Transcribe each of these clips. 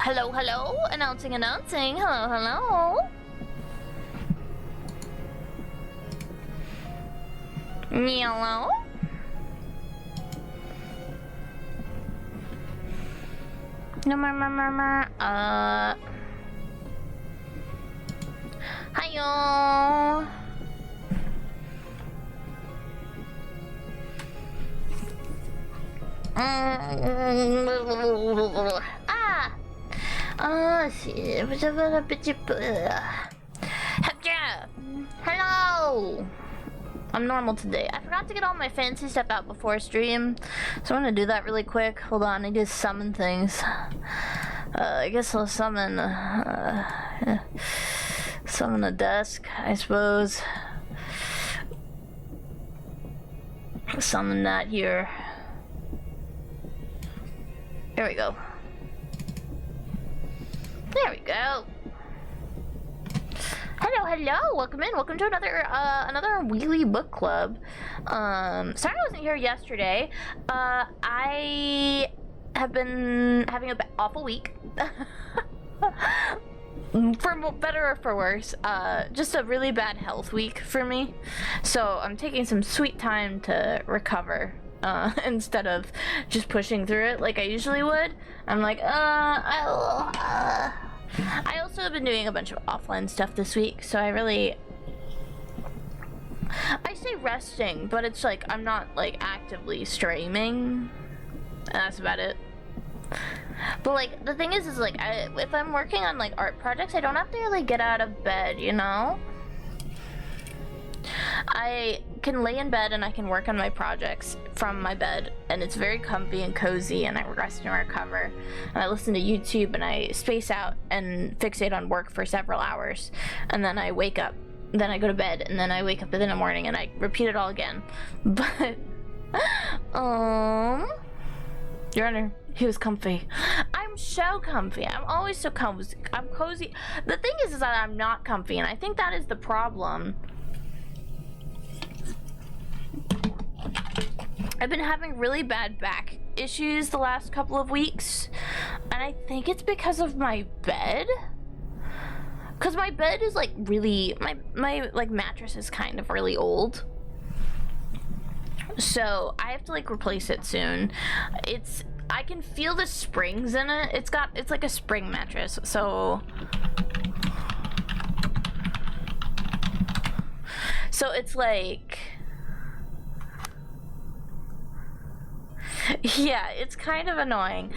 Hello, hello. Announcing. Hello, hello. Yellow. No more. Hiyo. Hello. I'm normal today. I forgot to get all my fancy stuff out before stream, so I'm gonna do that really quick. Hold on, I need to summon things. I guess I'll summon a desk, I suppose. Summon that here. There we go. There we go. Hello, welcome to another weekly book club. Sorry I wasn't here yesterday. I have been having an awful week. For better or for worse, just a really bad health week for me. So I'm taking some sweet time to recover, instead of just pushing through it like I usually would. I'm like, I also have been doing a bunch of offline stuff this week, so I say resting, but it's like I'm not like actively streaming, and that's about it. But like the thing is like if I'm working on like art projects, I don't have to really get out of bed, you know? I can lay in bed and I can work on my projects from my bed, and it's very comfy and cozy, and I rest and recover, and I listen to YouTube, and I space out and fixate on work for several hours, and then I wake up, then I go to bed, and then I wake up in the morning and I repeat it all again. But your Honor, he was comfy. I'm so comfy. I'm always so cozy. I'm cozy. The thing is that I'm not comfy, and I think that is the problem. I've been having really bad back issues the last couple of weeks, and I think it's because of my bed. Cause my bed is like really, my like mattress is kind of really old. So I have to like replace it soon. I can feel the springs in it. It's like a spring mattress, so it's like, yeah, it's kind of annoying.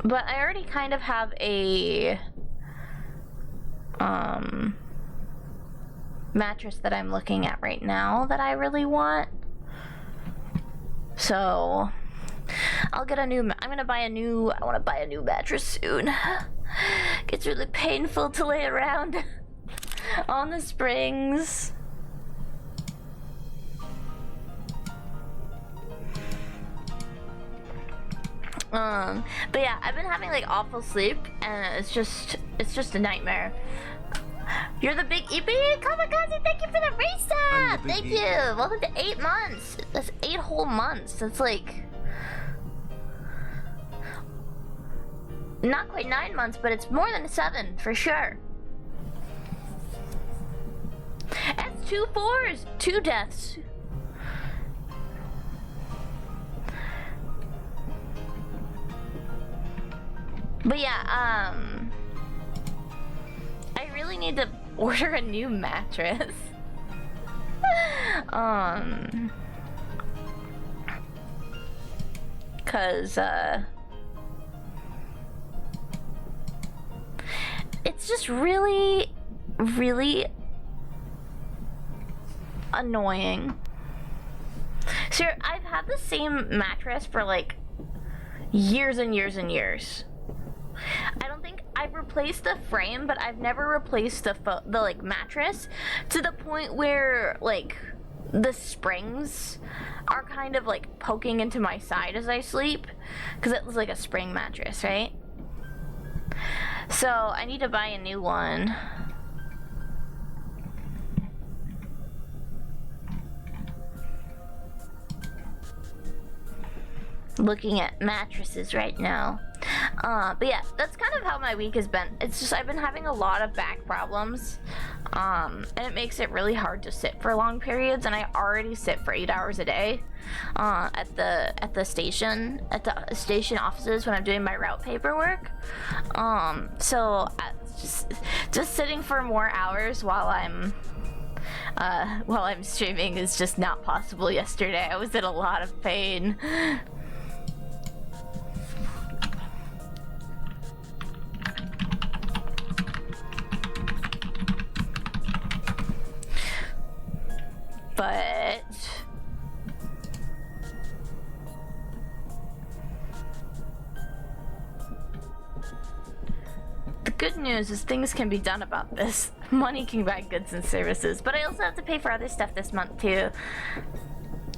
But I already kind of have a mattress that I'm looking at right now that I really want. So I'll get I want to buy a new mattress soon. It's really painful to lay around on the springs. But yeah, I've been having like awful sleep, and it's just a nightmare. You're the big EP? Kamikaze, thank you for the reset! Thank you! Welcome to 8 months! That's 8 whole months. That's like not quite 9 months, but it's more than 7 for sure. That's 2 4s, 2 deaths. But yeah, I really need to order a new mattress. Cause it's just really, really annoying. So I've had the same mattress for like years and years and years. I don't think I've replaced the frame, but I've never replaced the like mattress to the point where like the springs are kind of like poking into my side as I sleep, because it was like a spring mattress, right? So I need to buy a new one. looking at mattresses right now. But yeah, that's kind of how my week has been. It's just I've been having a lot of back problems, and it makes it really hard to sit for long periods. And I already sit for 8 hours a day at the station offices when I'm doing my route paperwork. So just sitting for more hours while I'm streaming is just not possible. Yesterday I was in a lot of pain. But the good news is things can be done about this. Money can buy goods and services, but I also have to pay for other stuff this month too.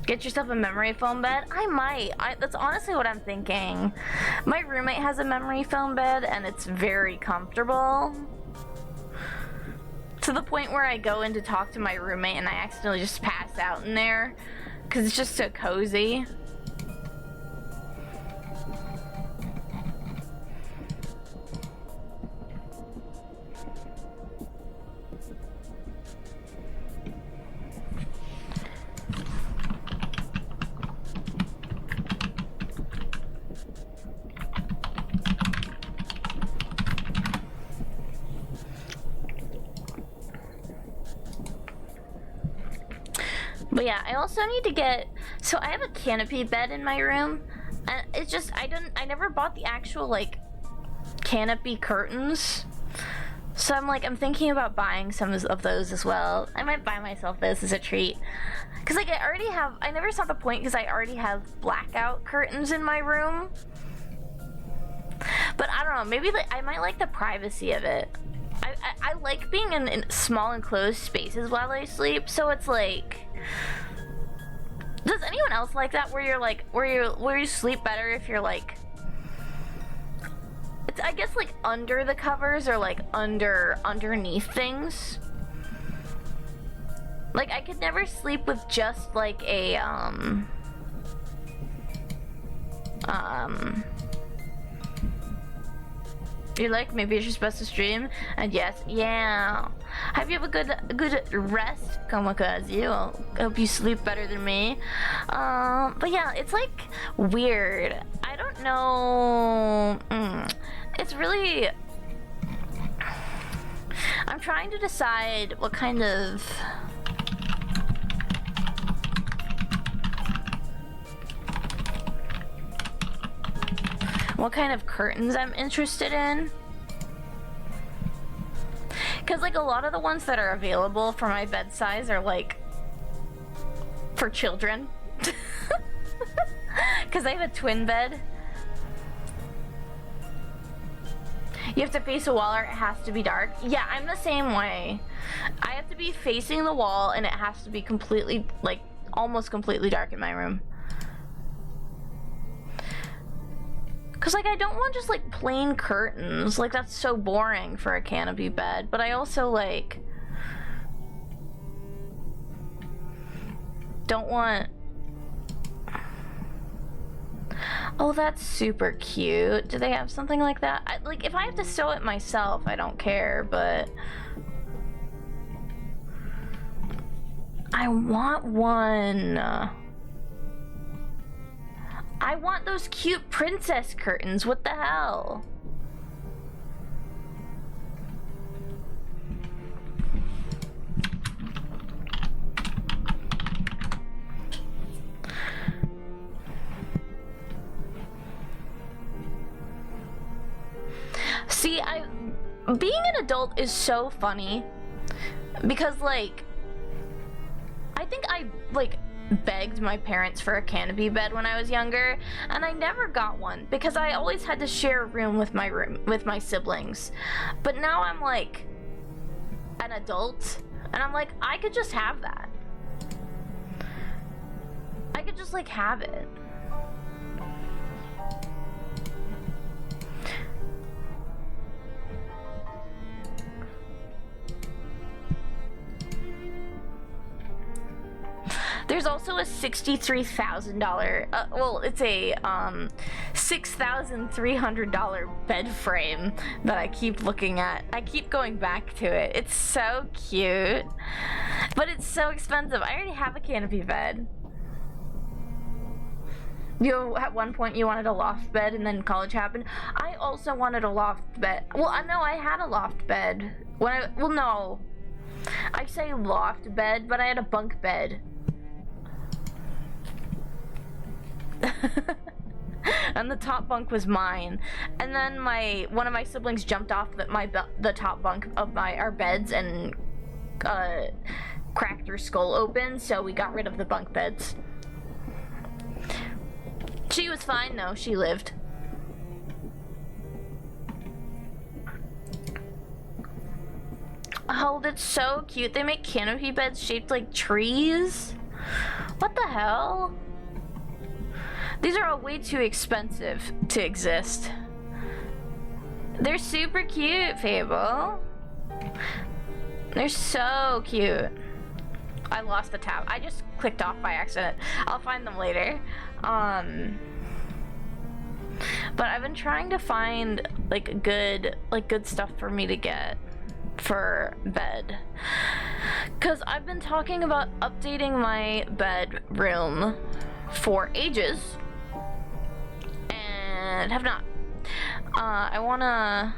Get yourself a memory foam bed? I might. That's honestly what I'm thinking. My roommate has a memory foam bed and it's very comfortable. To the point where I go in to talk to my roommate and I accidentally just pass out in there because it's just so cozy. But yeah, I also need to get, so I have a canopy bed in my room, and it's just, I never bought the actual, like, canopy curtains. So I'm thinking about buying some of those as well. I might buy myself this as a treat. Because, like, I never saw the point because I already have blackout curtains in my room. But I don't know, maybe I might like the privacy of it. I like being in small enclosed spaces while I sleep, so it's like, does anyone else like that where you're like, where you sleep better if you're like, it's, I guess, like under the covers or like underneath things? Like I could never sleep with just like a you're like, maybe you're supposed to stream? And yes, yeah. Hope you have a good rest, Kamikaze. I hope you sleep better than me. But yeah, it's like weird. I don't know. It's really, I'm trying to decide what kind of curtains I'm interested in. Because like a lot of the ones that are available for my bed size are like for children. Because I have a twin bed. You have to face a wall or it has to be dark. Yeah, I'm the same way. I have to be facing the wall and it has to be completely, like, almost completely dark in my room. Cause like I don't want just like plain curtains, like that's so boring for a canopy bed, but I also like don't want, oh that's super cute. Do they have something like that? Like if I have to sew it myself, I don't care, but I want one. I want those cute princess curtains. What the hell? See, being an adult is so funny because like I think I like begged my parents for a canopy bed when I was younger, and I never got one because I always had to share a room with my siblings. But now I'm like an adult and I'm like, I could just have that. I could just like have it. There's also a $63,000, well, it's a $6,300 bed frame that I keep looking at. I keep going back to it. It's so cute, but it's so expensive. I already have a canopy bed. At one point you wanted a loft bed and then college happened. I also wanted a loft bed. Well, I know I had a loft bed. Well, no. I say loft bed, but I had a bunk bed. And the top bunk was mine. And then one of my siblings jumped off the top bunk of our beds and cracked her skull open, so we got rid of the bunk beds. She was fine though, she lived. Oh, that's so cute. They make canopy beds shaped like trees? What the hell? These are all way too expensive to exist. They're super cute, Fable. They're so cute. I lost the tab. I just clicked off by accident. I'll find them later. But I've been trying to find good stuff for me to get for bed, because I've been talking about updating my bedroom for ages and have not. I wanna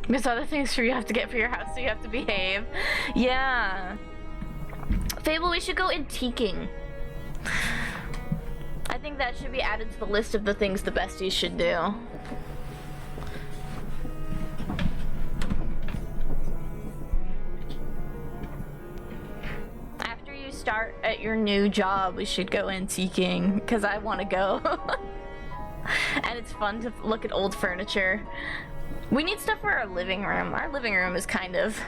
There's other things you have to get for your house, so you have to behave. Yeah. Fable, we should go antiquing. I think that should be added to the list of the things the besties should do. After you start at your new job, we should go antiquing, because I want to go. And it's fun to look at old furniture. We need stuff for our living room. Our living room is kind of...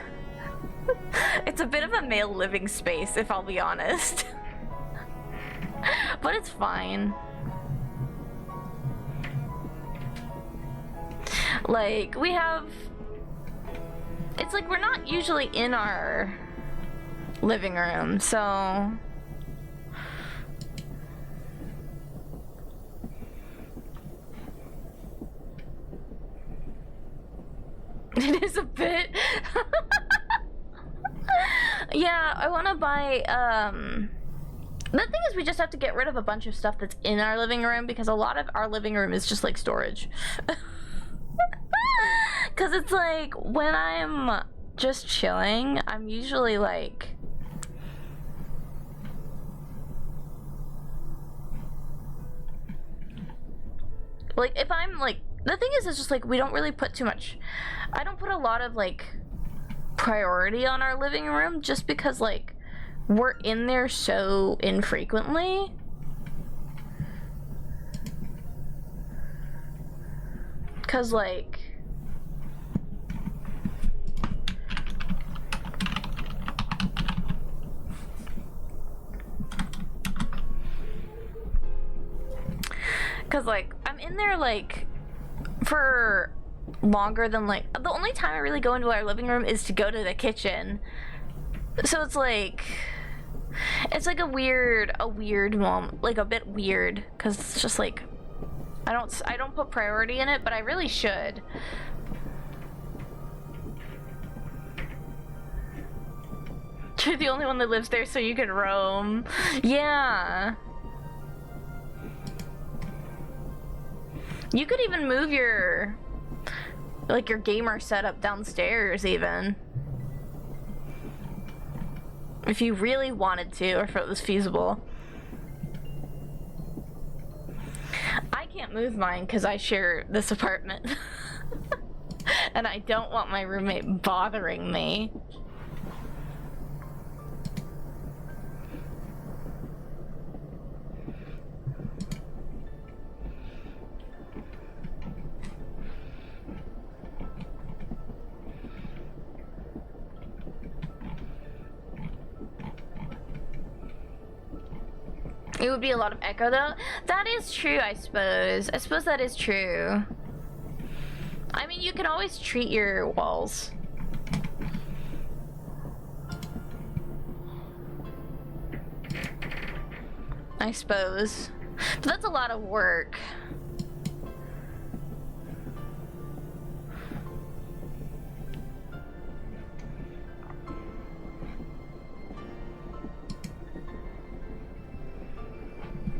it's a bit of a male living space, if I'll be honest. But it's fine. Like, we have... It's like we're not usually in our living room, so... It is a bit. Yeah, I want to buy, the thing is we just have to get rid of a bunch of stuff that's in our living room, because a lot of our living room is just like storage. Because it's like, when I'm just chilling, I'm usually like... Like, if I'm like... The thing is, it's just like, we don't really put too much... I don't put a lot of, like, priority on our living room, just because, like, we're in there so infrequently. Because, like... Because, like, I'm in there, like... for longer than, like, the only time I really go into our living room is to go to the kitchen. So it's like a weird moment, like a bit weird, because it's just like I don't put priority in it, but I really should. You're the only one that lives there, so you can roam. Yeah. You could even move your gamer setup downstairs, even. If you really wanted to, or if it was feasible. I can't move mine because I share this apartment. And I don't want my roommate bothering me. It would be a lot of echo though. That is true, I suppose. I suppose that is true. I mean, you can always treat your walls. I suppose. But that's a lot of work.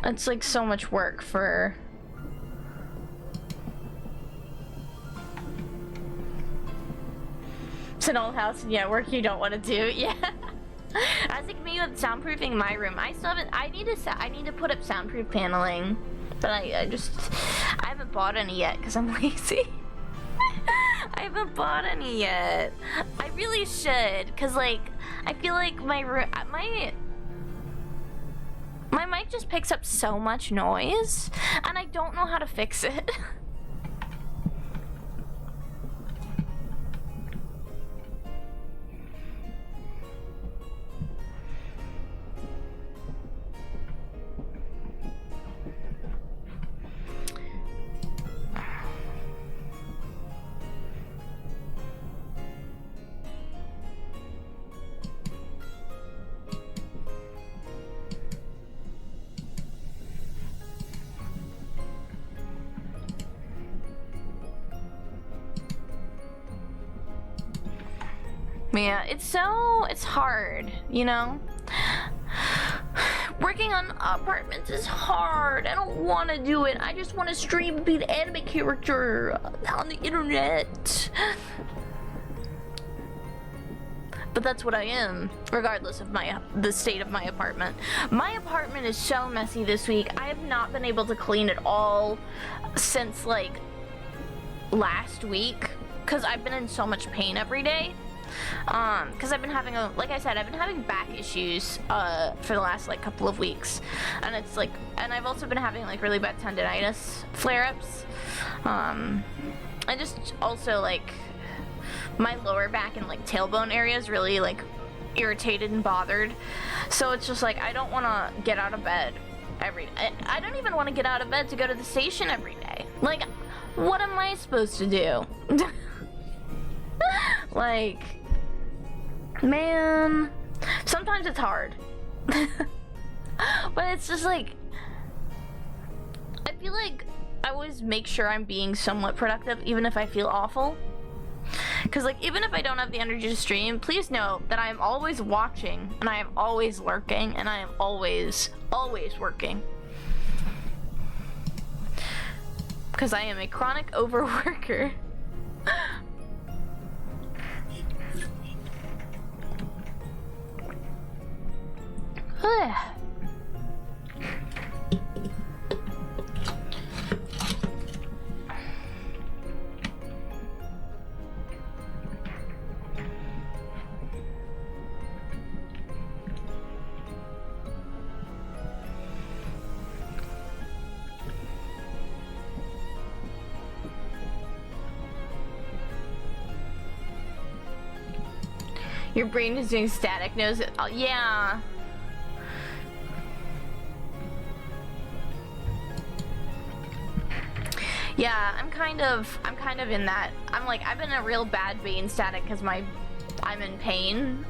It's like so much work for... It's an old house and yeah, work you don't want to do. Yeah. I was like me with soundproofing my room. I still haven't. I need to put up soundproof paneling, but I haven't bought any yet because I'm lazy. I haven't bought any yet. I really should, cause like I feel like my mic just picks up so much noise, and I don't know how to fix it. Yeah, it's hard, you know? Working on apartments is hard. I don't want to do it. I just want to stream and be the anime character on the internet. But that's what I am, regardless of the state of my apartment. My apartment is so messy this week. I have not been able to clean it all since like last week, because I've been in so much pain every day. Because I've been having like I said, I've been having back issues for the last like couple of weeks, and it's like, and I've also been having like really bad tendinitis flare-ups, and just also like my lower back and like tailbone area is really like irritated and bothered. So it's just like I don't want to get out of bed I don't even want to get out of bed to go to the station every day. Like, what am I supposed to do? Like, man, sometimes it's hard. But it's just like, I feel like I always make sure I'm being somewhat productive even if I feel awful. Because like, even if I don't have the energy to stream, please know that I am always watching, and I am always lurking, and I am always working. Because I am a chronic overworker. Your brain is doing static nose. Oh, yeah. Yeah, I'm kind of in that. I'm like, I've been in a real bad vein static because I'm in pain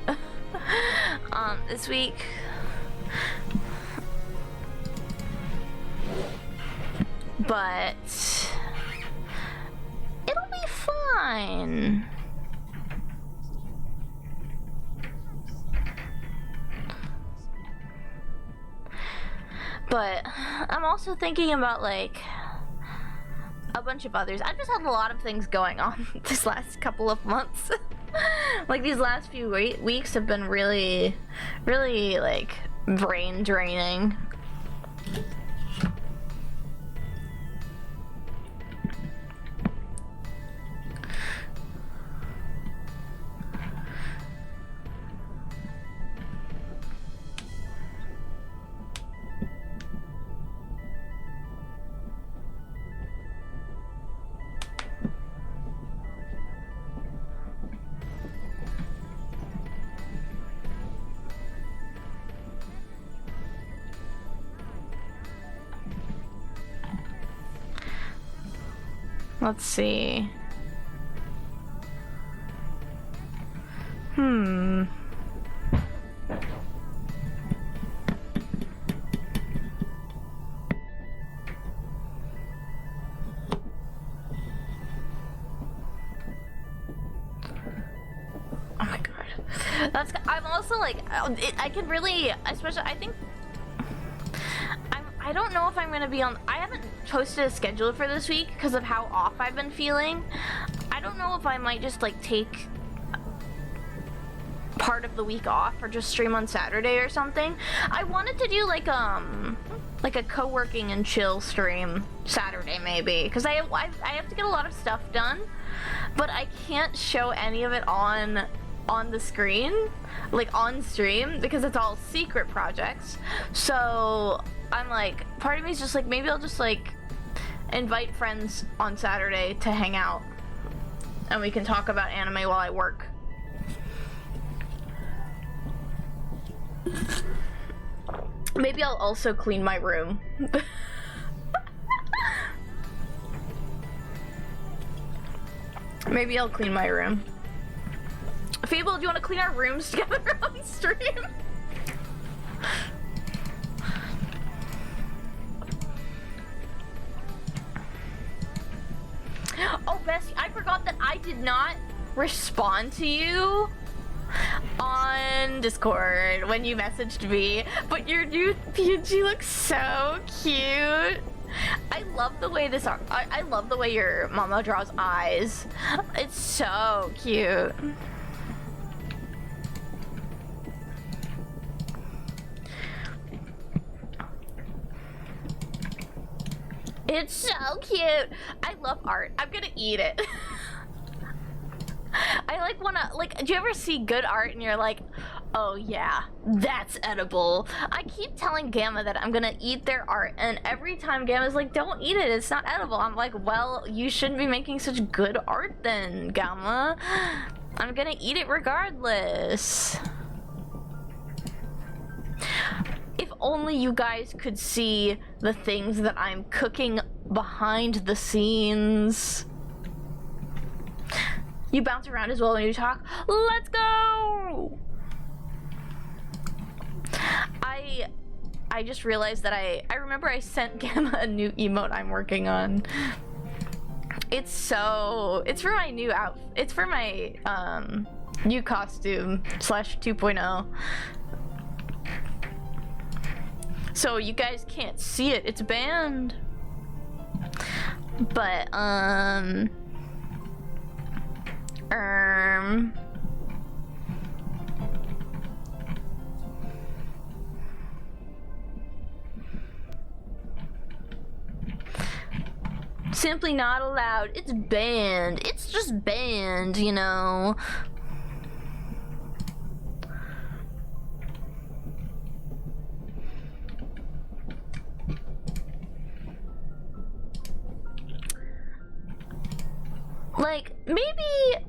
this week. But it'll be fine. But I'm also thinking about like a bunch of others. I've just had a lot of things going on this last couple of months. Like these last few weeks have been really like brain draining. Let's see. Hmm. Oh my god. I'm also like, I can really, especially, I think, I don't know if I'm gonna be on, I haven't posted a schedule for this week because of how off I've been feeling. I don't know if I might just like take part of the week off or just stream on Saturday or something. I wanted to do like a co-working and chill stream Saturday maybe, because I have to get a lot of stuff done, but I can't show any of it on the screen, like on stream, because it's all secret projects. So I'm like, part of me is just like, maybe I'll just like invite friends on Saturday to hang out and we can talk about anime while I work. Maybe I'll also clean my room. Maybe I'll clean my room. Fable, do you want to clean our rooms together on stream? Oh, Bessie, I forgot that I did not respond to you on Discord when you messaged me, but your new PNG looks so cute. I love the way I love the way your mama draws eyes. It's so cute. It's so cute. I love art. I'm gonna eat it. I like wanna, like, do you ever see good art and you're like, oh yeah, that's edible? I keep telling Gamma that I'm gonna eat their art, and every time Gamma's like, don't eat it, it's not edible. I'm like, well, you shouldn't be making such good art then, Gamma. I'm gonna eat it regardless. If only you guys could see the things that I'm cooking behind the scenes. You bounce around as well when you talk. Let's go! I just realized that I remember I sent Gamma a new emote I'm working on. It's for my new outfit. It's for my new costume / 2.0. So you guys can't see it. It's banned. But simply not allowed. It's banned. It's just banned, you know. Like, maybe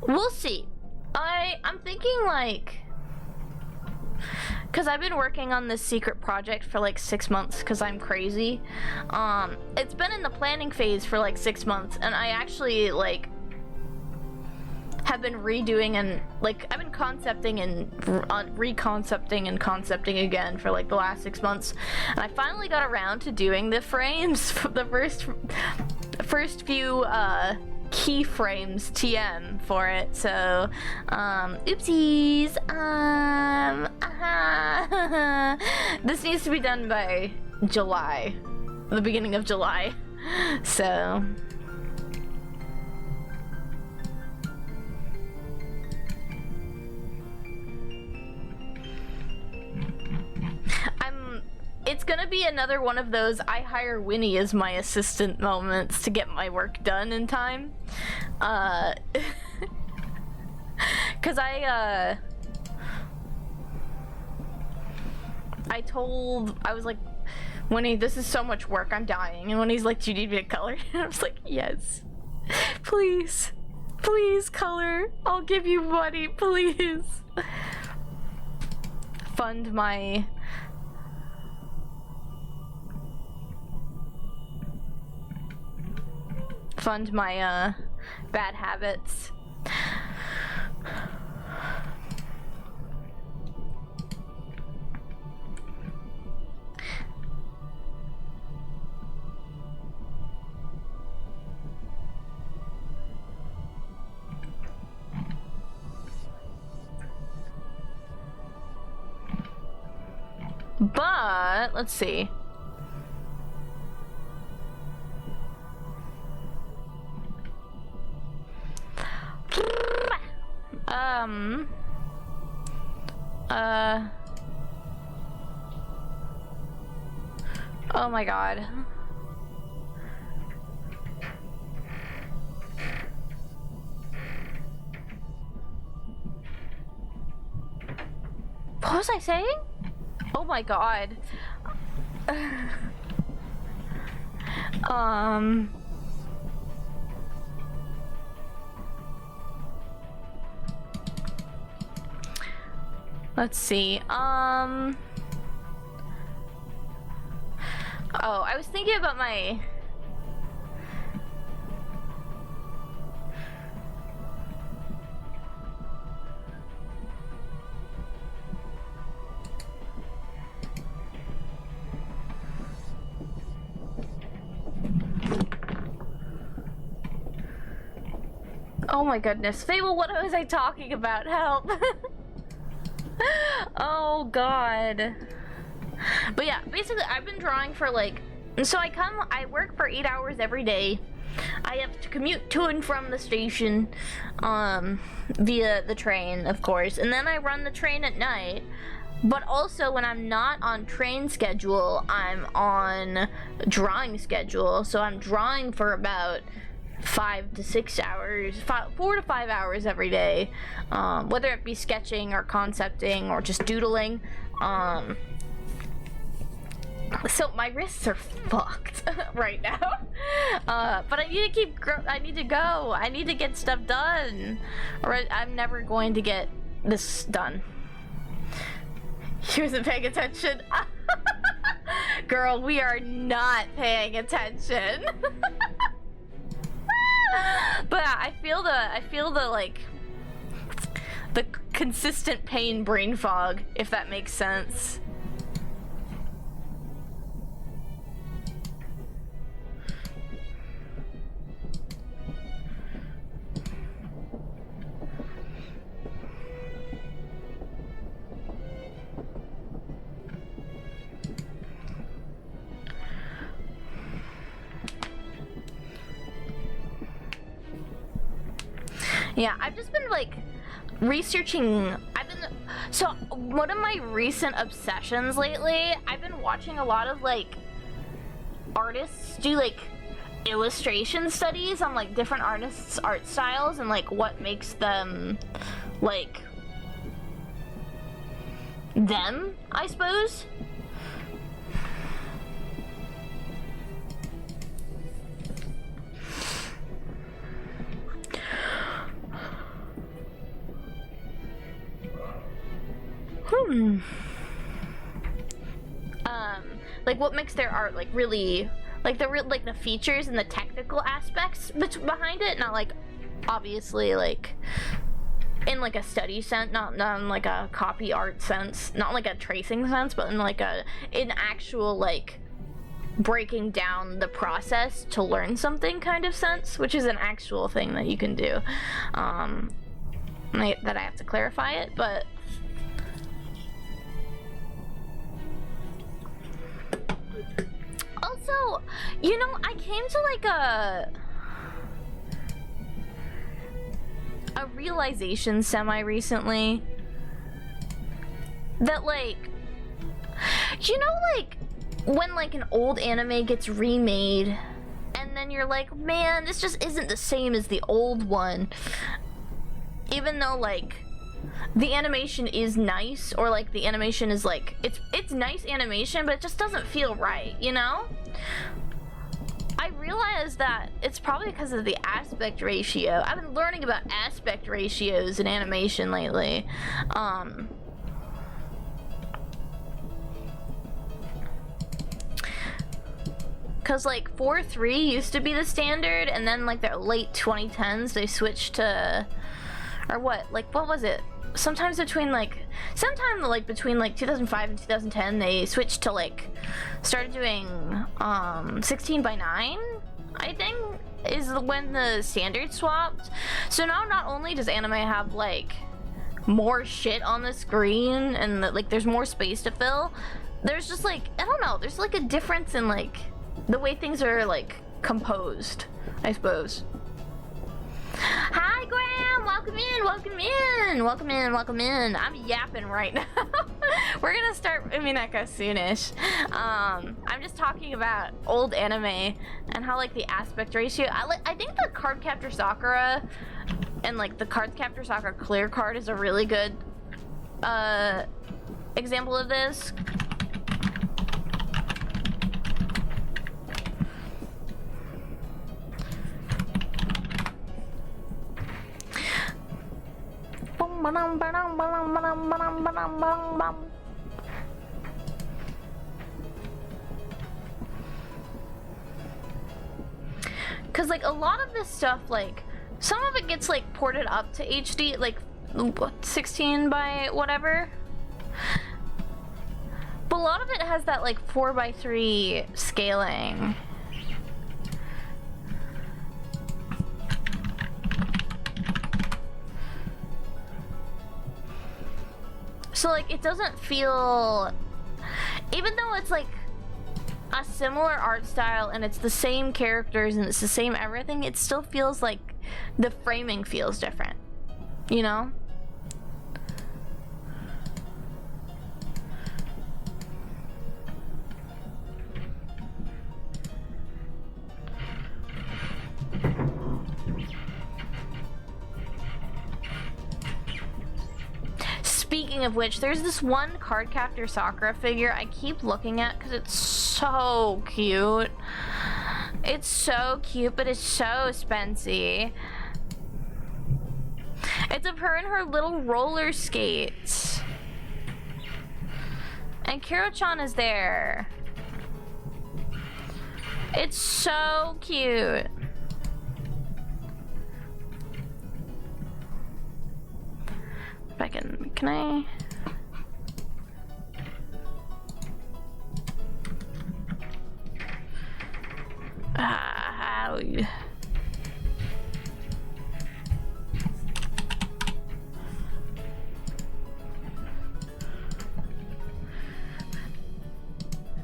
we'll see. I'm thinking like, because I've been working on this secret project for like 6 months because I'm crazy. It's been in the planning phase for like 6 months, and I actually like have been redoing and like I've been concepting and reconcepting and concepting again for like the last 6 months, and I finally got around to doing the frames for the first few keyframes TM for it. So oopsies. This needs to be done by July, the beginning of July. So it's gonna be another one of those I hire Winnie as my assistant moments to get my work done in time. Cause I was like, Winnie, this is so much work, I'm dying. And Winnie's like, do you need me to color? And I was like, yes. Please. Please color. I'll give you money, please. Fund my... fund my bad habits. But let's see. Oh my god. What was I saying? Oh my god. Let's see. Oh, I was thinking about my... Oh my goodness. Fable, what was I talking about? Help. Oh god. But yeah, basically I've been drawing for like, so I work for 8 hours every day. I have to commute to and from the station via the train, of course, and then I run the train at night. But also when I'm not on train schedule, I'm on drawing schedule, so I'm drawing for about 5 to 6 hours, 4 to 5 hours every day, whether it be sketching or concepting or just doodling. So my wrists are fucked right now, but I need to I need to go. I need to get stuff done, or I'm never going to get this done. He wasn't paying attention. Girl, we are not paying attention. But I feel the like the consistent pain brain fog, if that makes sense. Yeah, I've just been like researching. So one of my recent obsessions lately, I've been watching a lot of like artists do like illustration studies on like different artists' art styles and like what makes them like them, I suppose. Like what makes their art like really, like the features and the technical aspects behind it, not like obviously like in like a study sense, not in like a copy art sense, not like a tracing sense, but in like in actual like breaking down the process to learn something kind of sense, which is an actual thing that you can do. That I have to clarify it, but also, you know, I came to like a realization semi-recently that like, you know, like when like an old anime gets remade and then you're like, man, this just isn't the same as the old one, even though like the animation is nice, or like the animation is like, it's nice animation, but it just doesn't feel right, you know? I realized that it's probably because of the aspect ratio. I've been learning about aspect ratios in animation lately. Cause like 4.3 used to be the standard, and then like the late 2010s they switched to, or what was it? Sometime between like 2005 and 2010 they switched to like, started doing 16:9, I think, is when the standard swapped. So now not only does anime have like more shit on the screen and like there's more space to fill, there's just like, I don't know, there's like a difference in like the way things are like composed, I suppose. Hi Graham, welcome in, welcome in, welcome in, welcome in. I'm yapping right now. We're gonna start Umineko soonish. I'm just talking about old anime and how like the aspect ratio, I think the Cardcaptor Sakura and like the Cardcaptor Sakura clear card is a really good example of this. Cause like a lot of this stuff, like some of it gets like ported up to HD, like 16 by whatever, but a lot of it has that like 4:3 scaling. So like it doesn't feel, even though it's like a similar art style and it's the same characters and it's the same everything, it still feels like the framing feels different, you know? Speaking of which, there's this one Cardcaptor Sakura figure I keep looking at because it's so cute. It's so cute, but it's so spency. It's of her in her little roller skates. And Kiro-chan is there. It's so cute. If I can I? How?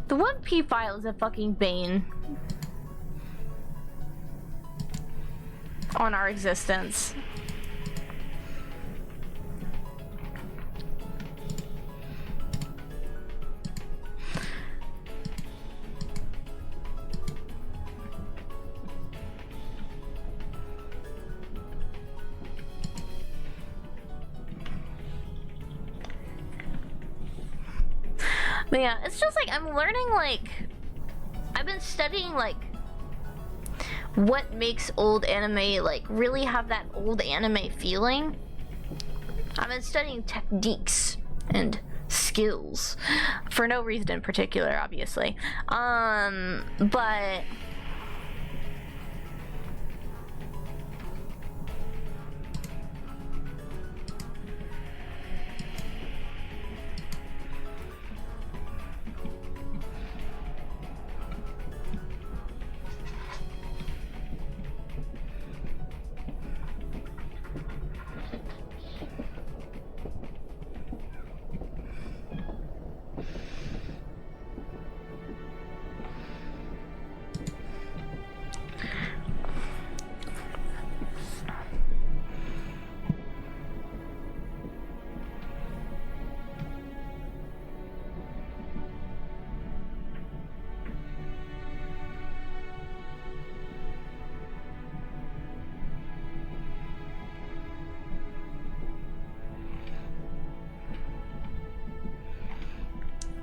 The 1P file is a fucking bane on our existence. But yeah, it's just like I'm learning, like I've been studying like what makes old anime like really have that old anime feeling. I've been studying techniques and skills for no reason in particular, obviously. But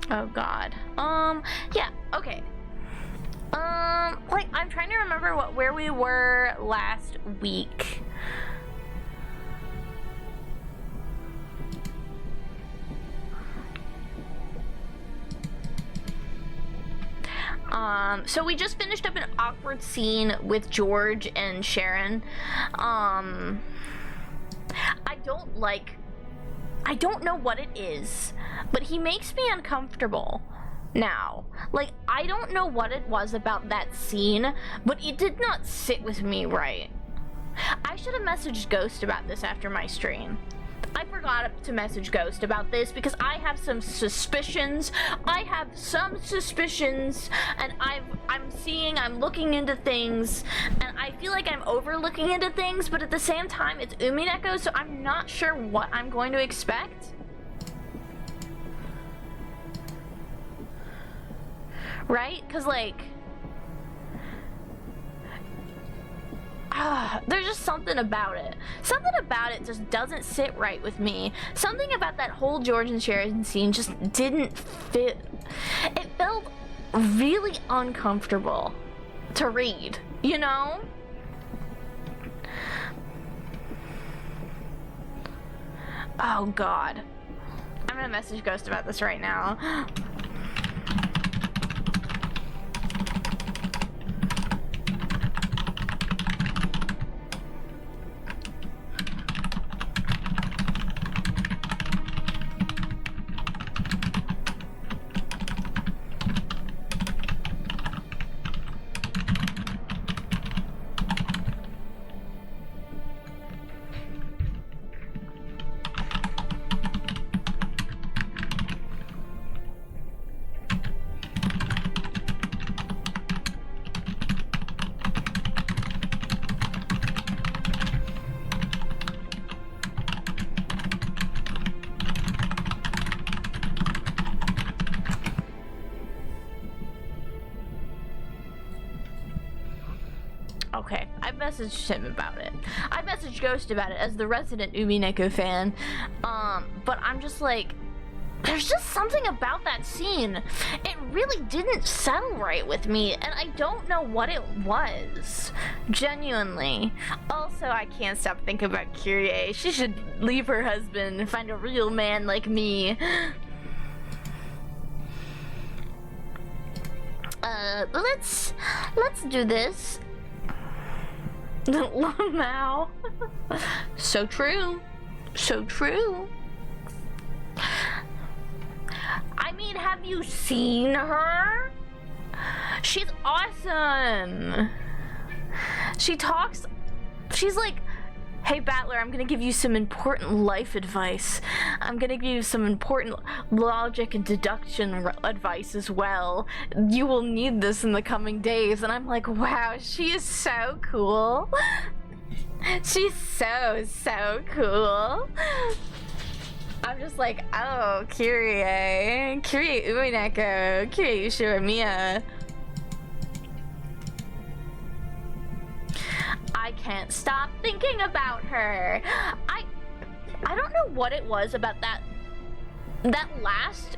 oh god. Yeah, okay. Like I'm trying to remember where we were last week. So we just finished up an awkward scene with George and Sharon. I don't know what it is, but he makes me uncomfortable now. Like, I don't know what it was about that scene, but it did not sit with me right. I should have messaged Ghost about this after my stream. I forgot to message Ghost about this because I have some suspicions. And I'm looking into things, and I feel like I'm overlooking into things, but at the same time, it's Umineko, so I'm not sure what I'm going to expect. Right? Because, like, there's just something about it. Something about it just doesn't sit right with me. Something about that whole George and Sharon scene just didn't fit. It felt really uncomfortable to read, you know? Oh God. I'm gonna message Ghost about this right now. Okay, I messaged him about it. I messaged Ghost about it as the resident Umineko fan. But I'm just like, there's just something about that scene. It really didn't settle right with me, and I don't know what it was. Genuinely. Also, I can't stop thinking about Kyrie. She should leave her husband and find a real man like me. Let's do this. Lamau. So true. So true. I mean, have you seen her? She's awesome. She's like, hey Battler, I'm gonna give you some important life advice. I'm gonna give you some important logic and deduction advice as well. You will need this in the coming days. And I'm like, wow, she is so cool. She's so cool. I'm just like, oh, Kyrie Umineko, Kyrie Ushiramiya. I can't stop thinking about her. I don't know what it was about that last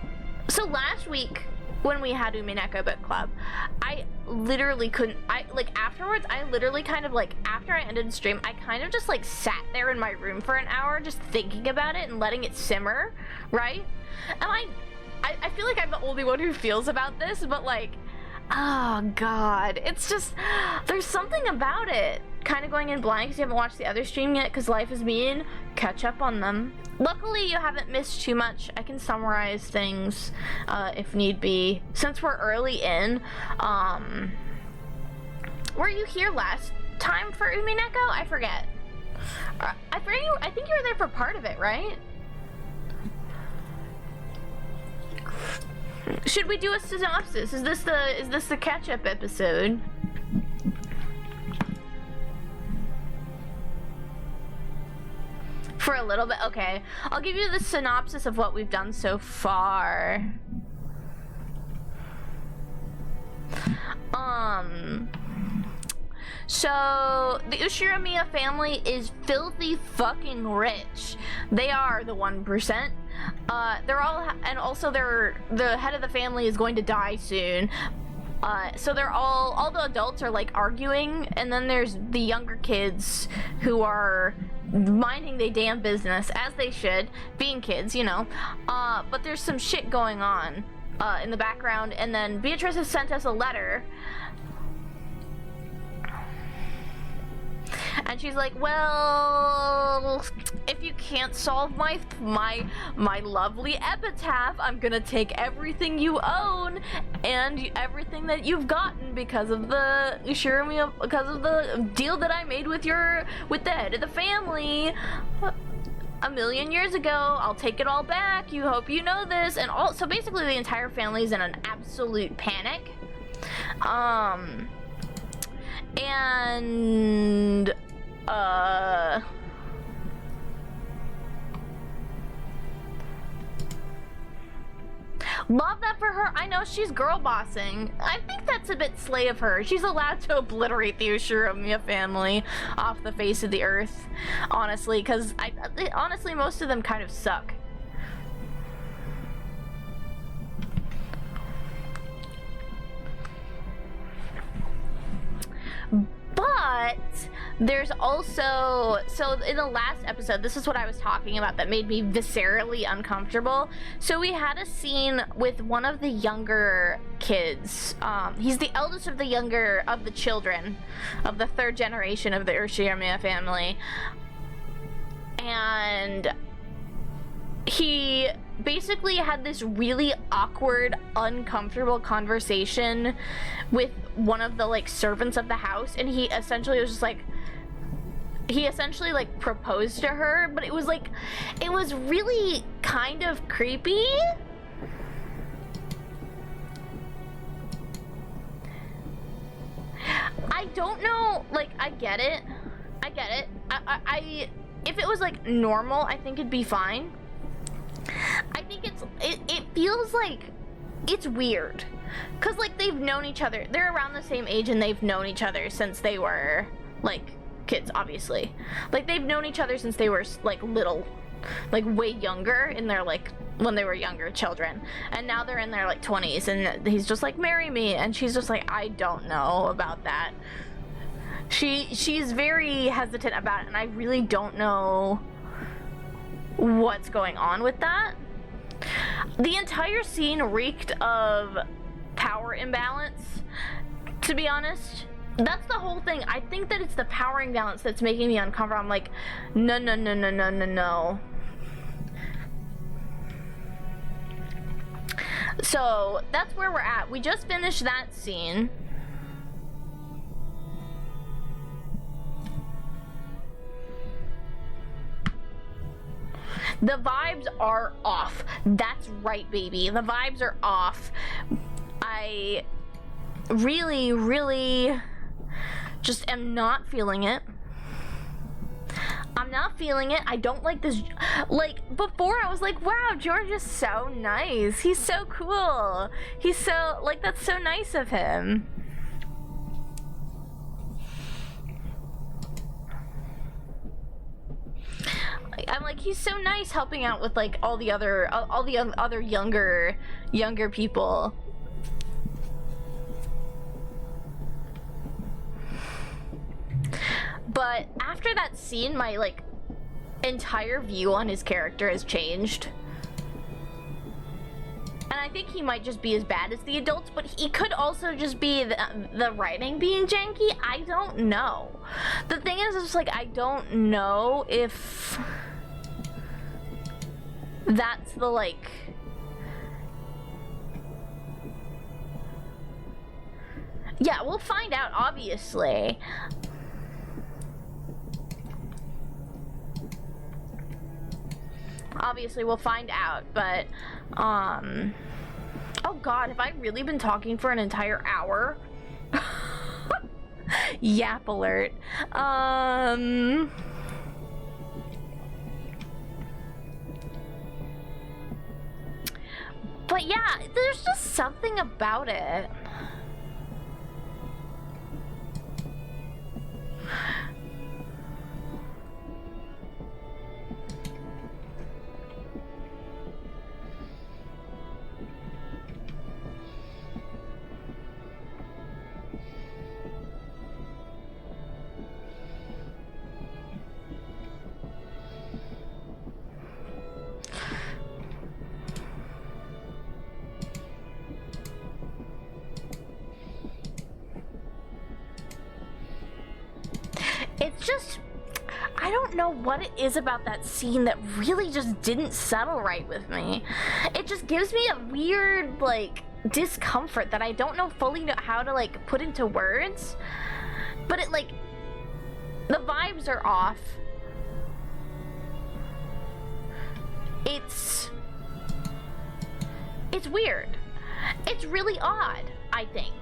week when we had Umineko Book Club, I literally couldn't, afterwards, I literally kind of like, after I ended the stream, I kind of just like sat there in my room for an hour just thinking about it and letting it simmer, right? And I feel like I'm the only one who feels about this, but like, oh God, it's just, there's something about it. Kind of going in blind because you haven't watched the other stream yet because life is mean. Catch up on them. Luckily, you haven't missed too much. I can summarize things if need be. Since we're early in, were you here last time for Umineko? I forget. I think you were there for part of it, right? Should we do a synopsis? Is this the catch-up episode? For a little bit? Okay. I'll give you the synopsis of what we've done so far. So, the Ushiramiya family is filthy fucking rich. They are the 1%. They're all, and also the head of the family is going to die soon. So they're all the adults are like arguing, and then there's the younger kids who are minding their damn business, as they should, being kids, you know. But there's some shit going on. in the background, and then Beatrice has sent us a letter. And she's like, well, if you can't solve my lovely epitaph, I'm gonna take everything you own and everything that you've gotten because of the deal that I made with the head of the family a million years ago. I'll take it all back. You hope you know this. And so basically the entire family is in an absolute panic. And love that for her. I know she's girl bossing. I think that's a bit slay of her. She's allowed to obliterate the Ushiromiya family off the face of the earth, honestly, because honestly most of them kind of suck. But there's also, so in the last episode, this is what I was talking about that made me viscerally uncomfortable. So we had a scene with one of the younger kids. He's the eldest of the children of the third generation of the Ushiromiya family. And he basically had this really awkward, uncomfortable conversation with one of the servants of the house, and he essentially proposed to her, but it was really kind of creepy. I don't know, I get it. If it was normal, I think it'd be fine. I think it feels like it's weird, cause they've known each other. They're around the same age and they've known each other since they were kids, obviously. They've known each other since they were little, way younger in their when they were younger children, and now they're in their 20s, and he's just marry me, and she's just I don't know about that. She's very hesitant about it, and I really don't know what's going on with that. The entire scene reeked of power imbalance, to be honest. That's the whole thing. I think that it's the power imbalance that's making me uncomfortable. I'm no. So that's where we're at. We just finished that scene. The vibes are off. That's right, baby. The vibes are off. I really just am not feeling it. I'm not feeling it. I don't like this. Before I was wow, George is so nice. He's so cool. He's so, that's so nice of him. I'm he's so nice helping out with all the other younger people. But after that scene, my entire view on his character has changed. And I think he might just be as bad as the adults, but he could also just be the writing being janky. I don't know. The thing is, it's I don't know if that's the yeah, we'll find out, obviously. Obviously, we'll find out, but oh god, have I really been talking for an entire hour? Yap alert. But yeah, there's just something about it. It's just, I don't know what it is about that scene that really just didn't settle right with me. It just gives me a weird, like, discomfort that I don't know fully how to, like, put into words. But it, like, the vibes are off. It's weird. It's really odd, I think.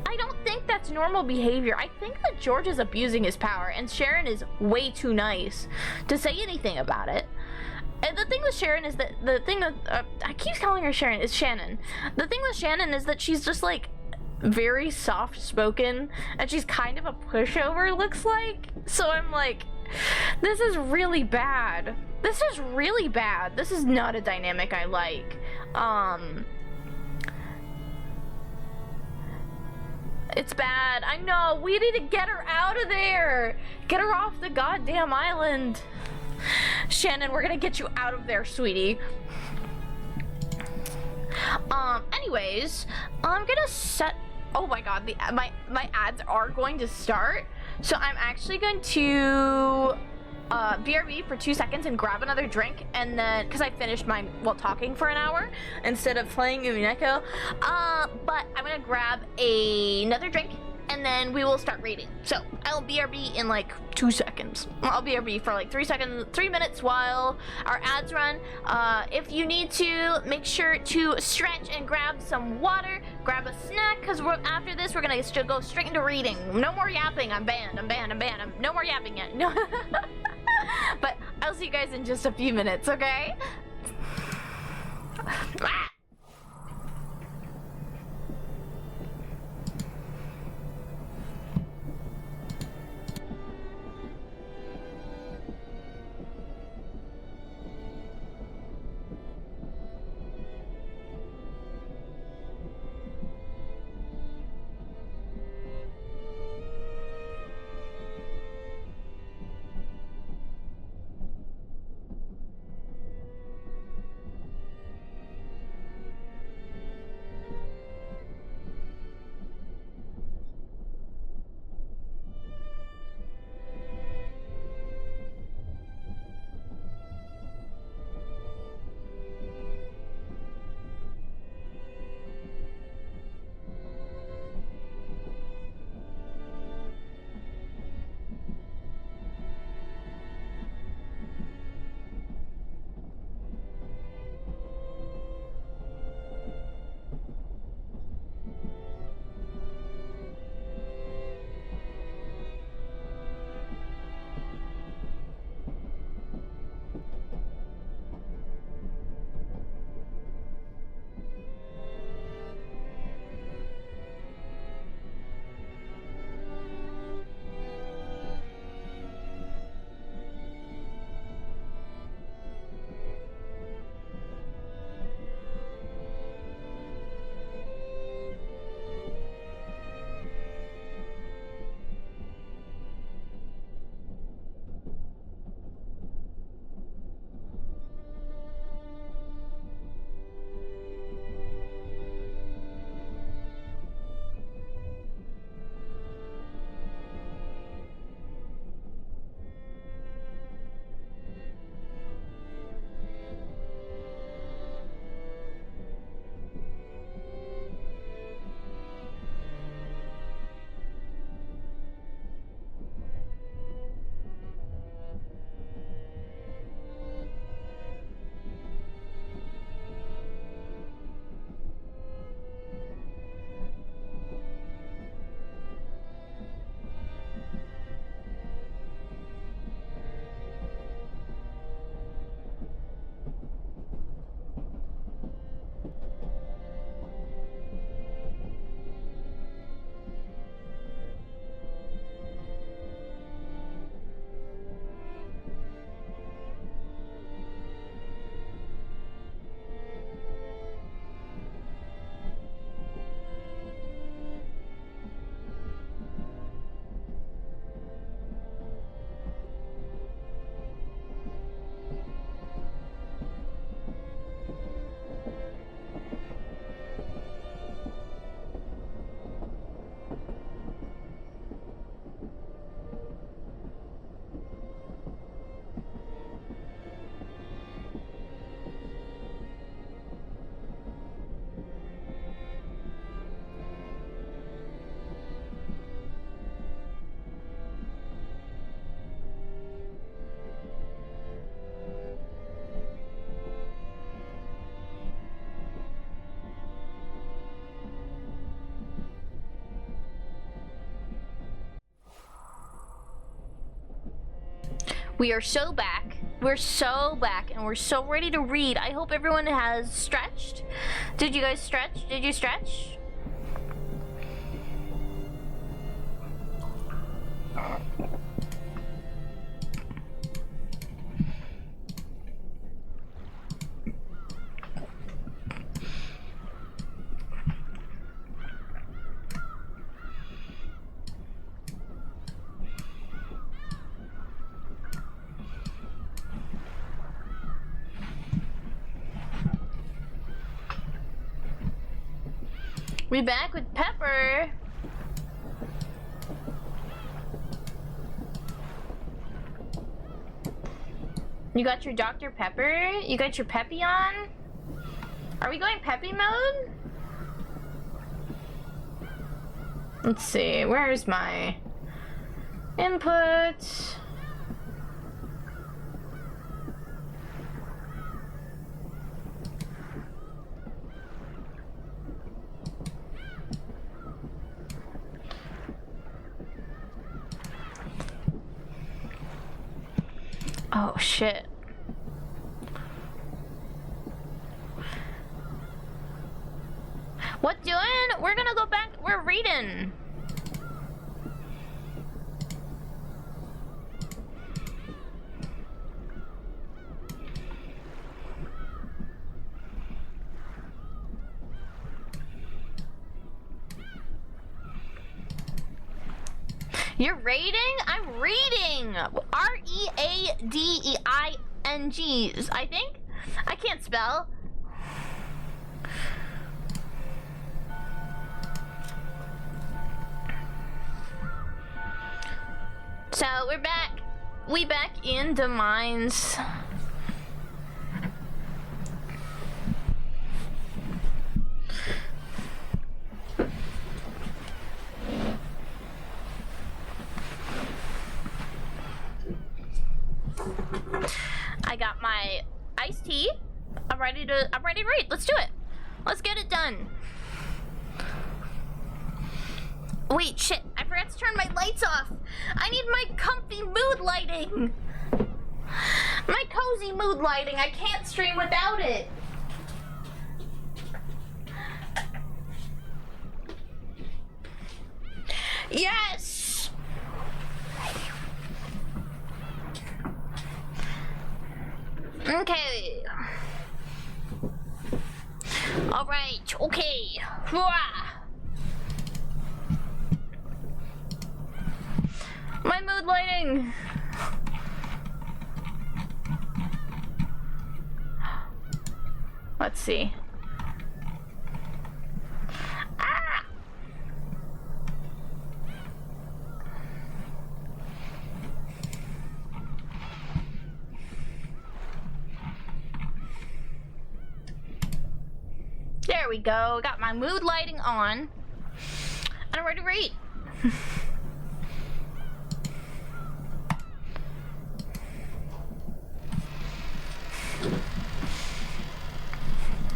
I don't think that's normal behavior. I think that George is abusing his power, and Sharon is way too nice to say anything about it. And the thing with Sharon is that I keep calling her Sharon. It's Shannon. The thing with Shannon is that she's just like very soft-spoken, and she's kind of a pushover. Looks like. So I'm like, this is really bad. This is really bad. This is not a dynamic I like. It's bad. I know. We need to get her out of there. Get her off the goddamn island. Shannon, we're gonna get you out of there, sweetie. Anyways, I'm gonna set... Oh my god, my ads are going to start. So I'm actually going to... BRB for 2 seconds and grab another drink, and then because I finished mine while talking for an hour instead of playing Umineko, but I'm gonna grab another drink and then we will start reading. So I'll BRB in like 2 seconds. I'll BRB for like 3 minutes while our ads run. If you need to, make sure to stretch and grab some water, grab a snack, because after this we're gonna go straight into reading. No more yapping. I'm banned. No more yapping yet. No. But I'll see you guys in just a few minutes, okay? We are so back. We're so back and we're so ready to read. I hope everyone has stretched. Did you guys stretch? Did you stretch? We back with Pepper. You got your Dr. Pepper? You got your Peppy on? Are we going Peppy mode? Let's see, where's my input? Oh shit. What doing? We're gonna go back. We're reading. You're raiding? I'm reading! R-E-A-D-E-I-N-G, I think? I can't spell. So, we're back. We back in the mines. I got my iced tea. I'm ready to read. Let's do it. Let's get it done. Wait, shit. I forgot to turn my lights off. I need my comfy mood lighting. My cozy mood lighting. I can't stream without it. Yes! Okay. Alright, okay. My mood lighting. Let's see. Ah! There we go. Got my mood lighting on. And I'm ready to read.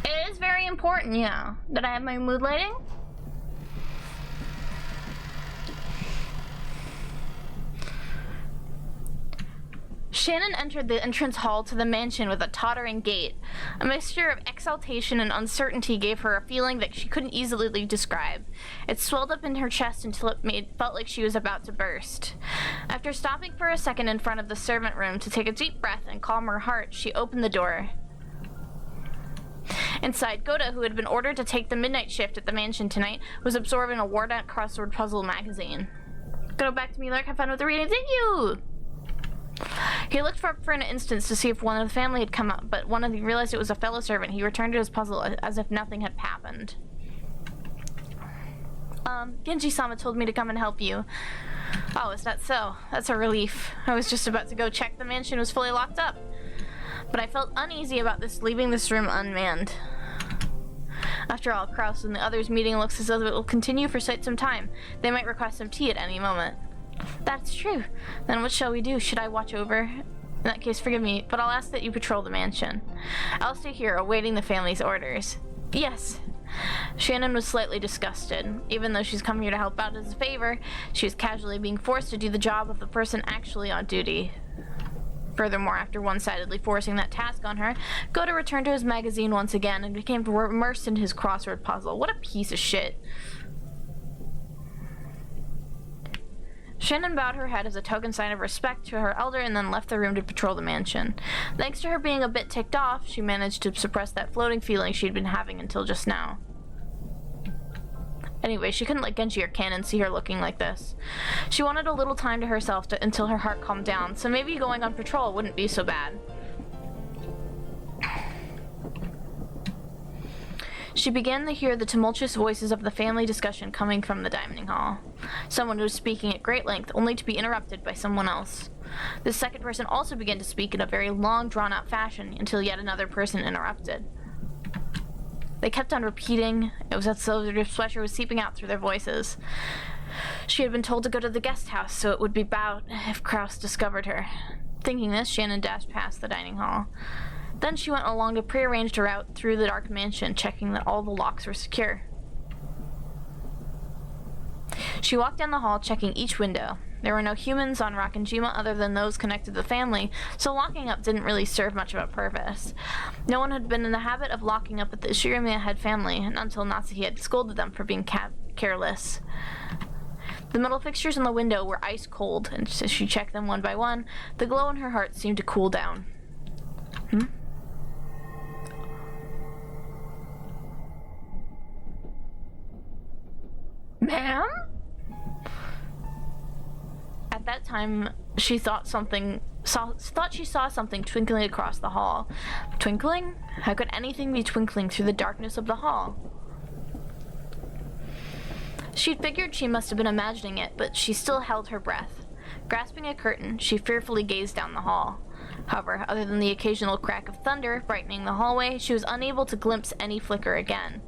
It is very important, yeah, that I have my mood lighting. Shannon entered the entrance hall to the mansion with a tottering gait. A mixture of exaltation and uncertainty gave her a feeling that she couldn't easily describe. It swelled up in her chest until it felt like she was about to burst. After stopping for a second in front of the servant room to take a deep breath and calm her heart, she opened the door. Inside, Goda, who had been ordered to take the midnight shift at the mansion tonight, was absorbed in a worn-out crossword puzzle magazine. Go back to me, Lark. Have fun with the reading. Thank you! He looked up for an instant to see if one of the family had come up, but when he realized it was a fellow servant, he returned to his puzzle as if nothing had happened. Genji-sama told me to come and help you. Oh, is that so? That's a relief. I was just about to go check the mansion was fully locked up. But I felt uneasy about leaving this room unmanned. After all, Kraus and the others' meeting looks as though it will continue for quite some time. They might request some tea at any moment. That's true. Then what shall we do? Should I watch over? In that case, forgive me, but I'll ask that you patrol the mansion. I'll stay here, awaiting the family's orders. Yes. Shannon was slightly disgusted. Even though she's come here to help out as a favor, she was casually being forced to do the job of the person actually on duty. Furthermore, after one-sidedly forcing that task on her, Koro returned to his magazine once again and became immersed in his crossword puzzle. What a piece of shit. Shannon bowed her head as a token sign of respect to her elder and then left the room to patrol the mansion. Thanks to her being a bit ticked off, she managed to suppress that floating feeling she'd been having until just now. Anyway, she couldn't let Genji or Kanon see her looking like this. She wanted a little time to herself until her heart calmed down, so maybe going on patrol wouldn't be so bad. She began to hear the tumultuous voices of the family discussion coming from the dining hall. Someone was speaking at great length, only to be interrupted by someone else. This second person also began to speak in a very long, drawn-out fashion until yet another person interrupted. They kept on repeating. It was as though their displeasure was seeping out through their voices. She had been told to go to the guest house, so it would be bad if Kraus discovered her. Thinking this, Shannon dashed past the dining hall. Then she went along a prearranged route through the dark mansion, checking that all the locks were secure. She walked down the hall, checking each window. There were no humans on Rakanjima other than those connected to the family, so locking up didn't really serve much of a purpose. No one had been in the habit of locking up at the Ushirimiya head family, and until Natsuki had scolded them for being careless. The metal fixtures in the window were ice cold, and as she checked them one by one, the glow in her heart seemed to cool down. Ma'am? At that time, she thought she saw something twinkling across the hall. Twinkling? How could anything be twinkling through the darkness of the hall? She'd figured she must have been imagining it, but she still held her breath. Grasping a curtain, she fearfully gazed down the hall. However, other than the occasional crack of thunder brightening the hallway, she was unable to glimpse any flicker again.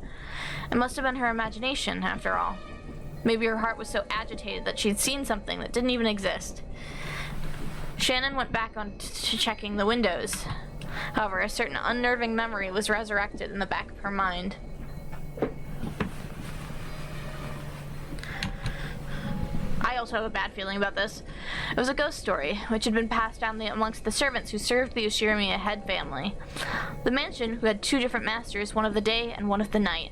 It must have been her imagination, after all. Maybe her heart was so agitated that she'd seen something that didn't even exist. Shannon went back on to checking the windows. However, a certain unnerving memory was resurrected in the back of her mind. I also have a bad feeling about this. It was a ghost story, which had been passed down amongst the servants who served the Ushirimiya head family. The mansion, who had two different masters, one of the day and one of the night.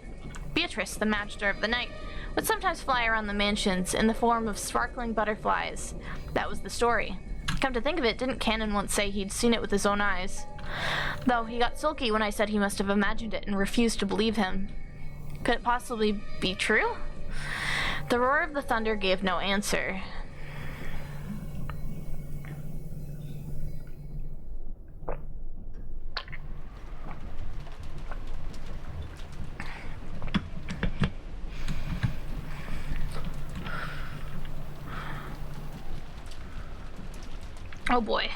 Beatrice, the master of the night, would sometimes fly around the mansions in the form of sparkling butterflies. That was the story. Come to think of it, didn't Kanon once say he'd seen it with his own eyes? Though he got sulky when I said he must have imagined it and refused to believe him. Could it possibly be true? The roar of the thunder gave no answer. Oh boy.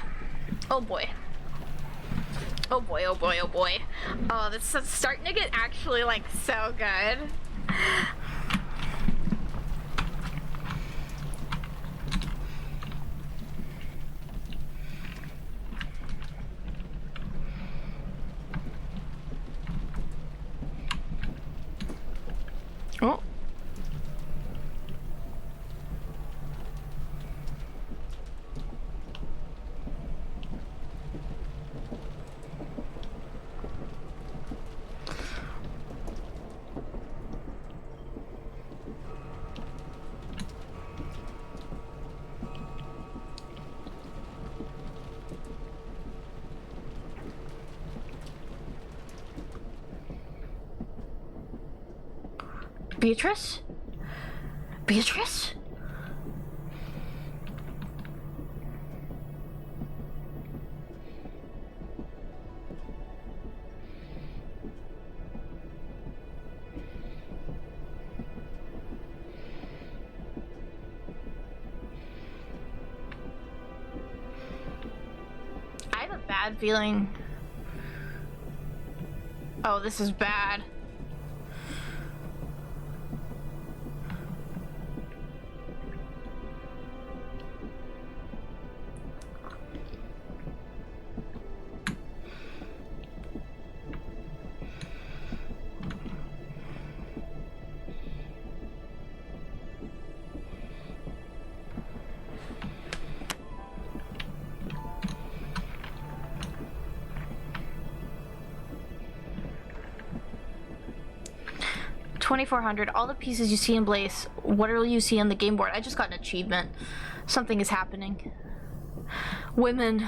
Oh boy. Oh boy, oh boy, oh boy. Oh, this is starting to get actually, like, so good. Oh. Beatrice? Beatrice? I have a bad feeling. Oh, this is bad. 2400. All the pieces you see in place. What will you see on the game board? I just got an achievement. Something is happening. Women.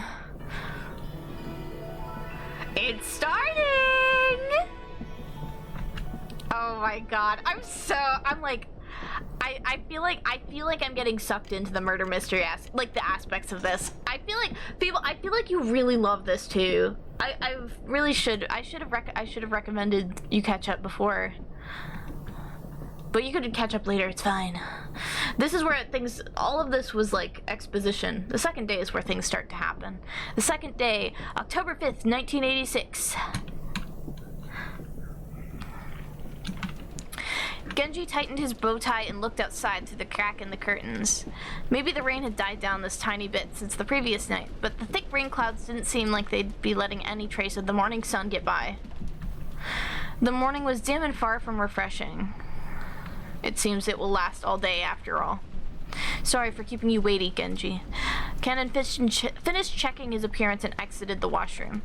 It's starting! Oh my god. I'm like, I feel like I'm getting sucked into the murder mystery like the aspects of this. I feel like you really love this too. I should have recommended you catch up before. But you could catch up later, it's fine. This is where all of this was like exposition. The second day is where things start to happen. The second day, October 5th, 1986. Genji tightened his bow tie and looked outside through the crack in the curtains. Maybe the rain had died down this tiny bit since the previous night, but the thick rain clouds didn't seem like they'd be letting any trace of the morning sun get by. The morning was dim and far from refreshing. It seems it will last all day after all. Sorry for keeping you waiting, Genji. Cannon finished checking his appearance and exited the washroom.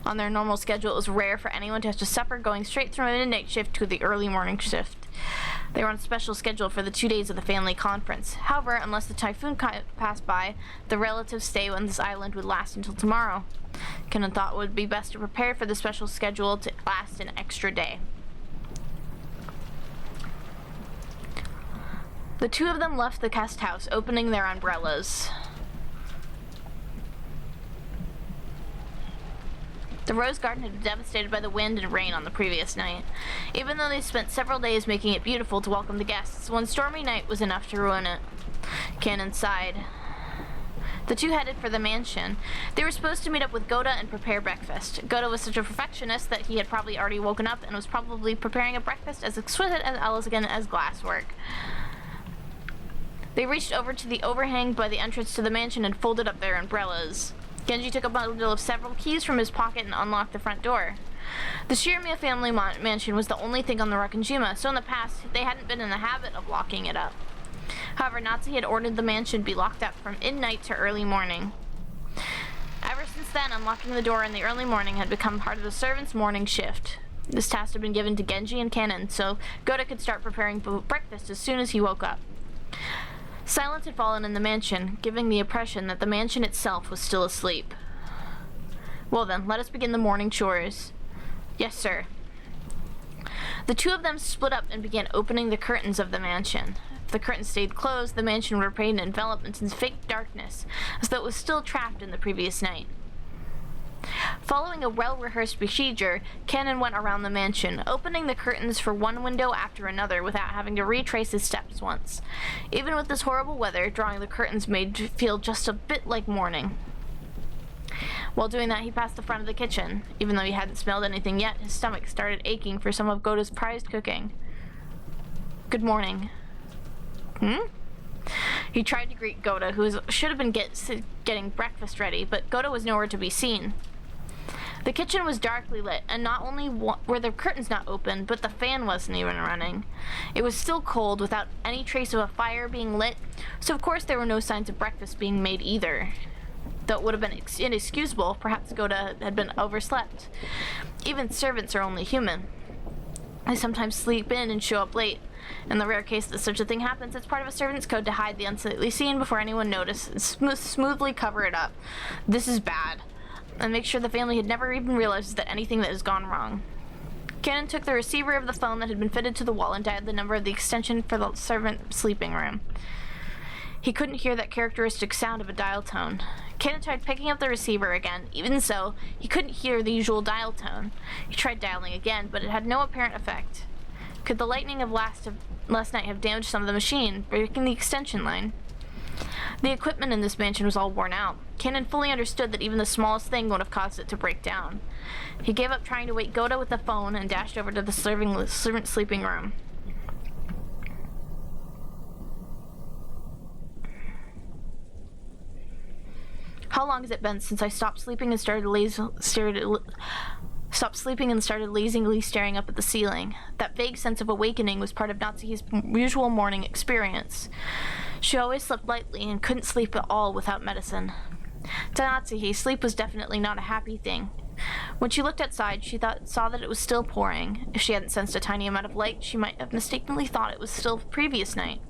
On their normal schedule, it was rare for anyone to have to supper going straight from a midnight shift to the early morning shift. They were on a special schedule for the 2 days of the family conference. However, unless the typhoon passed by, the relatives' stay on this island would last until tomorrow. Cannon thought it would be best to prepare for the special schedule to last an extra day. The two of them left the guest house, opening their umbrellas. The rose garden had been devastated by the wind and rain on the previous night. Even though they spent several days making it beautiful to welcome the guests, one stormy night was enough to ruin it. Cannon sighed. The two headed for the mansion. They were supposed to meet up with Goda and prepare breakfast. Goda was such a perfectionist that he had probably already woken up and was probably preparing a breakfast as exquisite and elegant as glasswork. They reached over to the overhang by the entrance to the mansion and folded up their umbrellas. Genji took a bundle of several keys from his pocket and unlocked the front door. The Shiramiya family mansion was the only thing on the Rokkanjima, so in the past, they hadn't been in the habit of locking it up. However, Natsu had ordered the mansion be locked up from midnight to early morning. Ever since then, unlocking the door in the early morning had become part of the servants' morning shift. This task had been given to Genji and Cannon, so Goda could start preparing breakfast as soon as he woke up. Silence had fallen in the mansion, giving the impression that the mansion itself was still asleep. Well then, let us begin the morning chores. Yes, sir. The two of them split up and began opening the curtains of the mansion. If the curtains stayed closed, the mansion would remain enveloped in fake darkness, as though it was still trapped in the previous night. Following a well-rehearsed procedure, Cannon went around the mansion, opening the curtains for one window after another without having to retrace his steps once. Even with this horrible weather, drawing the curtains made feel just a bit like morning. While doing that, he passed the front of the kitchen. Even though he hadn't smelled anything yet, his stomach started aching for some of Goda's prized cooking. Good morning. He tried to greet Goda, who should have been getting breakfast ready, but Goda was nowhere to be seen. The kitchen was darkly lit, and not only were the curtains not open, but the fan wasn't even running. It was still cold, without any trace of a fire being lit, so of course there were no signs of breakfast being made either. Though it would have been inexcusable, perhaps Goda had been overslept. Even servants are only human. They sometimes sleep in and show up late. In the rare case that such a thing happens, it's part of a servant's code to hide the unsightly scene before anyone notices and smoothly cover it up. This is bad. And make sure the family had never even realized that anything that has gone wrong. Cannon took the receiver of the phone that had been fitted to the wall and dialed the number of the extension for the servant sleeping room. He couldn't hear that characteristic sound of a dial tone. Cannon tried picking up the receiver again. Even so, he couldn't hear the usual dial tone. He tried dialing again, but it had no apparent effect. Could the lightning of last night have damaged some of the machine, breaking the extension line? The equipment in this mansion was all worn out. Cannon fully understood that even the smallest thing would have caused it to break down. He gave up trying to wake Goda with the phone and dashed over to the servant sleeping room. How long has it been since I stopped sleeping and started lazily staring up at the ceiling? That vague sense of awakening was part of Natsuhi's usual morning experience. She always slept lightly and couldn't sleep at all without medicine. To Natsuhi, sleep was definitely not a happy thing. When she looked outside, she saw that it was still pouring. If she hadn't sensed a tiny amount of light, she might have mistakenly thought it was still the previous night.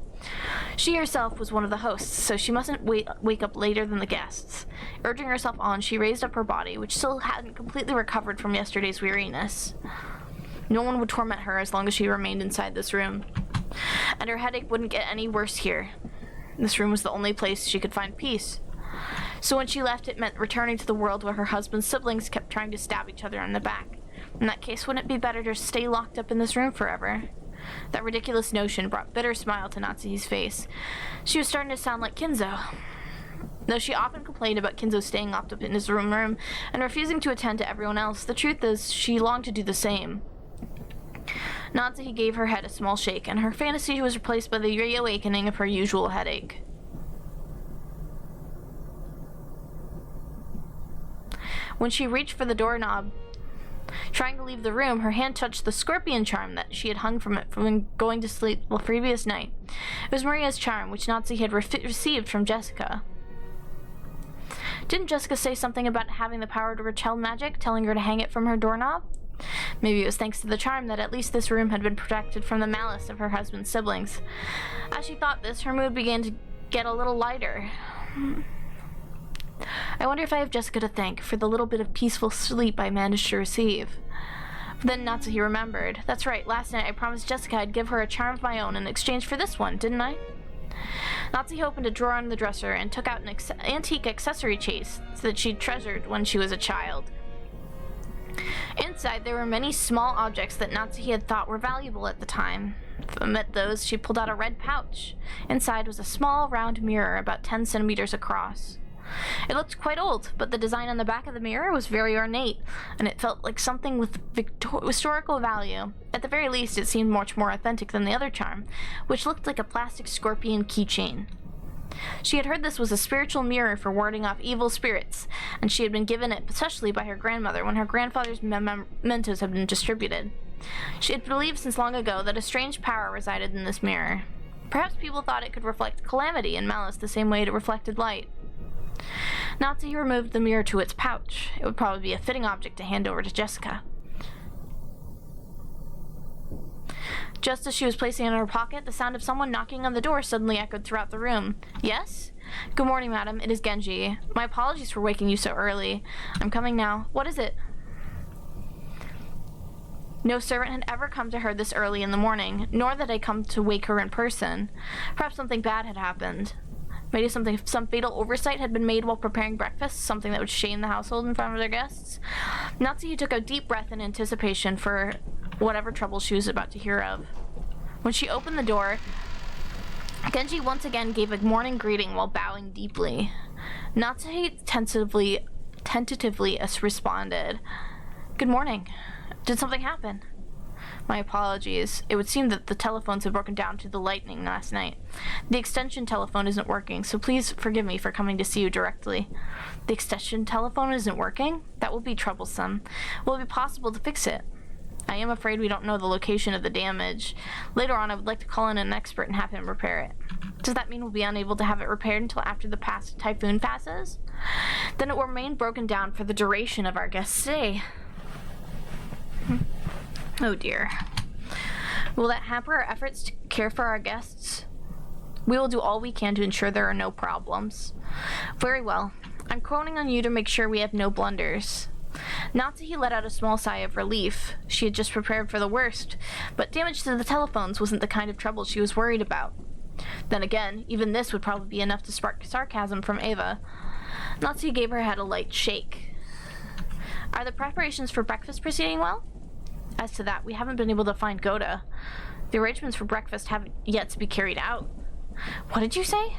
She herself was one of the hosts, so she mustn't wake up later than the guests. Urging herself on, she raised up her body, which still hadn't completely recovered from yesterday's weariness. No one would torment her as long as she remained inside this room. And her headache wouldn't get any worse here. This room was the only place she could find peace. So when she left, it meant returning to the world where her husband's siblings kept trying to stab each other in the back. In that case, wouldn't it be better to stay locked up in this room forever? That ridiculous notion brought a bitter smile to Natsuhi's face. She was starting to sound like Kinzo. Though she often complained about Kinzo staying locked up in his room and refusing to attend to everyone else, the truth is she longed to do the same. Natsuhi gave her head a small shake, and her fantasy was replaced by the reawakening of her usual headache. When she reached for the doorknob, trying to leave the room, her hand touched the scorpion charm that she had hung from it from going to sleep the previous night. It was Maria's charm, which Natsuhi had received from Jessica. Didn't Jessica say something about having the power to repel magic, telling her to hang it from her doorknob? Maybe it was thanks to the charm that at least this room had been protected from the malice of her husband's siblings. As she thought this, her mood began to get a little lighter. I wonder if I have Jessica to thank for the little bit of peaceful sleep I managed to receive. Then Natsuhi remembered. That's right, last night I promised Jessica I'd give her a charm of my own in exchange for this one, didn't I? Natsuhi opened a drawer on the dresser and took out an antique accessory case that she'd treasured when she was a child. Inside, there were many small objects that Natsuhi had thought were valuable at the time. Amid those, she pulled out a red pouch. Inside was a small, round mirror about 10 centimeters across. It looked quite old, but the design on the back of the mirror was very ornate, and it felt like something with historical value. At the very least, it seemed much more authentic than the other charm, which looked like a plastic scorpion keychain. She had heard this was a spiritual mirror for warding off evil spirits, and she had been given it especially by her grandmother when her grandfather's mementos had been distributed. She had believed since long ago that a strange power resided in this mirror. Perhaps people thought it could reflect calamity and malice the same way it reflected light. Natsuhi removed the mirror to its pouch. It would probably be a fitting object to hand over to Jessica. Just as she was placing it in her pocket, the sound of someone knocking on the door suddenly echoed throughout the room. Yes? Good morning, madam. It is Genji. My apologies for waking you so early. I'm coming now. What is it? No servant had ever come to her this early in the morning, nor that I come to wake her in person. Perhaps something bad had happened. Maybe some fatal oversight had been made while preparing breakfast, something that would shame the household in front of their guests. Natsuhi took a deep breath in anticipation for whatever trouble she was about to hear of. When she opened the door, Genji once again gave a morning greeting while bowing deeply. Natsuhi tentatively responded, "Good morning. Did something happen?" "My apologies. It would seem that the telephones had broken down to the lightning last night. The extension telephone isn't working, so please forgive me for coming to see you directly." "The extension telephone isn't working? That will be troublesome. Will it be possible to fix it?" "I am afraid we don't know the location of the damage. Later on, I would like to call in an expert and have him repair it." "Does that mean we'll be unable to have it repaired until after the typhoon passes?" "Then it will remain broken down for the duration of our guest's stay." Oh dear. Will that hamper our efforts to care for our guests? "We will do all we can to ensure there are no problems." "Very well. I'm counting on you to make sure we have no blunders." Natsuhi let out a small sigh of relief. She had just prepared for the worst, but damage to the telephones wasn't the kind of trouble she was worried about. Then again, even this would probably be enough to spark sarcasm from Eva. Natsuhi gave her head a light shake. "Are the preparations for breakfast proceeding well?" "As to that, we haven't been able to find Goda. The arrangements for breakfast haven't yet to be carried out." "What did you say?"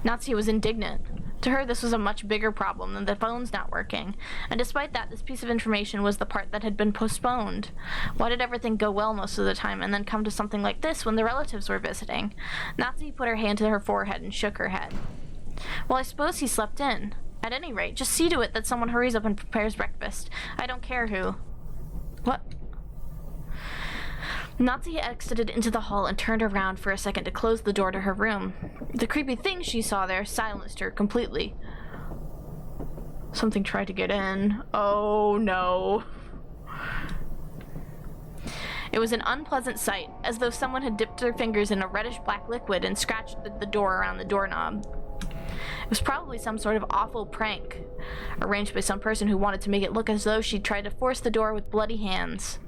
Natsuhi was indignant. To her, this was a much bigger problem than the phones not working, and despite that, this piece of information was the part that had been postponed. Why did everything go well most of the time and then come to something like this when the relatives were visiting? Natsuhi put her hand to her forehead and shook her head. "Well, I suppose he slept in. At any rate, just see to it that someone hurries up and prepares breakfast. I don't care who." "What?" Natsuhi exited into the hall and turned around for a second to close the door to her room. The creepy thing she saw there silenced her completely. Something tried to get in. Oh no. It was an unpleasant sight, as though someone had dipped their fingers in a reddish-black liquid and scratched the door around the doorknob. It was probably some sort of awful prank, arranged by some person who wanted to make it look as though she'd tried to force the door with bloody hands.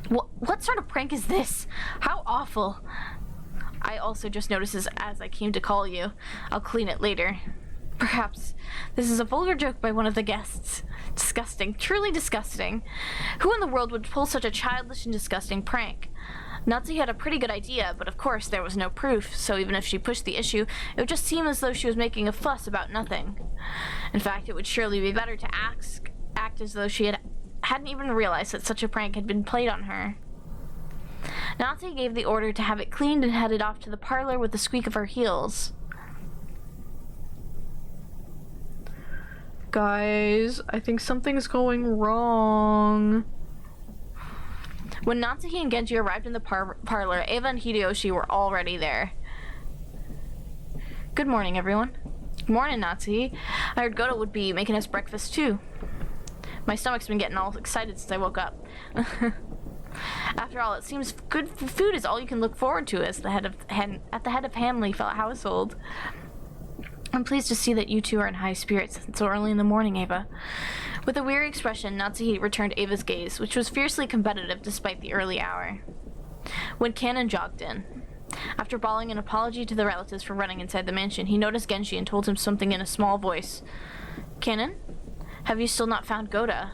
What sort of prank is this? How awful. I also just noticed as I came to call you. I'll clean it later. Perhaps this is a vulgar joke by one of the guests. Disgusting. Truly disgusting. Who in the world would pull such a childish and disgusting prank? Nazi had a pretty good idea, but of course there was no proof, so even if she pushed the issue, it would just seem as though she was making a fuss about nothing. In fact, it would surely be better to act as though she hadn't even realized that such a prank had been played on her. Nazi gave the order to have it cleaned and headed off to the parlor with the squeak of her heels. Guys, I think something's going wrong. When Natsuki and Genji arrived in the parlor, Eva and Hideyoshi were already there. Good morning, everyone. Good morning, Natsuki. I heard Goto would be making us breakfast too. My stomach's been getting all excited since I woke up. After all, it seems good food is all you can look forward to as the head of Hanley household. I'm pleased to see that you two are in high spirits so early in the morning, Eva. With a weary expression, Natsuki returned Eva's gaze, which was fiercely competitive despite the early hour. When Cannon jogged in. After bawling an apology to the relatives for running inside the mansion, he noticed Genji and told him something in a small voice. Cannon? Have you still not found Goda?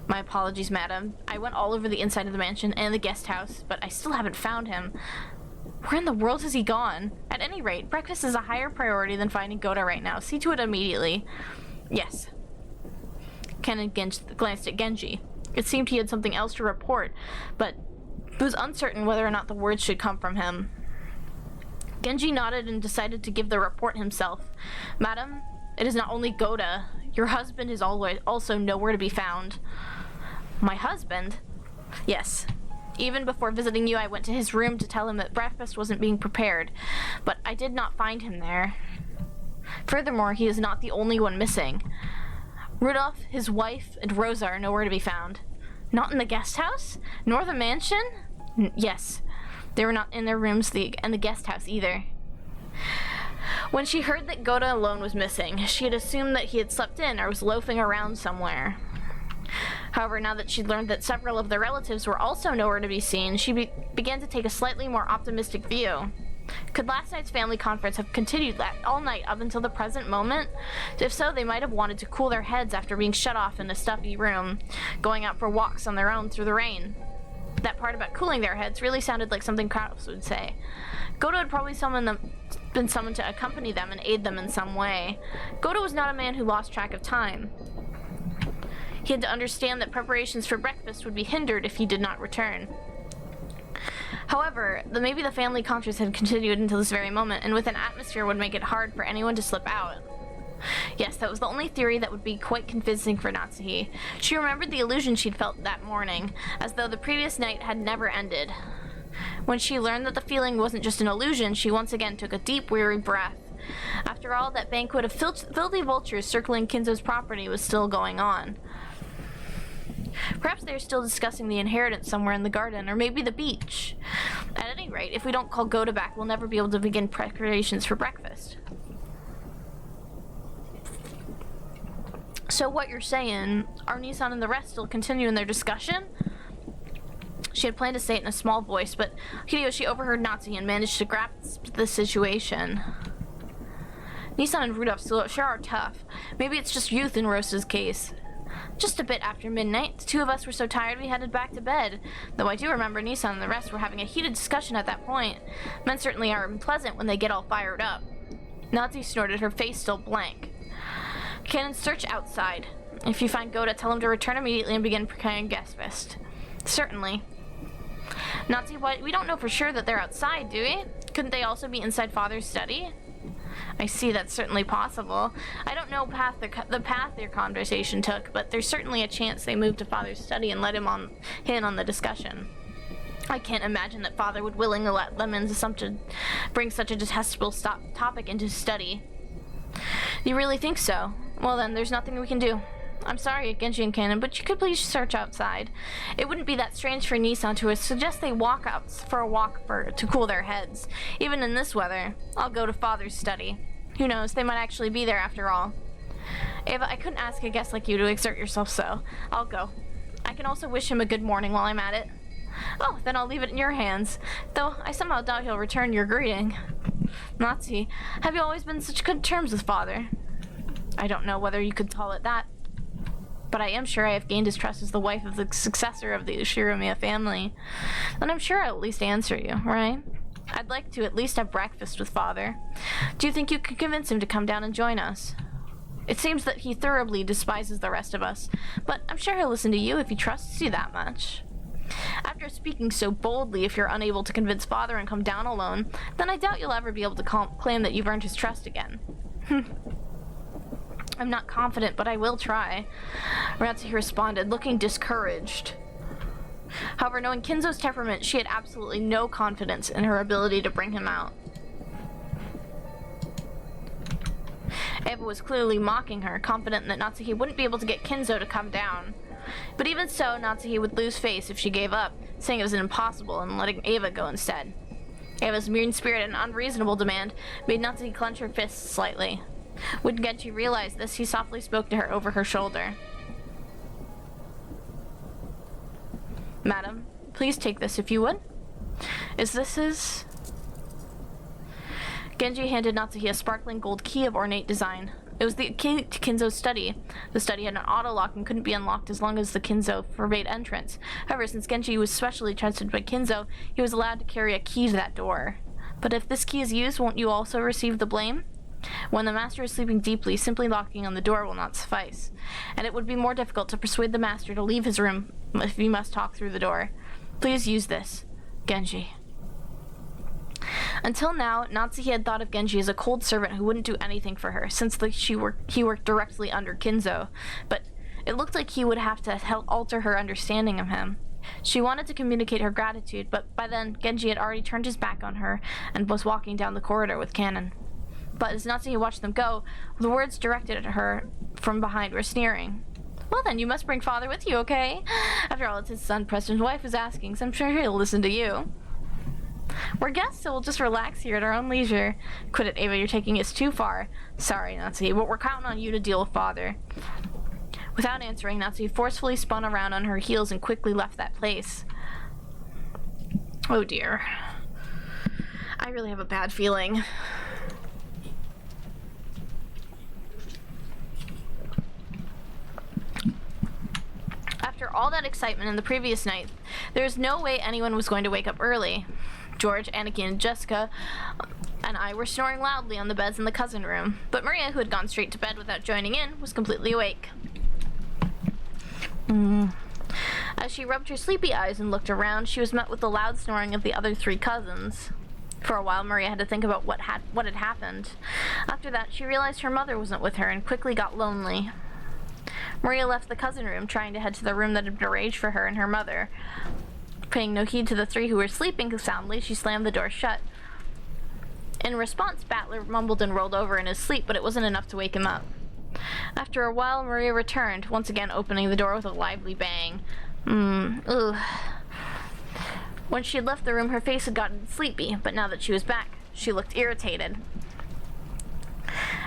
My apologies, madam. I went all over the inside of the mansion and the guest house, but I still haven't found him. Where in the world has he gone? At any rate, breakfast is a higher priority than finding Goda right now. See to it immediately. Yes. Cannon glanced at Genji. It seemed he had something else to report, but was uncertain whether or not the words should come from him. Genji nodded and decided to give the report himself. Madam, it is not only Goda. Your husband is also nowhere to be found. My husband? Yes. Even before visiting you, I went to his room to tell him that breakfast wasn't being prepared, but I did not find him there. Furthermore, he is not the only one missing. Rudolph, his wife, and Rosa are nowhere to be found. Not in the guest house? Nor the mansion? Yes. They were not in their rooms and the guest house either. When she heard that Goda alone was missing, she had assumed that he had slept in or was loafing around somewhere. However, now that she'd learned that several of their relatives were also nowhere to be seen, she began to take a slightly more optimistic view. Could last night's family conference have continued all night up until the present moment? If so, they might have wanted to cool their heads after being shut off in a stuffy room, going out for walks on their own through the rain. That part about cooling their heads really sounded like something Kratos would say. Goto had probably been summoned to accompany them and aid them in some way. Goto was not a man who lost track of time. He had to understand that preparations for breakfast would be hindered if he did not return. However, maybe the family conference had continued until this very moment, and with an atmosphere would make it hard for anyone to slip out. Yes, that was the only theory that would be quite convincing for Natsuki. She remembered the illusion she'd felt that morning, as though the previous night had never ended. When she learned that the feeling wasn't just an illusion, she once again took a deep, weary breath. After all, that banquet of filthy vultures circling Kinzo's property was still going on. Perhaps they are still discussing the inheritance somewhere in the garden, or maybe the beach. At any rate, if we don't call Goda back, we'll never be able to begin preparations for breakfast. So what you're saying, are Nissan and the rest still continuing their discussion? She had planned to say it in a small voice, but Hideyoshi overheard Natsuki and managed to grasp the situation. Nissan and Rudolph sure are tough. Maybe it's just youth in Rosa's case. Just a bit after midnight, the two of us were so tired we headed back to bed, though I do remember Nissan and the rest were having a heated discussion at that point. Men certainly are unpleasant when they get all fired up. Natsuki snorted, her face still blank. Cannon, search outside. If you find Goda, tell him to return immediately and begin preparing breakfast. Certainly. Natsuki, we don't know for sure that they're outside, do we? Couldn't they also be inside Father's study? I see, that's certainly possible. I don't know the path their conversation took, but there's certainly a chance they moved to Father's study and let him in on the discussion. I can't imagine that Father would willingly let them bring such a detestable topic into his study. You really think so? Well then, there's nothing we can do. I'm sorry, Genji and Kanon, but you could please search outside. It wouldn't be that strange for Nissan to suggest they walk out for a walk to cool their heads. Even in this weather, I'll go to Father's study. Who knows, they might actually be there after all. Ava, I couldn't ask a guest like you to exert yourself, so I'll go. I can also wish him a good morning while I'm at it. Oh, then I'll leave it in your hands. Though I somehow doubt he'll return your greeting. Natsu, have you always been in such good terms with Father? I don't know whether you could call it that, but I am sure I have gained his trust as the wife of the successor of the Shiromiya family. Then I'm sure I'll at least answer you, right? I'd like to at least have breakfast with Father. Do you think you could convince him to come down and join us? It seems that he thoroughly despises the rest of us, but I'm sure he'll listen to you if he trusts you that much. After speaking so boldly, if you're unable to convince Father and come down alone, then I doubt you'll ever be able to claim that you've earned his trust again. I'm not confident, but I will try. Ratsuhi responded, looking discouraged. However, knowing Kinzo's temperament, she had absolutely no confidence in her ability to bring him out. Eva was clearly mocking her, confident that Natsuhi wouldn't be able to get Kinzo to come down. But even so, Natsuhi would lose face if she gave up, saying it was impossible and letting Eva go instead. Eva's mean spirit and unreasonable demand made Natsuhi clench her fists slightly. When Genji realized this, he softly spoke to her over her shoulder. Madam, please take this if you would. Is this his... Genji handed Natsuhi a sparkling gold key of ornate design. It was the key to Kinzo's study. The study had an auto-lock and couldn't be unlocked as long as the Kinzo forbade entrance. However, since Genji was specially trusted by Kinzo, he was allowed to carry a key to that door. But if this key is used, won't you also receive the blame? When the master is sleeping deeply, simply locking on the door will not suffice, and it would be more difficult to persuade the master to leave his room if he must talk through the door. Please use this, Genji. Until now, Natsuhi had thought of Genji as a cold servant who wouldn't do anything for her, since he worked directly under Kinzo, but it looked like he would have to help alter her understanding of him. She wanted to communicate her gratitude, but by then, Genji had already turned his back on her and was walking down the corridor with Kanon. But as Natsuhi watched them go, the words directed at her from behind were sneering. Well then, you must bring Father with you, okay? After all, it's his son Preston's wife who's asking, so I'm sure he'll listen to you. We're guests, so we'll just relax here at our own leisure. Quit it, Ava, you're taking us too far. Sorry, Natsuhi, but we're counting on you to deal with Father. Without answering, Natsuhi forcefully spun around on her heels and quickly left that place. Oh dear. I really have a bad feeling. After all that excitement in the previous night, there was no way anyone was going to wake up early. George, Anakin, and Jessica and I were snoring loudly on the beds in the cousin room, but Maria, who had gone straight to bed without joining in, was completely awake. As she rubbed her sleepy eyes and looked around, she was met with the loud snoring of the other three cousins. For a while, Maria had to think about what had happened. After that, she realized her mother wasn't with her and quickly got lonely. Maria left the cousin room, trying to head to the room that had been arranged for her and her mother. Paying no heed to the three who were sleeping soundly, she slammed the door shut. In response, Battler mumbled and rolled over in his sleep, but it wasn't enough to wake him up. After a while, Maria returned, once again opening the door with a lively bang. Ugh. When she had left the room, her face had gotten sleepy, but now that she was back, she looked irritated.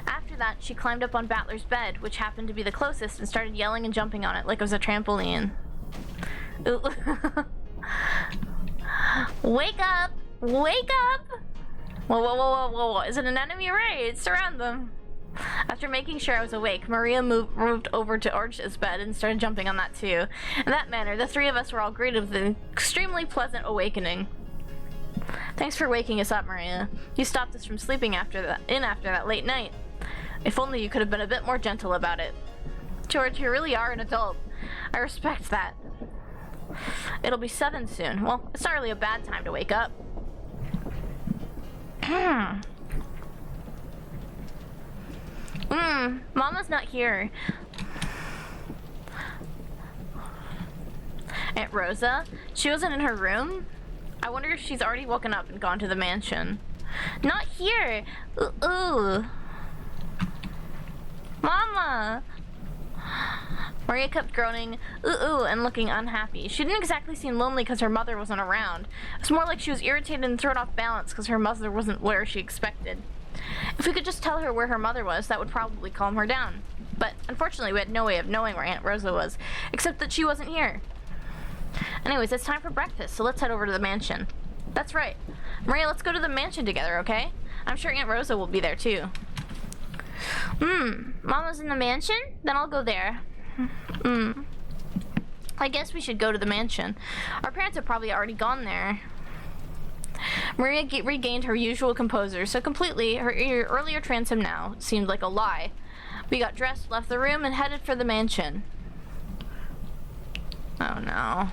After that, she climbed up on Battler's bed, which happened to be the closest, and started yelling and jumping on it like it was a trampoline. Ooh. Wake up! Wake up! Whoa, whoa, whoa, whoa, whoa. Is it an enemy raid? Surround them. After making sure I was awake, Maria moved over to Orch's bed and started jumping on that too. In that manner, the three of us were all greeted with an extremely pleasant awakening. Thanks for waking us up, Maria. You stopped us from sleeping after that late night. If only you could have been a bit more gentle about it. George, you really are an adult. I respect that. It'll be 7 soon. Well, it's not really a bad time to wake up. Mama's not here. Aunt Rosa? She wasn't in her room? I wonder if she's already woken up and gone to the mansion. Not here! Ooh. Mama! Maria! Maria kept groaning, ooh, and looking unhappy. She didn't exactly seem lonely because her mother wasn't around. It was more like she was irritated and thrown off balance because her mother wasn't where she expected. If we could just tell her where her mother was, that would probably calm her down. But unfortunately, we had no way of knowing where Aunt Rosa was, except that she wasn't here. Anyways, it's time for breakfast, so let's head over to the mansion. That's right. Maria, let's go to the mansion together, okay? I'm sure Aunt Rosa will be there too. Mama's in the mansion? Then I'll go there. I guess we should go to the mansion. Our parents have probably already gone there. Maria regained her usual composure, so completely her earlier transom now seemed like a lie. We got dressed, left the room, and headed for the mansion. Oh no.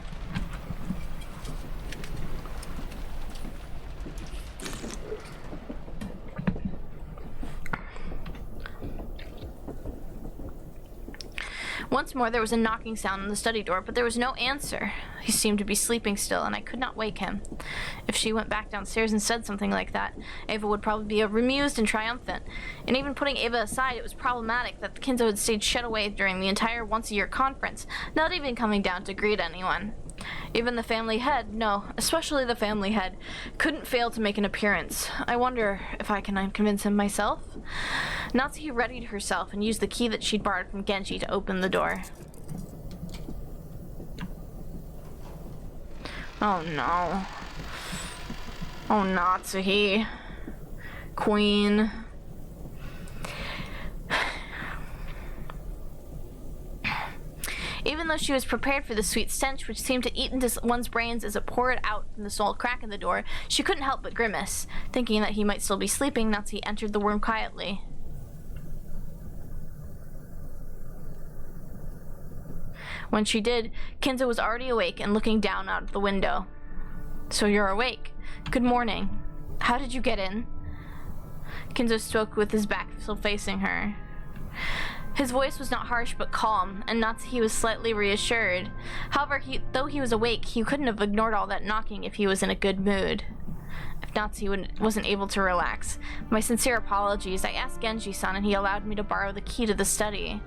Once more there was a knocking sound on the study door, but there was no answer. He seemed to be sleeping still, and I could not wake him. If she went back downstairs and said something like that, Ava would probably be amused and triumphant. And even putting Ava aside, it was problematic that the Kinzo had stayed shut away during the entire once-a-year conference, not even coming down to greet anyone. Even the family head, no, especially the family head, couldn't fail to make an appearance. I wonder if I can convince him myself? Natsuki readied herself and used the key that she'd borrowed from Genji to open the door. Oh no. Oh, Natsuki. Queen. Even though she was prepared for the sweet stench which seemed to eat into one's brains as it poured out from the small crack in the door, she couldn't help but grimace. Thinking that he might still be sleeping, Natsuki entered the room quietly. When she did, Kinzo was already awake and looking down out of the window. So you're awake. Good morning. How did you get in? Kinzo spoke with his back still facing her. His voice was not harsh but calm, and Natsuki was slightly reassured. However, though he was awake, he couldn't have ignored all that knocking if he was in a good mood. If Natsuki wasn't able to relax. My sincere apologies. I asked Genji-san and he allowed me to borrow the key to the study.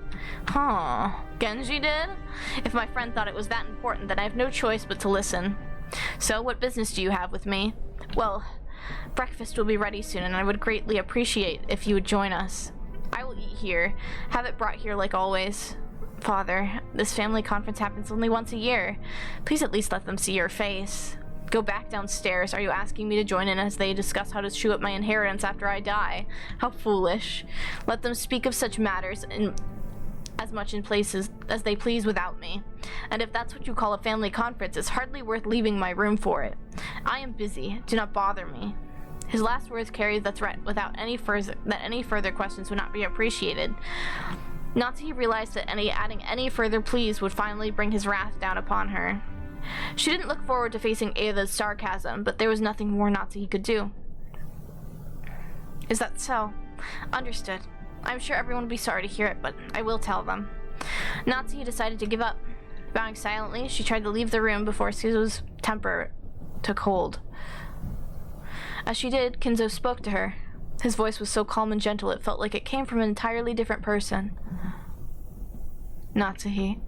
Huh. Genji did? If my friend thought it was that important, then I have no choice but to listen. So, what business do you have with me? Well, breakfast will be ready soon and I would greatly appreciate if you would join us. I will eat here. Have it brought here like always. Father, this family conference happens only once a year. Please at least let them see your face. Go back downstairs. Are you asking me to join in as they discuss how to chew up my inheritance after I die? How foolish. Let them speak of such matters as much in places as they please without me. And if that's what you call a family conference, it's hardly worth leaving my room for it. I am busy. Do not bother me. His last words carried the threat without any further questions would not be appreciated. Natsuki realized that adding any further pleas would finally bring his wrath down upon her. She didn't look forward to facing Ava's sarcasm, but there was nothing more Natsuki could do. Is that so? Understood. I'm sure everyone will be sorry to hear it, but I will tell them. Natsuki decided to give up. Bowing silently, she tried to leave the room before Suzu's temper took hold. As she did, Kinzo spoke to her. His voice was so calm and gentle it felt like it came from an entirely different person. Natsuki,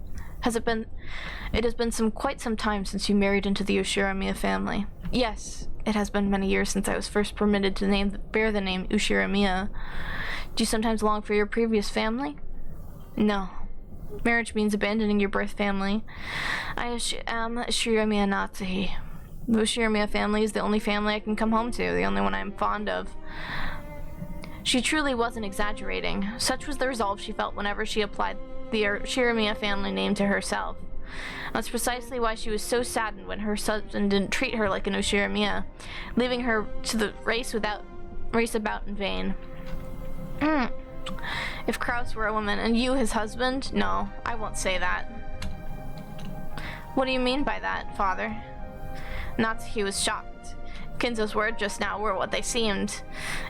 it has been quite some time since you married into the Ushiramiya family. Yes, it has been many years since I was first permitted to bear the name Ushiramiya. Do you sometimes long for your previous family? No. Marriage means abandoning your birth family. I am Ushiramiya Natsuki. The Ushiramiya family is the only family I can come home to, the only one I am fond of. She truly wasn't exaggerating. Such was the resolve she felt whenever she applied the Ushiramiya family name to herself. That's precisely why she was so saddened when her husband didn't treat her like an Ushiramiya, leaving her to the race about in vain. If Kraus were a woman and you his husband, no, I won't say that. What do you mean by that, father? Natsuki was shocked. Kinzo's words just now were what they seemed.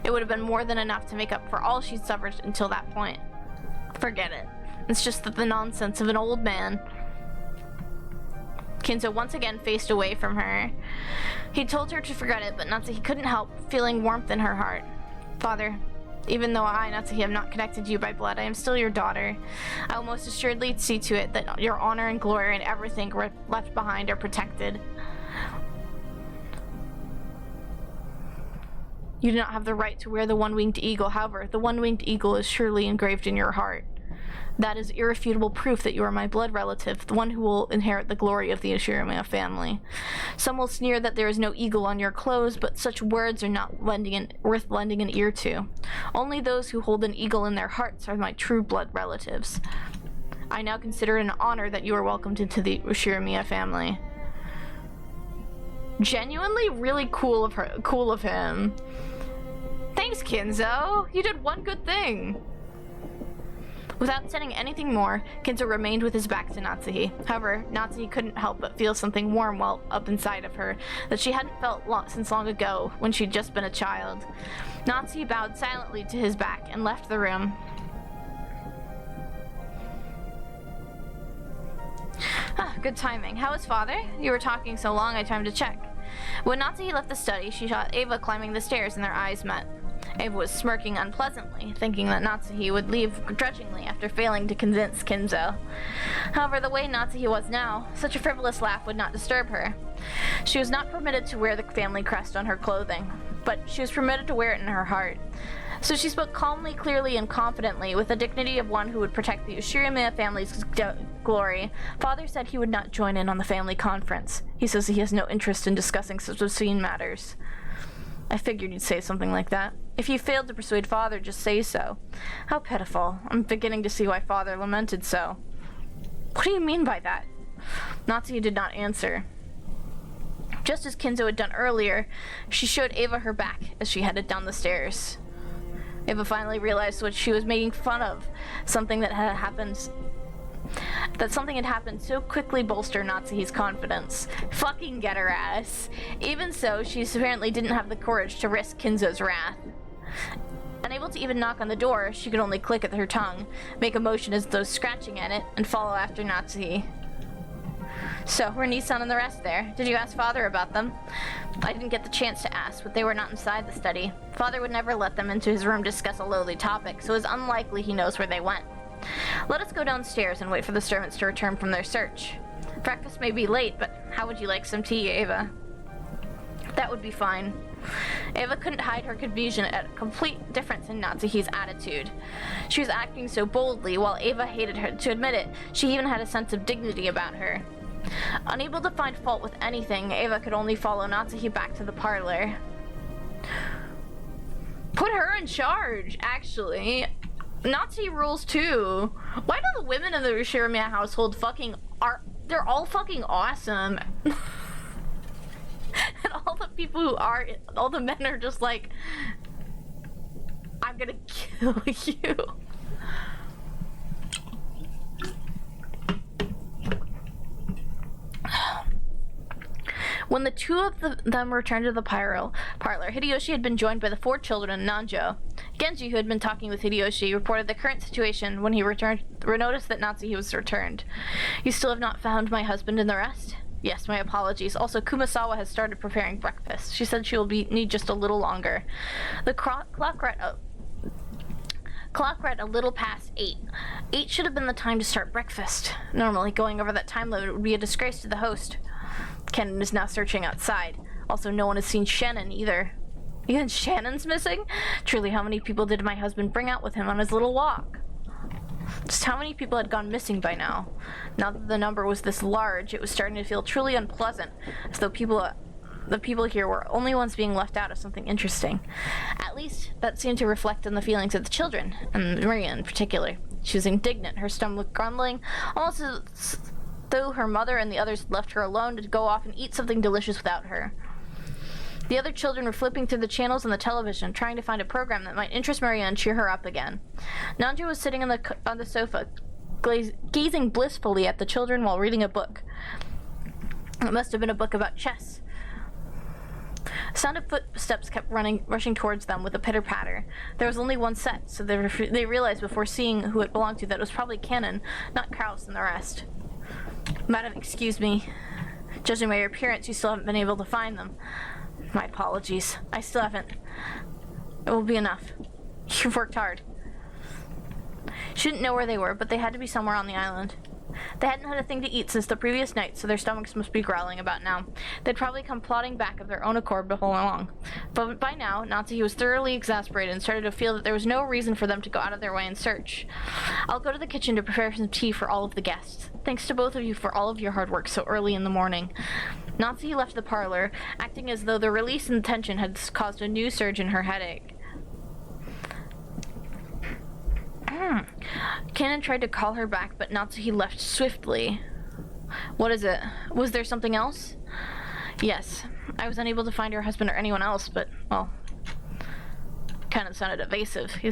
It would have been more than enough to make up for all she'd suffered until that point. Forget it. It's just the nonsense of an old man. Kinzo once again faced away from her. He told her to forget it, but Natsuki couldn't help feeling warmth in her heart. Father, Even though I, Natsuki, am not connected to you by blood, I am still your daughter. I will most assuredly see to it that your honor and glory and everything left behind are protected. You do not have the right to wear the one-winged eagle. However, the one-winged eagle is surely engraved in your heart. That is irrefutable proof that you are my blood relative, the one who will inherit the glory of the Ushiromia family. Some will sneer that there is no eagle on your clothes, but such words are not worth lending an ear to. Only those who hold an eagle in their hearts are my true blood relatives. I now consider it an honor that you are welcomed into the Ushiromia family. Genuinely really cool of him. Thanks, Kinzo. You did one good thing. Without saying anything more, Kinzo remained with his back to Natsuki. However, Natsuki couldn't help but feel something warm well up inside of her that she hadn't felt since long ago when she'd just been a child. Natsuki bowed silently to his back and left the room. Good timing. How is father? You were talking so long I had time to check. When Natsuki left the study, she saw Eva climbing the stairs and their eyes met. Eva was smirking unpleasantly, thinking that Natsuki would leave grudgingly after failing to convince Kinzo. However, the way Natsuki was now, such a frivolous laugh would not disturb her. She was not permitted to wear the family crest on her clothing, but she was permitted to wear it in her heart. So she spoke calmly, clearly, and confidently, with the dignity of one who would protect the Ushiromia family's glory. Father said he would not join in on the family conference. He says he has no interest in discussing such obscene matters. I figured you'd say something like that. If you failed to persuade father, just say so. How pitiful. I'm beginning to see why father lamented so. What do you mean by that? Natsuki did not answer. Just as Kinzo had done earlier, she showed Eva her back as she headed down the stairs. Eva finally realized what she was making fun of, something had happened so quickly bolstered Natsuki's confidence. Fucking get her ass. Even so, she apparently didn't have the courage to risk Kinzo's wrath. Unable to even knock on the door, she could only click at her tongue, make a motion as though scratching at it, and follow after Natsuki. So, were Nissan and the rest there? Did you ask father about them? I didn't get the chance to ask, but they were not inside the study. Father would never let them into his room to discuss a lowly topic, so it was unlikely he knows where they went. Let us go downstairs and wait for the servants to return from their search. Breakfast may be late, but how would you like some tea, Eva? That would be fine. Eva couldn't hide her confusion at a complete difference in Natsuki's attitude. She was acting so boldly, while Eva hated her to admit it. She even had a sense of dignity about her. Unable to find fault with anything, Eva could only follow Natsuki back to the parlor. Put her in charge, actually. Natsuki rules too. Why do the women in the Ushiromia household they're all fucking awesome. And all the men are just like, I'm gonna kill you. When the two of them returned to the parlor, Hideyoshi had been joined by the 4 children and Nanjo. Genji, who had been talking with Hideyoshi, reported the current situation when he noticed that Natsuki was returned. You still have not found my husband and the rest? Yes, my apologies. Also, Kumasawa has started preparing breakfast. She said she will need just a little longer. The clock read a little past 8. 8 should have been the time to start breakfast. Normally, going over that time limit would be a disgrace to the host. Kennen is now searching outside. Also, no one has seen Shannon either. Even Shannon's missing? Truly, how many people did my husband bring out with him on his little walk? Just how many people had gone missing by now? Now that the number was this large, it was starting to feel truly unpleasant, as though the people here were only ones being left out of something interesting. At least, that seemed to reflect on the feelings of the children, and Maria in particular. She was indignant, her stomach grumbling, almost as though her mother and the others left her alone to go off and eat something delicious without her. The other children were flipping through the channels on the television, trying to find a program that might interest Maria and cheer her up again. Nanjo was sitting on the sofa, gazing blissfully at the children while reading a book. It must have been a book about chess. The sound of footsteps kept rushing towards them with a pitter-patter. There was only one set, so they realized before seeing who it belonged to that it was probably Kennen, not Kraus and the rest. Madam, excuse me. Judging by your appearance, you still haven't been able to find them. My apologies. I still haven't. It will be enough. You've worked hard. She didn't know where they were, but they had to be somewhere on the island. They hadn't had a thing to eat since the previous night, so their stomachs must be growling about now. They'd probably come plodding back of their own accord before long. But by now, Natsuki was thoroughly exasperated and started to feel that there was no reason for them to go out of their way and search. I'll go to the kitchen to prepare some tea for all of the guests. Thanks to both of you for all of your hard work so early in the morning. Natsuki left the parlor, acting as though the release in tension had caused a new surge in her headache. Kanon tried to call her back, but Natsuki left swiftly. What is it? Was there something else? Yes. I was unable to find her husband or anyone else, but, well, Kanon sounded evasive. He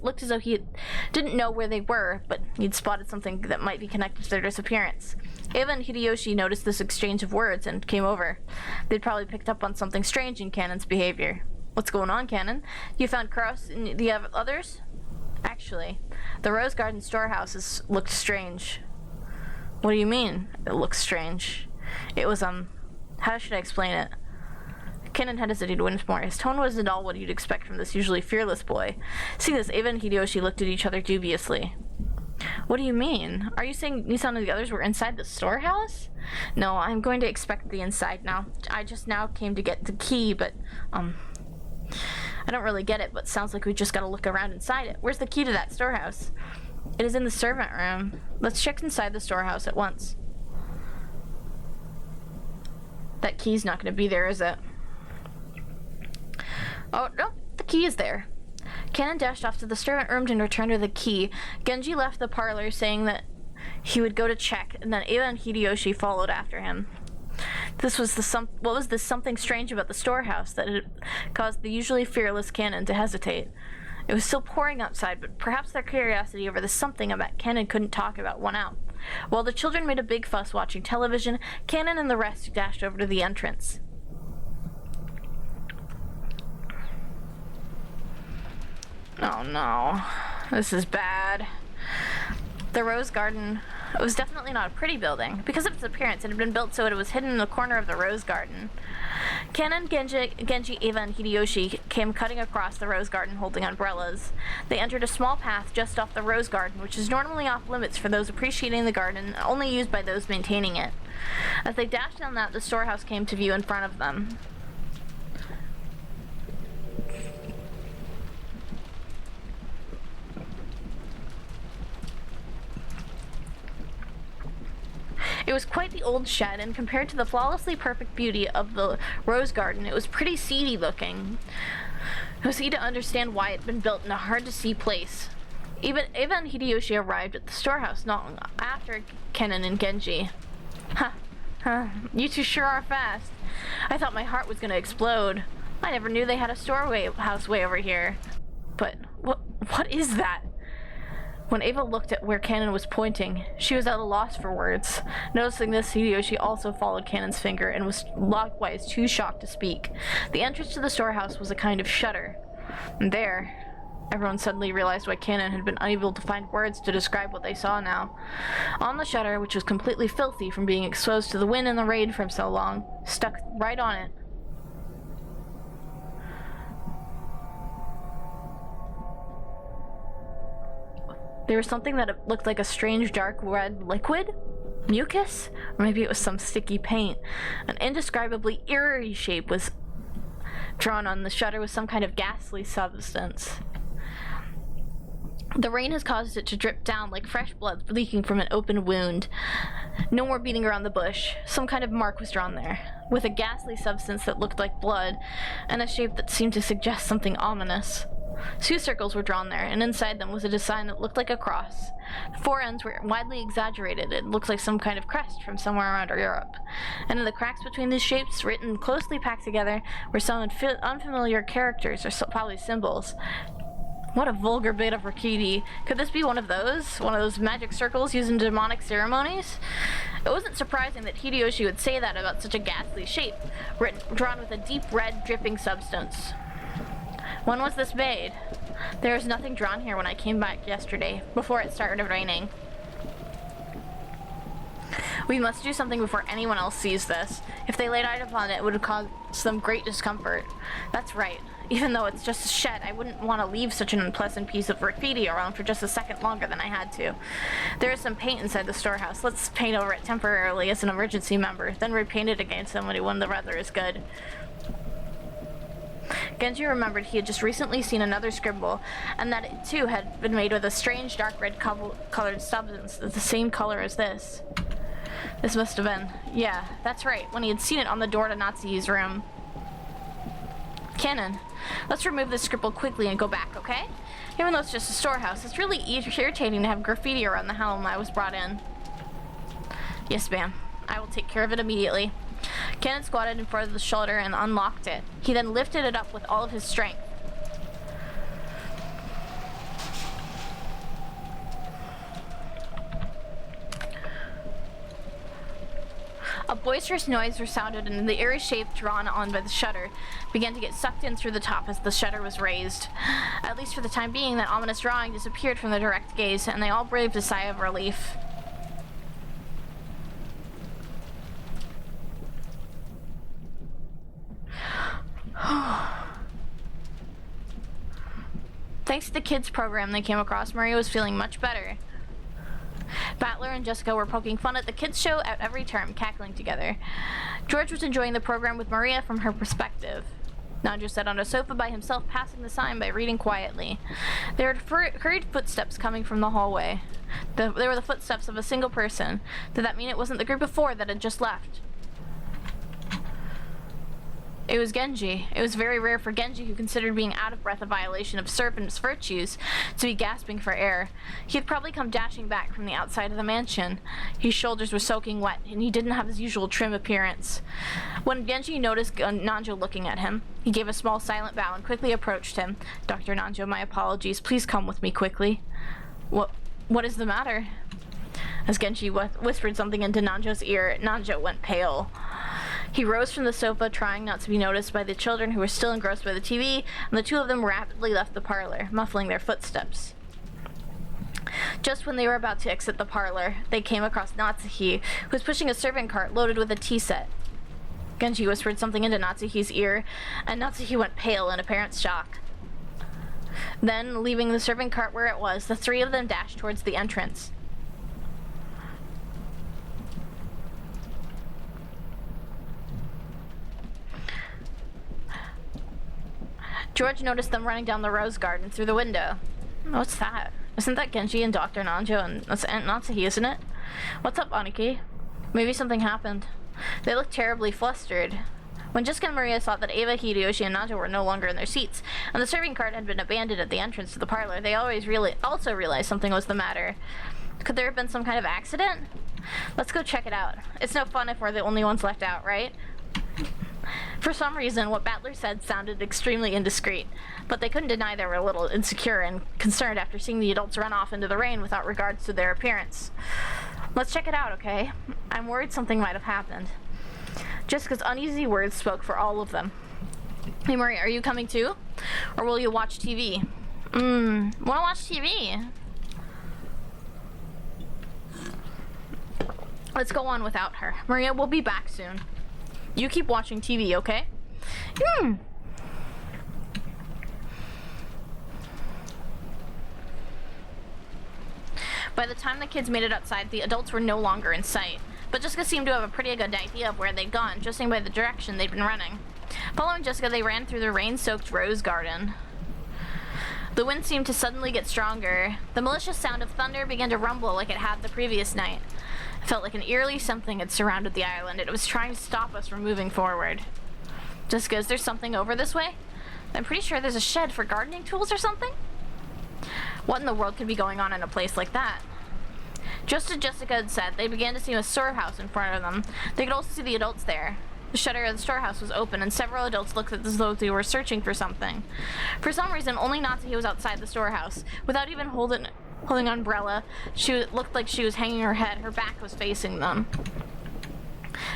looked as though he didn't know where they were, but he'd spotted something that might be connected to their disappearance. Eva and Hideyoshi noticed this exchange of words and came over. They'd probably picked up on something strange in Kanon's behavior. What's going on, Kanon? You found Koro and the others? Actually, the Rose Garden storehouses looked strange. What do you mean, it looks strange? It was, how should I explain it? Kanon hesitated once more. His tone wasn't at all what you'd expect from this usually fearless boy. Seeing this, Eva and Hideyoshi looked at each other dubiously. What do you mean? Are you saying Nissan and the others were inside the storehouse? No, I'm going to inspect the inside now. I just now came to get the key, but, I don't really get it, but sounds like we just gotta look around inside it. Where's the key to that storehouse? It is in the servant room. Let's check inside the storehouse at once. That key's not gonna be there, is it? Oh, no, the key is there. Kanon dashed off to the servant room and returned with the key. Genji left the parlor saying that he would go to check, and then Eva and Hideyoshi followed after him. What was this something strange about the storehouse that had caused the usually fearless Kanon to hesitate? It was still pouring outside, but perhaps their curiosity over the something about Kanon couldn't talk about won out. While the children made a big fuss watching television, Kanon and the rest dashed over to the entrance. Oh no, this is bad. The Rose Garden was definitely not a pretty building. Because of its appearance, it had been built so it was hidden in the corner of the Rose Garden. Kanon, Genji, Eva, and Hideyoshi came cutting across the Rose Garden holding umbrellas. They entered a small path just off the Rose Garden, which is normally off limits for those appreciating the garden, only used by those maintaining it. As they dashed down that, the storehouse came to view in front of them. It was quite the old shed, and compared to the flawlessly perfect beauty of the Rose Garden, it was pretty seedy looking. It was easy to understand why it had been built in a hard-to-see place. Eva and Hideyoshi arrived at the storehouse not long after Kanon and Genji. You two sure are fast. I thought my heart was gonna explode. I never knew they had a storehouse way over here. But what is that? When Eva looked at where Kanon was pointing, she was at a loss for words. Noticing this, Hideyoshi also followed Kanon's finger and was likewise too shocked to speak. The entrance to the storehouse was a kind of shutter. And there, everyone suddenly realized why Kanon had been unable to find words to describe what they saw now. On the shutter, which was completely filthy from being exposed to the wind and the rain for so long, stuck right on it, there was something that looked like a strange dark red liquid? Mucus? Or maybe it was some sticky paint. An indescribably eerie shape was drawn on the shutter with some kind of ghastly substance. The rain has caused it to drip down like fresh blood leaking from an open wound. No more beating around the bush. Some kind of mark was drawn there, with a ghastly substance that looked like blood, and a shape that seemed to suggest something ominous. 2 circles were drawn there, and inside them was a design that looked like a cross. The 4 ends were widely exaggerated. It looked like some kind of crest from somewhere around Europe. And in the cracks between these shapes, written closely packed together, were some unfamiliar characters, or probably symbols. What a vulgar bit of graffiti. Could this be one of those? One of those magic circles used in demonic ceremonies? It wasn't surprising that Hideyoshi would say that about such a ghastly shape, drawn with a deep red, dripping substance. When was this made? There was nothing drawn here when I came back yesterday, before it started raining. We must do something before anyone else sees this. If they laid eyes upon it, it would cause them great discomfort. That's right. Even though it's just a shed, I wouldn't want to leave such an unpleasant piece of graffiti around for just a second longer than I had to. There is some paint inside the storehouse. Let's paint over it temporarily as an emergency member, then repaint it again somebody when the weather is good. Genji remembered he had just recently seen another scribble, and that it too had been made with a strange dark red colored substance that's the same color as this. This must have been, yeah, that's right, when he had seen it on the door to Natsuhi's room. Cannon, let's remove this scribble quickly and go back, okay? Even though it's just a storehouse, it's really irritating to have graffiti around the home I was brought in. Yes, ma'am. I will take care of it immediately. Cannon squatted in front of the shutter and unlocked it. He then lifted it up with all of his strength. A boisterous noise resounded, and the eerie shape drawn on by the shutter began to get sucked in through the top as the shutter was raised. At least for the time being, that ominous drawing disappeared from their direct gaze, and they all breathed a sigh of relief. Thanks to the kids program they came across, Maria was feeling much better. Battler and Jessica were poking fun at the kids show at every term, cackling together. George was enjoying the program with Maria from her perspective. Nanjo sat on a sofa by himself, passing the time by reading quietly. There were hurried footsteps coming from the hallway. They were the footsteps of a single person. Did that mean it wasn't the group of 4 that had just left? It was Genji. It was very rare for Genji, who considered being out of breath a violation of serpent's virtues, to be gasping for air. He had probably come dashing back from the outside of the mansion. His shoulders were soaking wet, and he didn't have his usual trim appearance. When Genji noticed Nanjo looking at him, he gave a small silent bow and quickly approached him. Dr. Nanjo, my apologies. Please come with me quickly. What is the matter? As Genji whispered something into Nanjo's ear, Nanjo went pale. He rose from the sofa, trying not to be noticed by the children who were still engrossed by the TV, and the 2 of them rapidly left the parlor, muffling their footsteps. Just when they were about to exit the parlor, they came across Natsuhi, who was pushing a serving cart loaded with a tea set. Genji whispered something into Natsuhi's ear, and Natsuhi went pale in apparent shock. Then, leaving the serving cart where it was, the 3 of them dashed towards the entrance. George noticed them running down the rose garden through the window. What's that? Isn't that Genji and Dr. Nanjo, and that's Aunt Natsuhi, isn't it? What's up, Aniki? Maybe something happened. They looked terribly flustered. When Jessica and Maria saw that Ava, Hideyoshi, and Nanjo were no longer in their seats, and the serving cart had been abandoned at the entrance to the parlor, they also realized something was the matter. Could there have been some kind of accident? Let's go check it out. It's no fun if we're the only ones left out, right? For some reason, what Battler said sounded extremely indiscreet, but they couldn't deny they were a little insecure and concerned after seeing the adults run off into the rain without regards to their appearance. Let's check it out, okay? I'm worried something might have happened. Jessica's uneasy words spoke for all of them. Hey, Marie, are you coming too? Or will you watch TV? Wanna watch TV? Let's go on without her. Maria, we'll be back soon. You keep watching TV, okay? By the time the kids made it outside, the adults were no longer in sight. But Jessica seemed to have a pretty good idea of where they'd gone, judging by the direction they'd been running. Following Jessica, they ran through the rain-soaked rose garden. The wind seemed to suddenly get stronger. The malicious sound of thunder began to rumble like it had the previous night. It felt like an eerie something had surrounded the island. It was trying to stop us from moving forward. Jessica, is there something over this way? I'm pretty sure there's a shed for gardening tools or something? What in the world could be going on in a place like that? Just as Jessica had said, they began to see a storehouse in front of them. They could also see the adults there. The shutter of the storehouse was open, and several adults looked as though they were searching for something. For some reason, only Natsuhi was outside the storehouse. Without even holding an umbrella, she looked like she was hanging her head. Her back was facing them.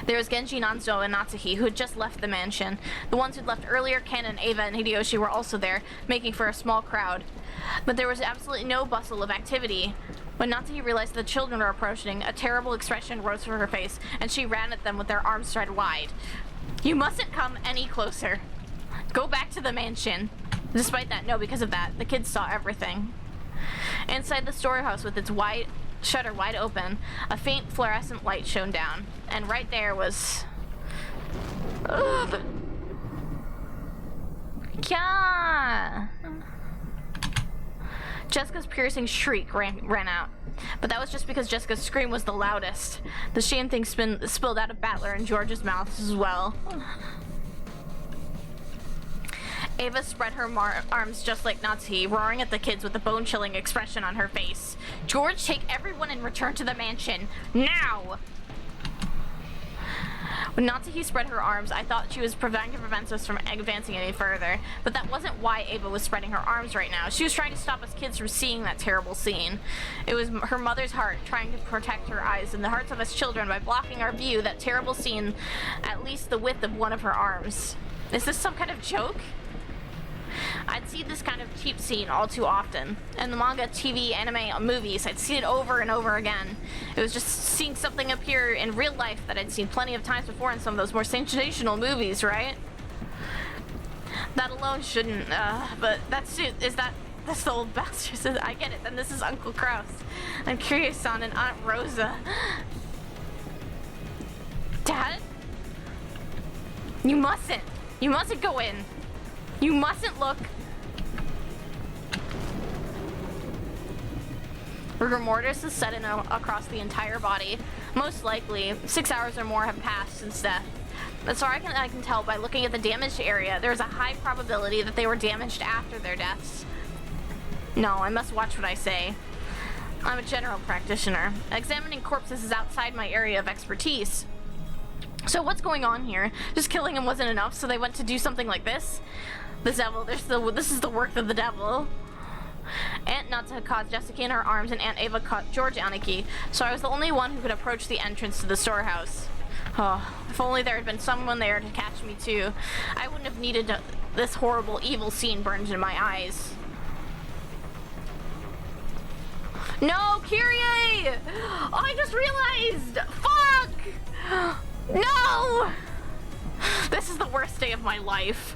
There was Genji, Nanzo, and Natsuhi, who had just left the mansion. The ones who'd left earlier, Ken, Ava, and Hideyoshi were also there, making for a small crowd. But there was absolutely no bustle of activity. When Natsuhi realized the children were approaching, a terrible expression rose to her face, and she ran at them with their arms spread wide. You mustn't come any closer. Go back to the mansion. Despite that, no, because of that, the kids saw everything. Inside the storehouse with its shutter wide open, a faint fluorescent light shone down. And right there was... Yeah. Jessica's piercing shriek ran out. But that was just because Jessica's scream was the loudest. The shame thing spilled out of Battler and George's mouths as well. Ava spread her arms just like Natsuki, roaring at the kids with a bone-chilling expression on her face. George, take everyone and return to the mansion. Now! When Natsuki spread her arms, I thought she was trying to prevent us from advancing any further. But that wasn't why Ava was spreading her arms right now. She was trying to stop us kids from seeing that terrible scene. It was her mother's heart trying to protect her eyes and the hearts of us children by blocking our view, that terrible scene, at least the width of one of her arms. Is this some kind of joke? I'd seen this kind of cheap scene all too often. In the manga, TV, anime, movies, I'd seen it over and over again. It was just seeing something appear in real life that I'd seen plenty of times before in some of those more sensational movies, right? That alone shouldn't, but that's the old bastard. I get it, then this is Uncle Kraus. I'm curious on and Aunt Rosa. Dad? You mustn't go in. You mustn't look. Rigor mortis is set in across the entire body. Most likely, 6 hours or more have passed since death. As far as I can tell by looking at the damaged area, there is a high probability that they were damaged after their deaths. No, I must watch what I say. I'm a general practitioner. Examining corpses is outside my area of expertise. So what's going on here? Just killing him wasn't enough, so they went to do something like this? The devil, this is the work of the devil. Aunt Natsuki caught Jessica in her arms and Aunt Ava caught George Aniki, so I was the only one who could approach the entrance to the storehouse. Oh, if only there had been someone there to catch me too. I wouldn't have needed this horrible, evil scene burned in my eyes. No, Kyrie! Oh, I just realized! Fuck! No! This is the worst day of my life.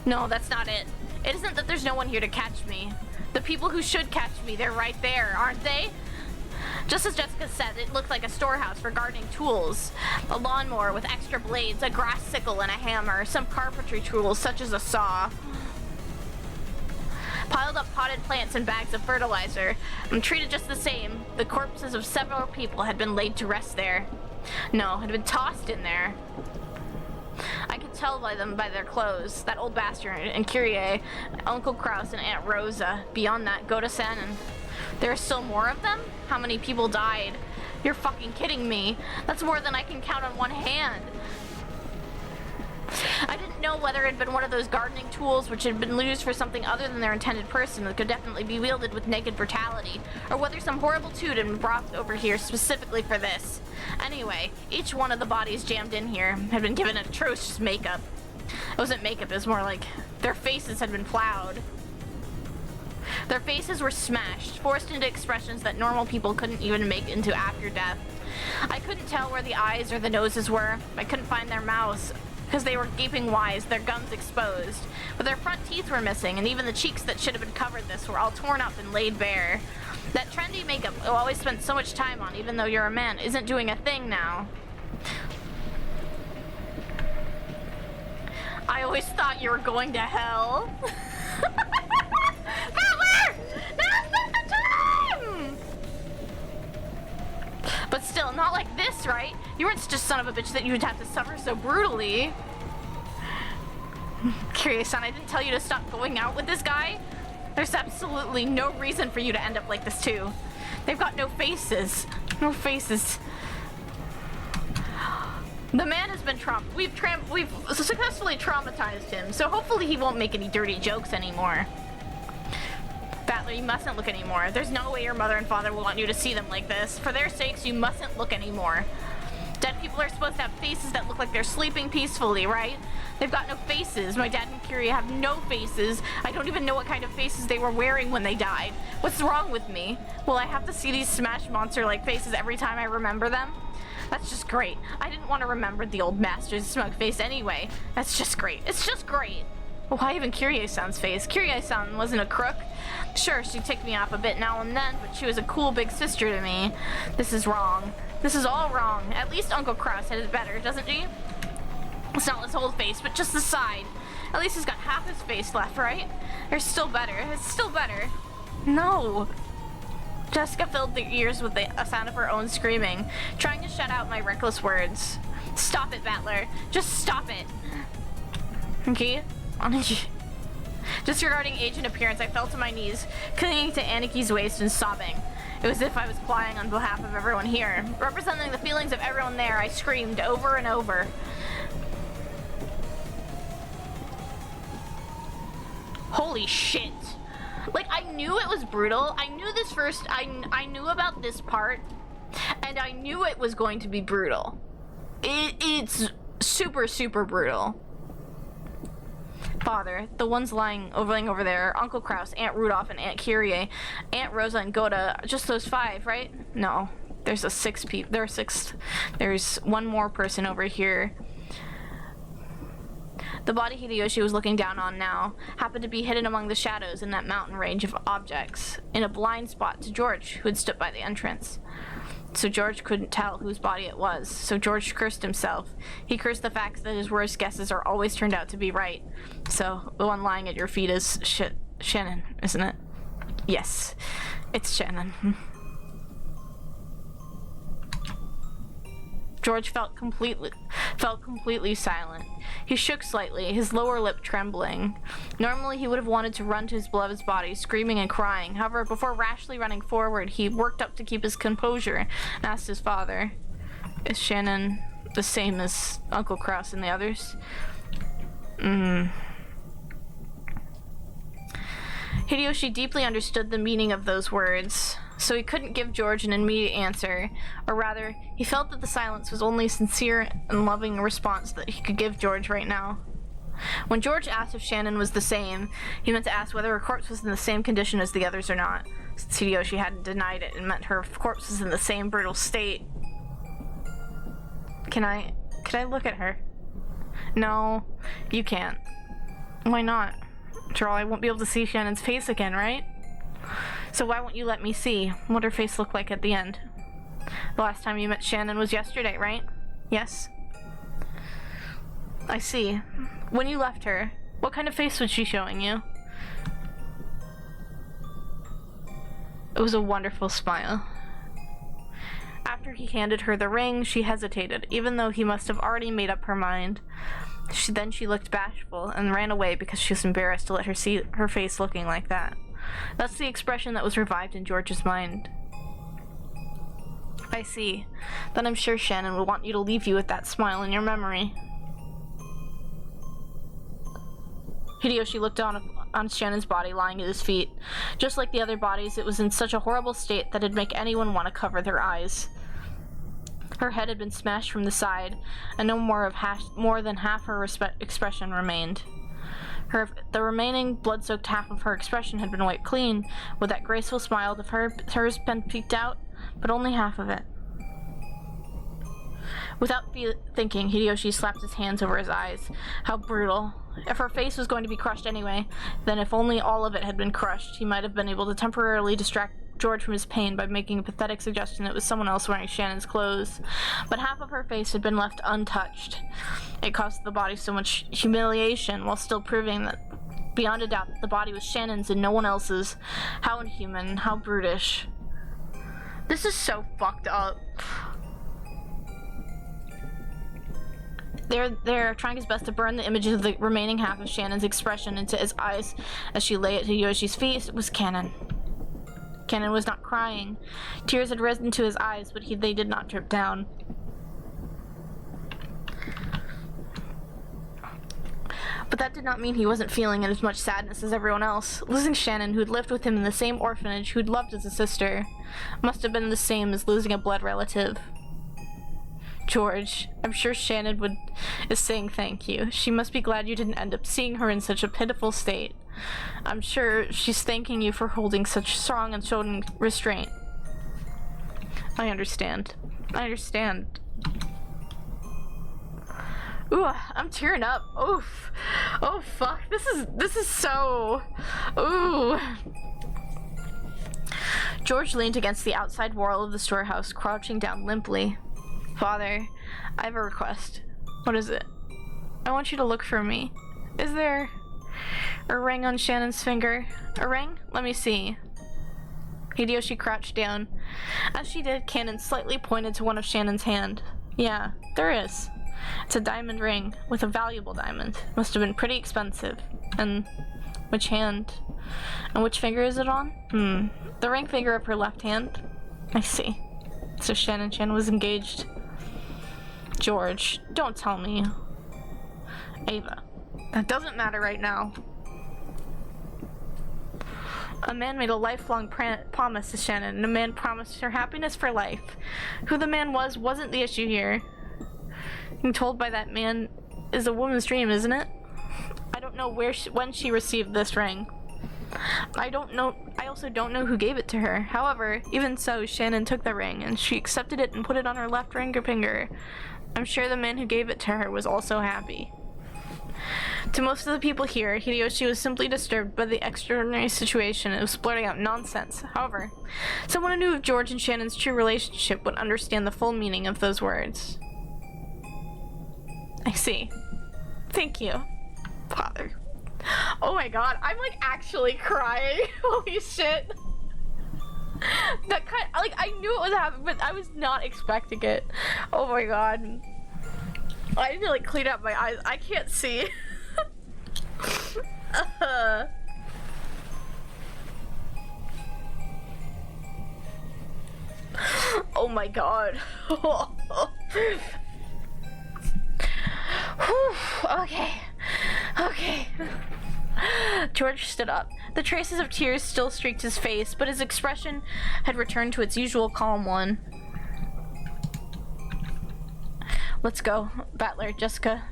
No, that's not it. It isn't that there's no one here to catch me. The people who should catch me, they're right there, aren't they? Just as Jessica said, it looked like a storehouse for gardening tools. A lawnmower with extra blades, a grass sickle and a hammer, some carpentry tools such as a saw. Piled up potted plants and bags of fertilizer. I'm treated just the same. The corpses of several people had been laid to rest there. No, had been tossed in there. I could tell by their clothes. That old bastard and Kyrie, Uncle Kraus and Aunt Rosa. Beyond that, Goda-san, and there are still more of them? How many people died? You're fucking kidding me. That's more than I can count on one hand. I didn't know whether it had been one of those gardening tools which had been used for something other than their intended person that could definitely be wielded with naked brutality, or whether some horrible tool had been brought over here specifically for this. Anyway, each one of the bodies jammed in here had been given atrocious makeup. It wasn't makeup, it was more like their faces had been plowed. Their faces were smashed, forced into expressions that normal people couldn't even make into after death. I couldn't tell where the eyes or the noses were. I couldn't find their mouths, because they were gaping wide, their gums exposed. But their front teeth were missing, and even the cheeks that should have been covered this were all torn up and laid bare. That trendy makeup you always spent so much time on, even though you're a man, isn't doing a thing now. I always thought you were going to hell. Now's not the time! But still, not like this, right? You weren't such a son of a bitch that you would have to suffer so brutally. Curious-san, I didn't tell you to stop going out with this guy? There's absolutely no reason for you to end up like this too. They've got no faces. No faces. The man has been we've successfully traumatized him, so hopefully he won't make any dirty jokes anymore. Battler, you mustn't look anymore. There's no way your mother and father will want you to see them like this. For their sakes, you mustn't look anymore. Dead people are supposed to have faces that look like they're sleeping peacefully, right? They've got no faces. My dad and Kyrie have no faces. I don't even know what kind of faces they were wearing when they died. What's wrong with me? Will I have to see these Smash Monster-like faces every time I remember them? That's just great. I didn't want to remember the old master's smug face anyway. That's just great. It's just great. Why even Kyrie-san's face? Kyrie-san wasn't a crook. Sure, she ticked me off a bit now and then, but she was a cool big sister to me. This is wrong. This is all wrong. At least Uncle Kraus had it better, doesn't he? It's not his whole face, but just the side. At least he's got half his face left, right? There's still better. It's still better. No. Jessica filled the ears with the sound of her own screaming, trying to shut out my reckless words. Stop it, Battler. Just stop it. Okay? Disregarding age and appearance, I fell to my knees, clinging to Aniki's waist and sobbing. It was as if I was crying on behalf of everyone here. Representing the feelings of everyone there, I screamed over and over. Holy shit. Like, I knew it was brutal. I knew this first. I knew about this part, and I knew it was going to be brutal. It's super, super brutal. Father, the ones lying over there, Uncle Kraus, Aunt Rudolph, and Aunt Kyrie, Aunt Rosa, and Goda, just those 5, right? No, there's a 6 people. There are 6. There's one more person over here. The body Hideyoshi was looking down on now happened to be hidden among the shadows in that mountain range of objects, in a blind spot to George, who had stood by the entrance. So George couldn't tell whose body it was, so George cursed himself. He cursed the fact that his worst guesses are always turned out to be right. So, the one lying at your feet is Shannon, isn't it? Yes, it's Shannon. George felt completely silent. He shook slightly, his lower lip trembling. Normally he would have wanted to run to his beloved's body, screaming and crying. However, before rashly running forward, he worked up to keep his composure and asked his father, "Is Shannon the same as Uncle Kraus and the others?" Hideyoshi deeply understood the meaning of those words, so he couldn't give George an immediate answer, or rather, he felt that the silence was only a sincere and loving response that he could give George right now. When George asked if Shannon was the same, he meant to ask whether her corpse was in the same condition as the others or not, since Hideyoshi hadn't denied it and meant her corpse was in the same brutal state. Can I look at her? No, you can't. Why not? After all, I won't be able to see Shannon's face again, right? So why won't you let me see what her face looked like at the end? The last time you met Shannon was yesterday, right? Yes? I see. When you left her, what kind of face was she showing you? It was a wonderful smile. After he handed her the ring, she hesitated, even though he must have already made up her mind. Then she looked bashful and ran away because she was embarrassed to let her see her face looking like that. That's the expression that was revived in George's mind. I see. Then I'm sure Shannon will want you to leave you with that smile in your memory. Hideyoshi looked on Shannon's body lying at his feet. Just like the other bodies, it was in such a horrible state that it'd make anyone want to cover their eyes. Her head had been smashed from the side, and no more than half her expression remained. The remaining blood-soaked half of her expression had been wiped clean, with that graceful smile of hers been peeked out, but only half of it. Without thinking, Hideyoshi slapped his hands over his eyes. How brutal. If her face was going to be crushed anyway, then if only all of it had been crushed, he might have been able to temporarily distract George from his pain by making a pathetic suggestion that it was someone else wearing Shannon's clothes. But half of her face had been left untouched. It caused the body so much humiliation, while still proving that, beyond a doubt, that the body was Shannon's and no one else's. How inhuman, how brutish. This is so fucked up. They're trying his best to burn the images of the remaining half of Shannon's expression into his eyes as she lay at Hideyoshi's feet. It was Canon. Canon was not crying. Tears had risen to his eyes, but they did not drip down. But that did not mean he wasn't feeling as much sadness as everyone else. Losing Shannon, who'd lived with him in the same orphanage, who'd loved as a sister, must have been the same as losing a blood relative. George, I'm sure Shannon is saying thank you. She must be glad you didn't end up seeing her in such a pitiful state. I'm sure she's thanking you for holding such strong and showing restraint. I understand. Ooh, I'm tearing up. Oof. Oh fuck. This is so... Ooh. George leaned against the outside wall of the storehouse, crouching down limply. Father, I have a request. What is it? I want you to look for me. Is there a ring on Shannon's finger? A ring? Let me see. Hideyoshi crouched down. As she did, Cannon slightly pointed to one of Shannon's hand. Yeah, there is. It's a diamond ring, with a valuable diamond. Must have been pretty expensive. And which hand? And which finger is it on? The ring finger of her left hand? I see. So Shannon was engaged. George, don't tell me. Ava, that doesn't matter right now. A man made a lifelong promise to Shannon, and a man promised her happiness for life. Who the man wasn't the issue here. Being told by that man is a woman's dream, isn't it? I don't know when she received this ring. I also don't know who gave it to her. However, even so, Shannon took the ring, and she accepted it and put it on her left ring finger. I'm sure the man who gave it to her was also happy. To most of the people here, Hideyoshi was simply disturbed by the extraordinary situation and was blurting out nonsense. However, someone who knew of George and Shannon's true relationship would understand the full meaning of those words. I see. Thank you, Father. Oh my god, I'm like actually crying. Holy shit. That I knew it was happening, but I was not expecting it. Oh my god. I need to like clean up my eyes. I can't see. Oh my god. Okay. George stood up. The traces of tears still streaked his face, but his expression had returned to its usual calm one. Let's go, Battler, Jessica.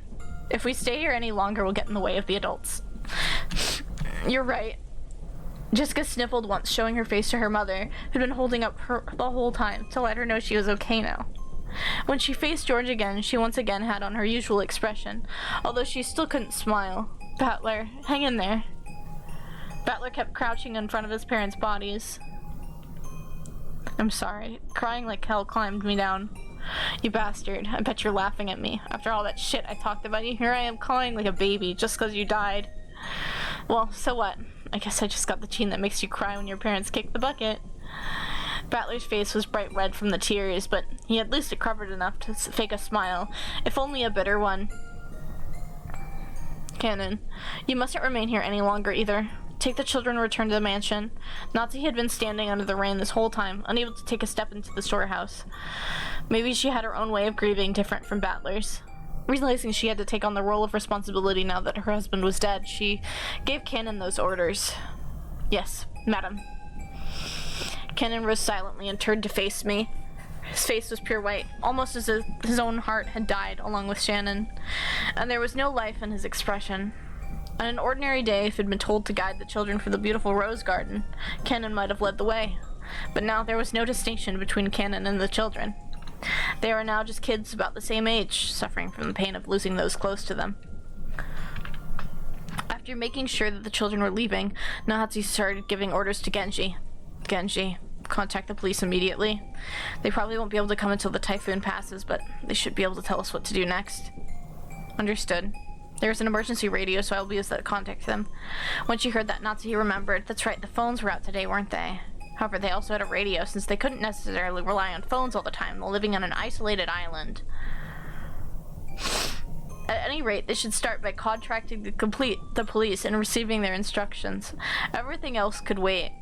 If we stay here any longer, we'll get in the way of the adults. You're right. Jessica sniffled once, showing her face to her mother, who'd been holding up her the whole time to let her know she was okay now. When she faced George again, she once again had on her usual expression, although she still couldn't smile. Battler, hang in there. Battler kept crouching in front of his parents' bodies. I'm sorry. Crying like hell climbed me down. You bastard. I bet you're laughing at me. After all that shit I talked about you, here I am crying like a baby just because you died. Well, so what? I guess I just got the gene that makes you cry when your parents kick the bucket. Battler's face was bright red from the tears, but he at least recovered enough to fake a smile, if only a bitter one. Cannon, you mustn't remain here any longer either. Take the children and return to the mansion. Natsu had been standing under the rain this whole time, unable to take a step into the storehouse. Maybe she had her own way of grieving different from Battler's. Realizing she had to take on the role of responsibility now that her husband was dead, she gave Cannon those orders. Yes, madam. Cannon rose silently and turned to face me. His face was pure white, almost as if his own heart had died along with Shannon, and there was no life in his expression. On an ordinary day, if he'd been told to guide the children for the beautiful rose garden, Cannon might have led the way. But now there was no distinction between Cannon and the children. They were now just kids about the same age, suffering from the pain of losing those close to them. After making sure that the children were leaving, Nahatsu started giving orders to Genji. Genji, contact the police immediately. They probably won't be able to come until the typhoon passes, but they should be able to tell us what to do next. Understood. There's an emergency radio, so I'll be able to contact them. When she heard that, Natsuki remembered. That's right, the phones were out today, weren't they? However, they also had a radio, since they couldn't necessarily rely on phones all the time while living on an isolated island. At any rate, they should start by contracting the police and receiving their instructions. Everything else could wait.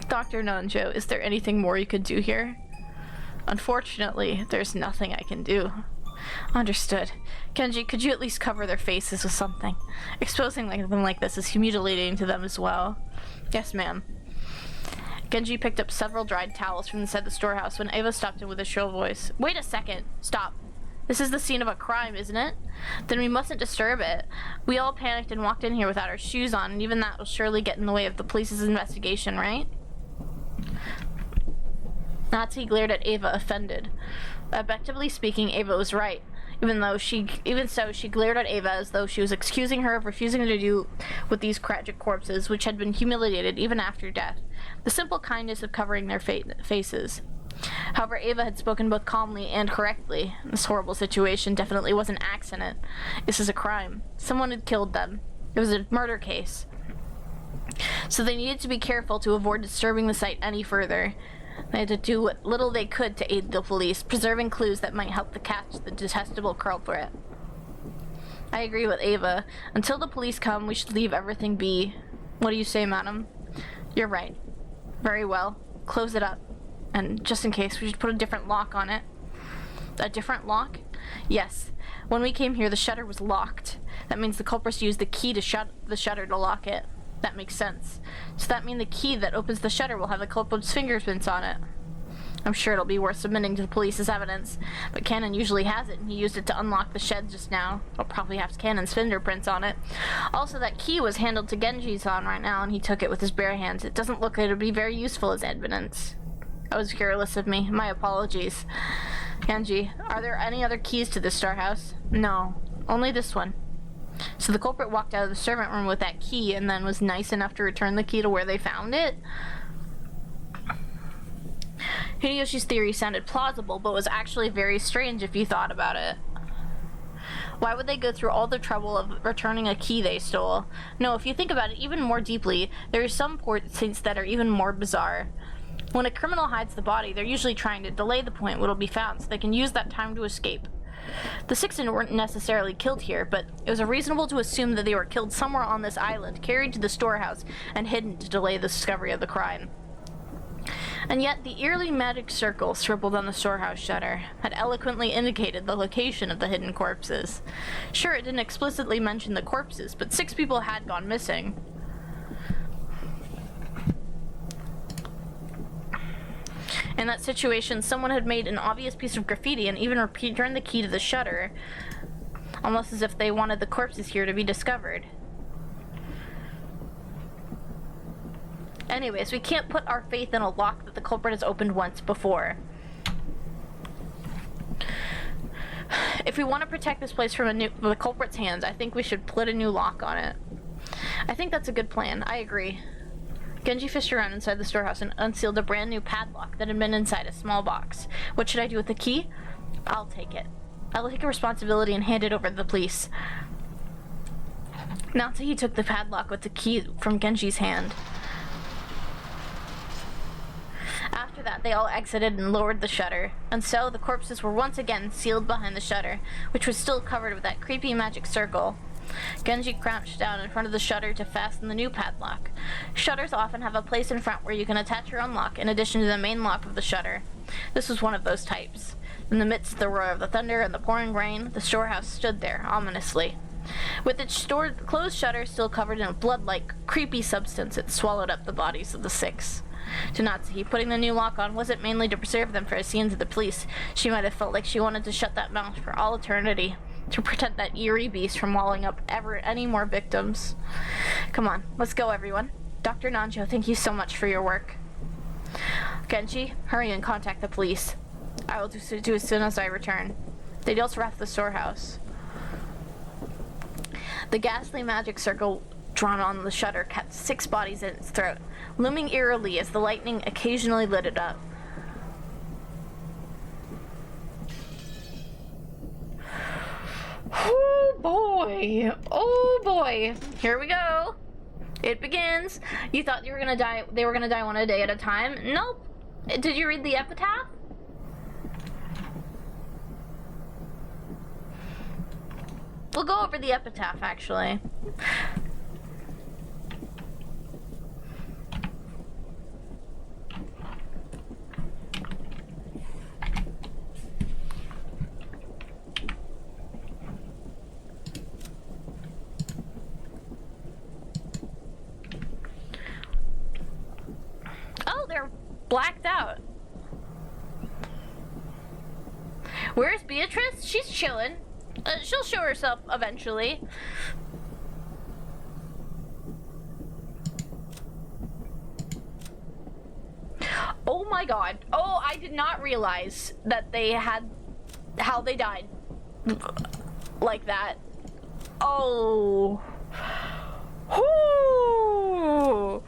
Dr. Nanjo, is there anything more you could do here? Unfortunately, there's nothing I can do. Understood. Kenji, could you at least cover their faces with something? Exposing them like this is humiliating to them as well. Yes, ma'am. Genji picked up several dried towels from inside the storehouse when Ava stopped him with a shrill voice. Wait a second! Stop! This is the scene of a crime, isn't it? Then we mustn't disturb it. We all panicked and walked in here without our shoes on, and even that will surely get in the way of the police's investigation, right? Natsu glared at Ava, offended. Objectively speaking, Ava was right. Even so, she glared at Ava as though she was excusing her of refusing to do with these tragic corpses, which had been humiliated even after death. The simple kindness of covering their faces. However, Ava had spoken both calmly and correctly. This horrible situation definitely was an accident. This is a crime. Someone had killed them. It was a murder case. So they needed to be careful to avoid disturbing the site any further. They had to do what little they could to aid the police, preserving clues that might help to catch the detestable culprit. I agree with Ava. Until the police come, we should leave everything be. What do you say, madam? You're right. Very well. Close it up. And just in case, we should put a different lock on it. A different lock? Yes. When we came here, the shutter was locked. That means the culprits used the key to shut the shutter to lock it. That makes sense. So that means the key that opens the shutter will have the culprit's fingerprints on it. I'm sure it'll be worth submitting to the police as evidence, but Cannon usually has it, and he used it to unlock the shed just now. It'll probably have Cannon's fingerprints on it. Also, that key was handled to Genji's on right now, and he took it with his bare hands. It doesn't look like it'll be very useful as evidence. That was careless of me. My apologies. Genji, are there any other keys to this storehouse? No, only this one. So the culprit walked out of the servant room with that key and then was nice enough to return the key to where they found it? Hideyoshi's theory sounded plausible, but was actually very strange if you thought about it. Why would they go through all the trouble of returning a key they stole? No, if you think about it even more deeply, there are some points that are even more bizarre. When a criminal hides the body, they're usually trying to delay the point when it'll be found so they can use that time to escape. The Sixten weren't necessarily killed here, but it was reasonable to assume that they were killed somewhere on this island, carried to the storehouse, and hidden to delay the discovery of the crime. And yet, the eerily magic circle scribbled on the storehouse shutter had eloquently indicated the location of the hidden corpses. Sure, it didn't explicitly mention the corpses, but 6 people had gone missing. In that situation, someone had made an obvious piece of graffiti and even returned the key to the shutter, almost as if they wanted the corpses here to be discovered. Anyways, we can't put our faith in a lock that the culprit has opened once before. If we want to protect this place from the culprit's hands, I think we should put a new lock on it. I think that's a good plan. I agree. Genji fished around inside the storehouse and unsealed a brand new padlock that had been inside a small box. What should I do with the key? I'll take it. I'll take responsibility and hand it over to the police. Natsuhi took the padlock with the key from Genji's hand. After that, they all exited and lowered the shutter, and so the corpses were once again sealed behind the shutter, which was still covered with that creepy magic circle. Genji crouched down in front of the shutter to fasten the new padlock. Shutters often have a place in front where you can attach your own lock in addition to the main lock of the shutter. This was one of those types. In the midst of the roar of the thunder and the pouring rain, the storehouse stood there, ominously. With its closed shutter still covered in a blood-like, creepy substance, it swallowed up the bodies of the 6. To Natsuhi, putting the new lock on wasn't mainly to preserve them for the scenes of the police. She might have felt like she wanted to shut that mouth for all eternity, to protect that eerie beast from walling up any more victims. Come on, let's go, everyone. Dr. Nanjo, thank you so much for your work. Genji, hurry and contact the police. I will do as soon as I return. They also left the storehouse. The ghastly magic circle drawn on the shutter kept 6 bodies in its throat, looming eerily as the lightning occasionally lit it up. Oh boy! Oh boy! Here we go! It begins! You thought they were gonna die one a day at a time? Nope! Did you read the epitaph? We'll go over the epitaph, actually. blacked out. Where's Beatrice? She's chilling. She'll show herself eventually. Oh my god. Oh, I did not realize that they had how they died like that. Oh. Whoo.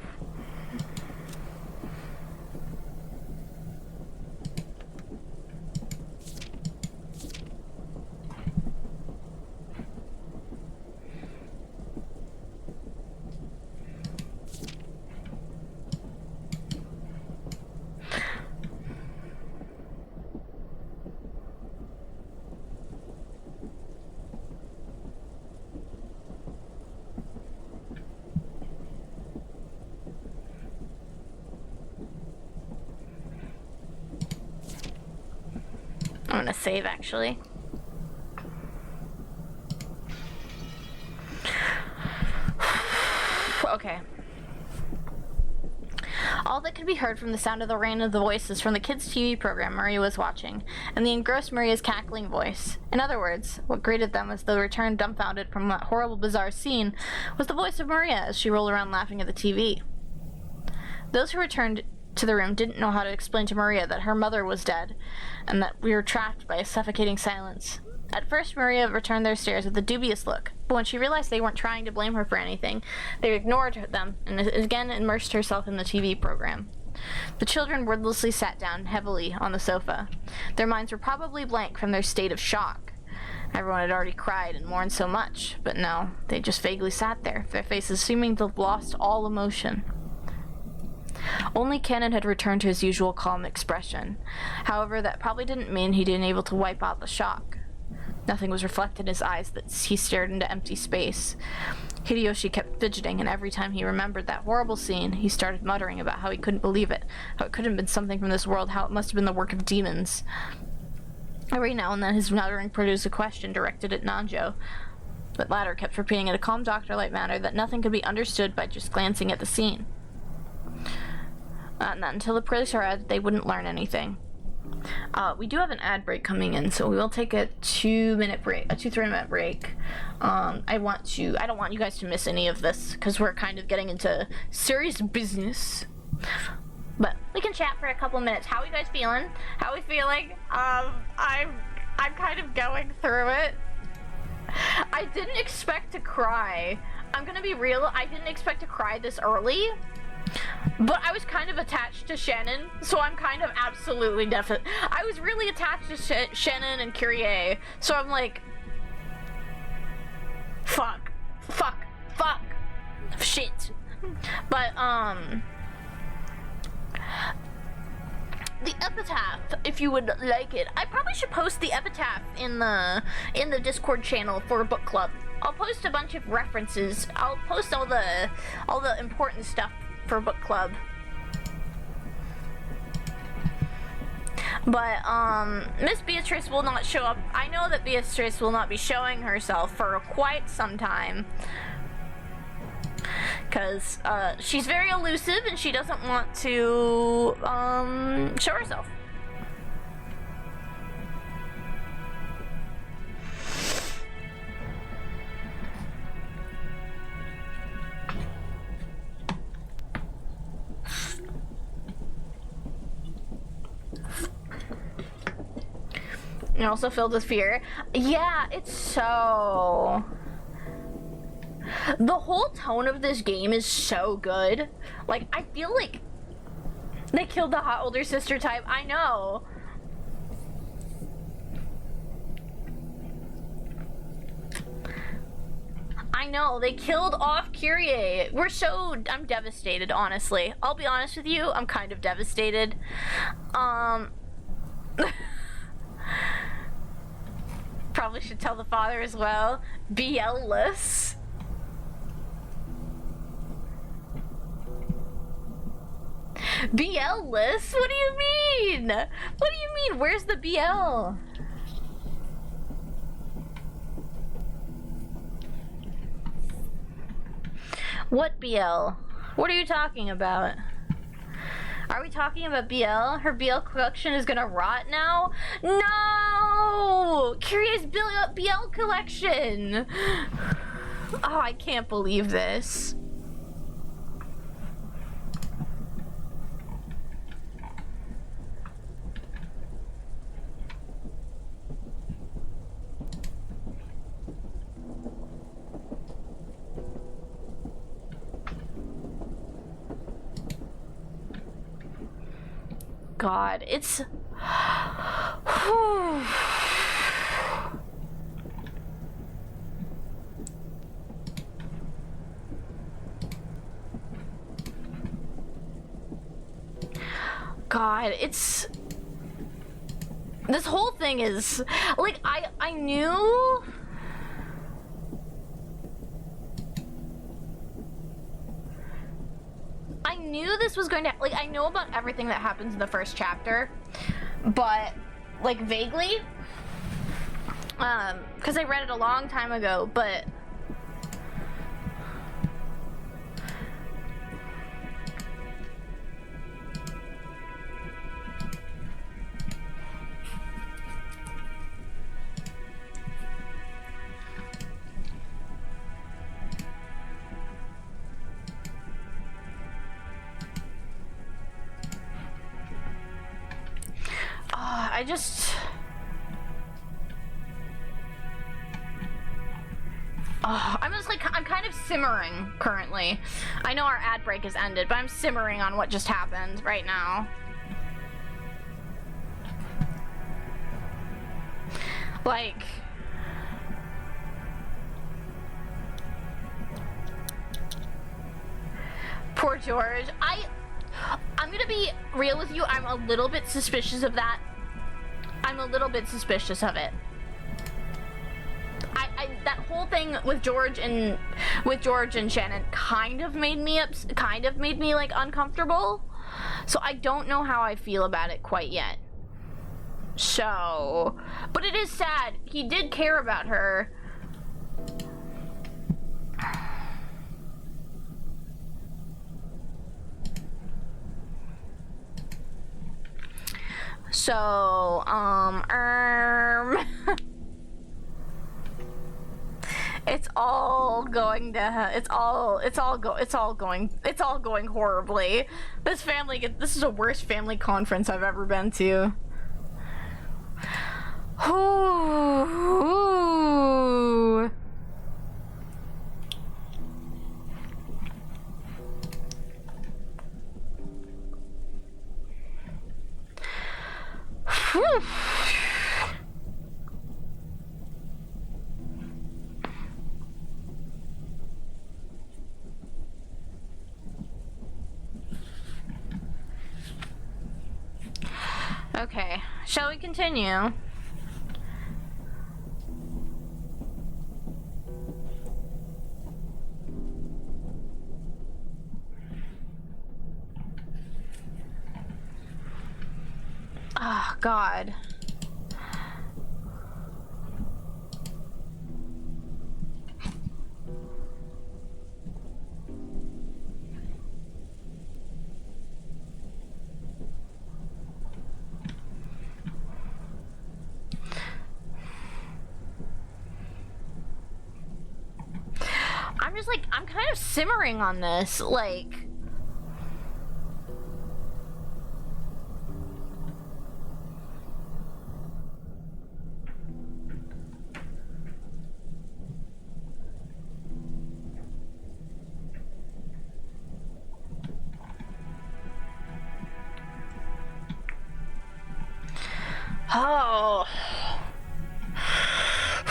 I'm gonna save actually. Okay. All that could be heard from the sound of the rain of the voices from the kids' TV program Maria was watching, and the engrossed Maria's cackling voice. In other words, what greeted them as though returned dumbfounded from that horrible, bizarre scene was the voice of Maria as she rolled around laughing at the TV. Those who returned to the room didn't know how to explain to Maria that her mother was dead, and that we were trapped by a suffocating silence. At first, Maria returned their stares with a dubious look, but when she realized they weren't trying to blame her for anything, they ignored them and again immersed herself in the TV program. The children wordlessly sat down heavily on the sofa. Their minds were probably blank from their state of shock. Everyone had already cried and mourned so much, but no, they just vaguely sat there, their faces seeming to have lost all emotion. Only Cannon had returned to his usual calm expression. However, that probably didn't mean he'd been able to wipe out the shock. Nothing was reflected in his eyes as he stared into empty space. Hideyoshi kept fidgeting, and every time he remembered that horrible scene, he started muttering about how he couldn't believe it, how it couldn't have been something from this world, how it must have been the work of demons. Every now and then his muttering produced a question directed at Nanjo, but latter kept repeating in a calm doctor-like manner that nothing could be understood by just glancing at the scene. And that until the producer said they wouldn't learn anything. We do have an ad break coming in, so we will take a 2-3 minute break. I don't want you guys to miss any of this, because we're kind of getting into serious business. But we can chat for a couple minutes. How are you guys feeling? How are we feeling? I'm kind of going through it. I didn't expect to cry. I'm gonna be real, I didn't expect to cry this early. But I was kind of attached to Shannon, so I'm kind of absolutely definite. I was really attached to Shannon and Kyrie, so I'm like, fuck, shit. But the epitaph, if you would like it, I probably should post the epitaph in the Discord channel for book club. I'll post a bunch of references. I'll post all the important stuff for book club. But Miss Beatrice will not show up. I know that Beatrice will not be showing herself for quite some time, because she's very elusive and she doesn't want to show herself. And also filled with fear. Yeah, it's so... The whole tone of this game is so good. Like, I feel like they killed the hot older sister type. I know. I know, they killed off Kyrie. I'm devastated, honestly. I'll be honest with you, I'm kind of devastated. Probably should tell the father as well. BL-less. BL-less? What do you mean? What do you mean? Where's the BL? What BL? What are you talking about? Are we talking about BL? Her BL collection is gonna rot now? No! Curious BL collection! Oh, I can't believe this. God, it's... God, it's... This whole thing is... Like, I knew... I knew this was going to... Like, I know about everything that happens in the first chapter, but, like, vaguely. Because I read it a long time ago, but... I just... I'm just like, I'm kind of simmering currently. I know our ad break has ended, but I'm simmering on what just happened right now. Like... Poor George. I'm gonna be real with you, I'm a little bit suspicious of that. I'm a little bit suspicious of it. That whole thing with George and Shannon kind of made me like uncomfortable. So I don't know how I feel about it quite yet. So, but it is sad. He did care about her. So, it's all going horribly. This is the worst family conference I've ever been to. Ooh. Whew. Okay, shall we continue? Oh, God. I'm just like, I'm kind of simmering on this, like... Oh.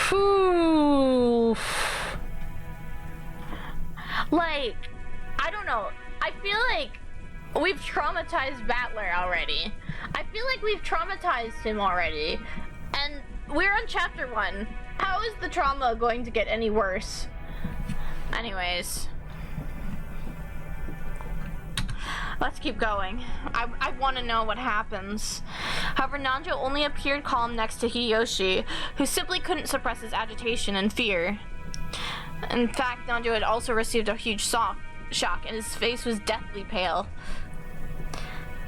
Whew. Like, I don't know. I feel like we've traumatized Battler already. I feel like we've traumatized him already. And we're on chapter 1. How is the trauma going to get any worse? Anyways. Let's keep going. I want to know what happens. However, Nanjo only appeared calm next to Hideyoshi, who simply couldn't suppress his agitation and fear. In fact, Nanjo had also received a huge shock, and his face was deathly pale.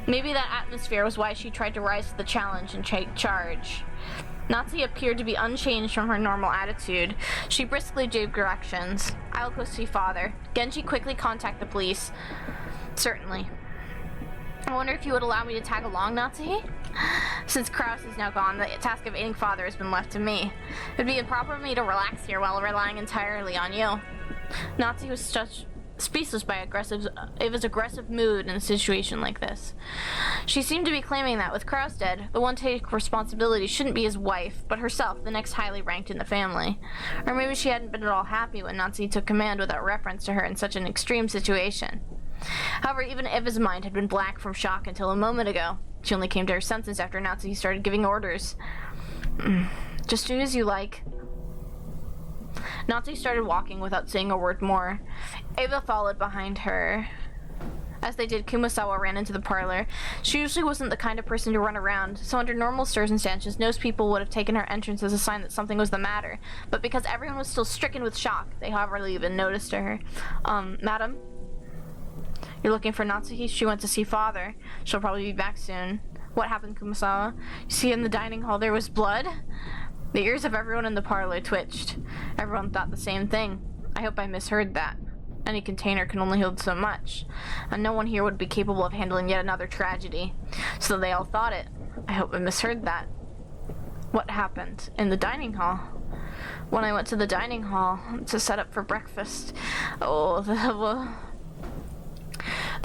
Maybe that atmosphere was why she tried to rise to the challenge and take charge. Natsu appeared to be unchanged from her normal attitude. She briskly gave directions. "I'll go see father. Genji, quickly contact the police." "Certainly." "I wonder if you would allow me to tag along, Natsuhi? Since Kraus is now gone, the task of aiding father has been left to me. It would be improper for me to relax here while relying entirely on you." Natsuhi was speechless by Ava's aggressive mood in a situation like this. She seemed to be claiming that with Kraus dead, the one to take responsibility shouldn't be his wife, but herself, the next highly ranked in the family. Or maybe she hadn't been at all happy when Natsuhi took command without reference to her in such an extreme situation. However, even Ava's mind had been black from shock until a moment ago. She only came to her senses after Natsuhi started giving orders. "Just do as you like." Natsuhi started walking without saying a word more. Ava followed behind her. As they did, Kumasawa ran into the parlor. She usually wasn't the kind of person to run around, so under normal circumstances, most people would have taken her entrance as a sign that something was the matter. But because everyone was still stricken with shock, they hardly even noticed her. Madam? You're looking for Natsuhi? She went to see father. She'll probably be back soon." "What happened, Kumasawa? You see in the dining hall there was blood?" The ears of everyone in the parlor twitched. Everyone thought the same thing. I hope I misheard that. Any container can only hold so much, and no one here would be capable of handling yet another tragedy. So they all thought it. I hope I misheard that. What happened? In the dining hall? When I went to the dining hall to set up for breakfast, the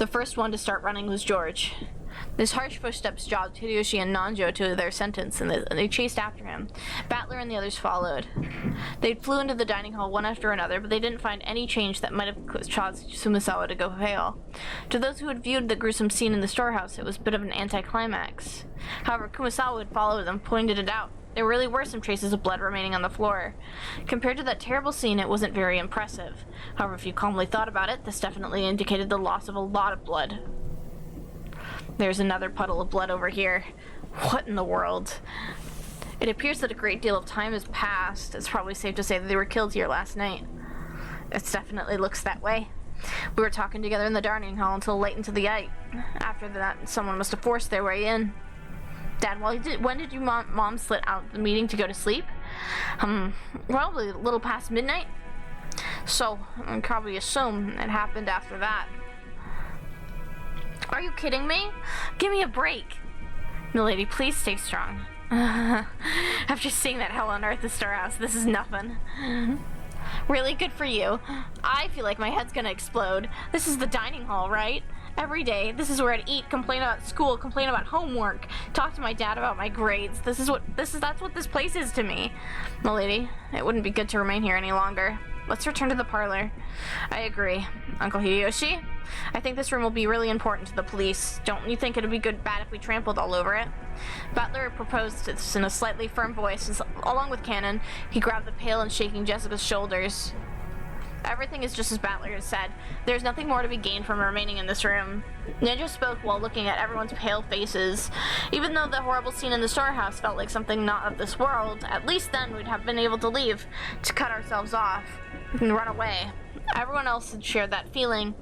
first one to start running was George. His harsh footsteps jogged Hideyoshi and Nanjo to their sentence, and they chased after him. Battler and the others followed. They flew into the dining hall one after another, but they didn't find any change that might have caused Sumisawa to go pale. To those who had viewed the gruesome scene in the storehouse, it was a bit of an anticlimax. However, Kumasawa had followed them, pointed it out. There really were some traces of blood remaining on the floor. Compared to that terrible scene, it wasn't very impressive. However, if you calmly thought about it, this definitely indicated the loss of a lot of blood. There's another puddle of blood over here. What in the world? It appears that a great deal of time has passed. It's probably safe to say that they were killed here last night. It definitely looks that way. We were talking together in the dining hall until late into the night. After that, someone must have forced their way in. Dad, when did you mom slip out of the meeting to go to sleep? Probably a little past midnight. So, I probably assume it happened after that. Are you kidding me? Give me a break. Milady, please stay strong. After seeing that hell on earth, the storehouse, this is nothing. Really good for you. I feel like my head's gonna explode. This is the dining hall, right? Every day, this is where I'd eat, complain about school, complain about homework, talk to my dad about my grades. That's what this place is to me. Milady, it wouldn't be good to remain here any longer. Let's return to the parlor. I agree. Uncle Hideyoshi, I think this room will be really important to the police. Don't you think it would be bad if we trampled all over it? Butler proposed this in a slightly firm voice, as, along with Cannon, he grabbed the pale and shaking Jessica's shoulders. Everything is just as Battler has said. There's nothing more to be gained from remaining in this room. Ninja spoke while looking at everyone's pale faces. Even though the horrible scene in the storehouse felt like something not of this world, at least then we'd have been able to leave, to cut ourselves off, and run away. Everyone else had shared that feeling.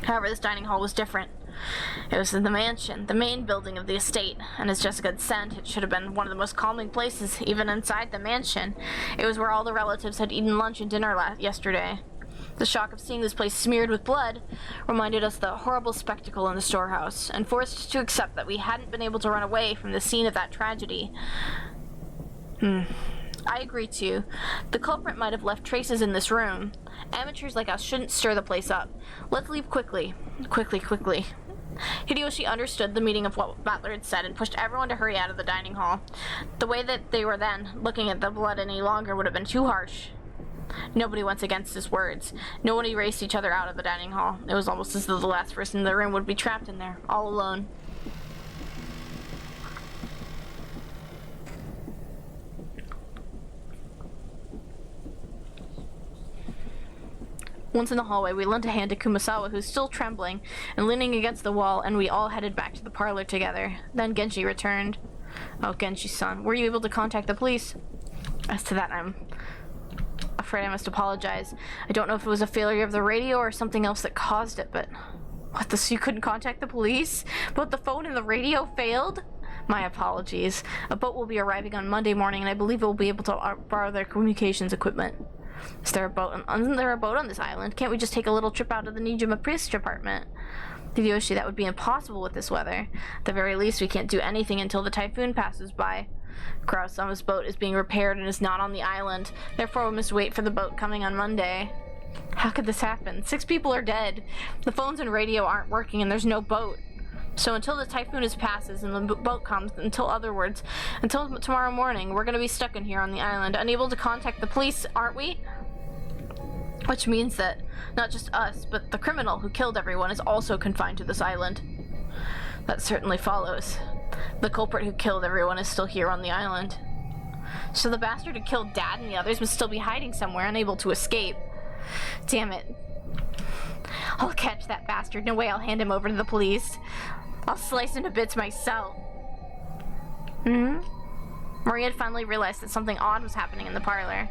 However, this dining hall was different. It was in the mansion, the main building of the estate, and as Jessica had said, it should have been one of the most calming places, even inside the mansion. It was where all the relatives had eaten lunch and dinner yesterday. The shock of seeing this place smeared with blood reminded us of the horrible spectacle in the storehouse, and forced us to accept that we hadn't been able to run away from the scene of that tragedy. I agree too. The culprit might have left traces in this room. Amateurs like us shouldn't stir the place up. Let's leave quickly. Quickly. Hideyoshi understood the meaning of what Butler had said and pushed everyone to hurry out of the dining hall. The way that they were then looking at the blood any longer would have been too harsh. Nobody went against his words. No one erased each other out of the dining hall. It was almost as though the last person in the room would be trapped in there, all alone. Once in the hallway, we lent a hand to Kumasawa, who's still trembling and leaning against the wall, and we all headed back to the parlor together. Then Genji returned. Oh, Genji-san, were you able to contact the police? As to that, I'm afraid I must apologize. I don't know if it was a failure of the radio or something else that caused it, but What, so you couldn't contact the police? But the phone and the radio failed? My apologies. A boat will be arriving on Monday morning, and I believe it will be able to borrow their communications equipment. Isn't there a boat on this island? Can't we just take a little trip out of the Nijima Police Department? Hideyoshi, that would be impossible with this weather. At the very least, we can't do anything until the typhoon passes by. Kurosama's boat is being repaired and is not on the island. Therefore, we must wait for the boat coming on Monday. How could this happen? 6 people are dead. The phones and radio aren't working and there's no boat. So until the typhoon passes and the boat comes, until tomorrow morning, we're gonna be stuck in here on the island, unable to contact the police, aren't we? Which means that not just us, but the criminal who killed everyone is also confined to this island. That certainly follows. The culprit who killed everyone is still here on the island. So the bastard who killed Dad and the others must still be hiding somewhere, unable to escape. Damn it. I'll catch that bastard. No way I'll hand him over to the police. I'll slice him to bits myself. Maria had finally realized that something odd was happening in the parlor.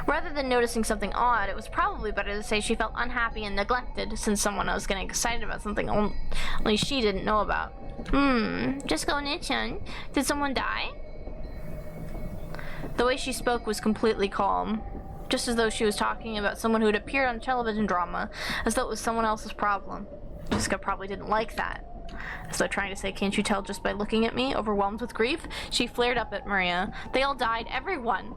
Rather than noticing something odd, it was probably better to say she felt unhappy and neglected, since someone was getting excited about something only she didn't know about. Just go Nichan. Did someone die? The way she spoke was completely calm, just as though she was talking about someone who had appeared on a television drama, as though it was someone else's problem. Jessica probably didn't like that. As though trying to say, can't you tell just by looking at me, overwhelmed with grief? She flared up at Maria. They all died, everyone!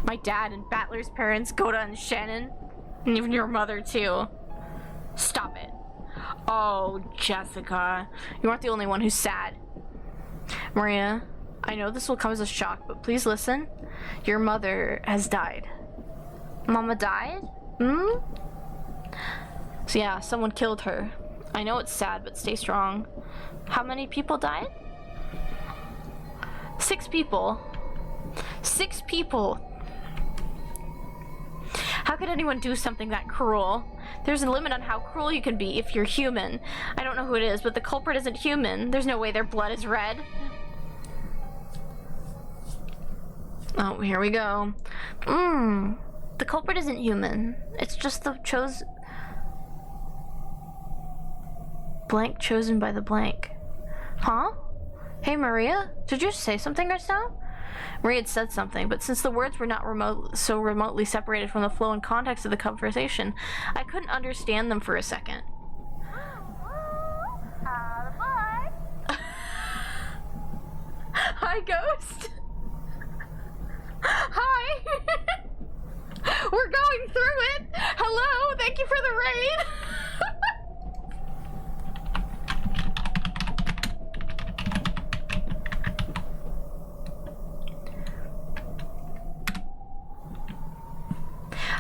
My dad and Battler's parents, Goda and Shannon, and even your mother too. Stop it. Oh, Jessica, you aren't the only one who's sad. Maria, I know this will come as a shock, but please listen. Your mother has died. Mama died? So yeah, someone killed her. I know it's sad, but stay strong. How many people died? 6 people. 6 people! How could anyone do something that cruel? There's a limit on how cruel you can be if you're human. I don't know who it is, but the culprit isn't human. There's no way their blood is red. Oh, here we go. The culprit isn't human. It's just the blank chosen by the blank. Huh? Hey, Maria? Did you say something just now? Maria had said something, but since the words were not so remotely separated from the flow and context of the conversation, I couldn't understand them for a second. Hi, Ghost! Hi! We're going through it! Hello! Thank you for the raid!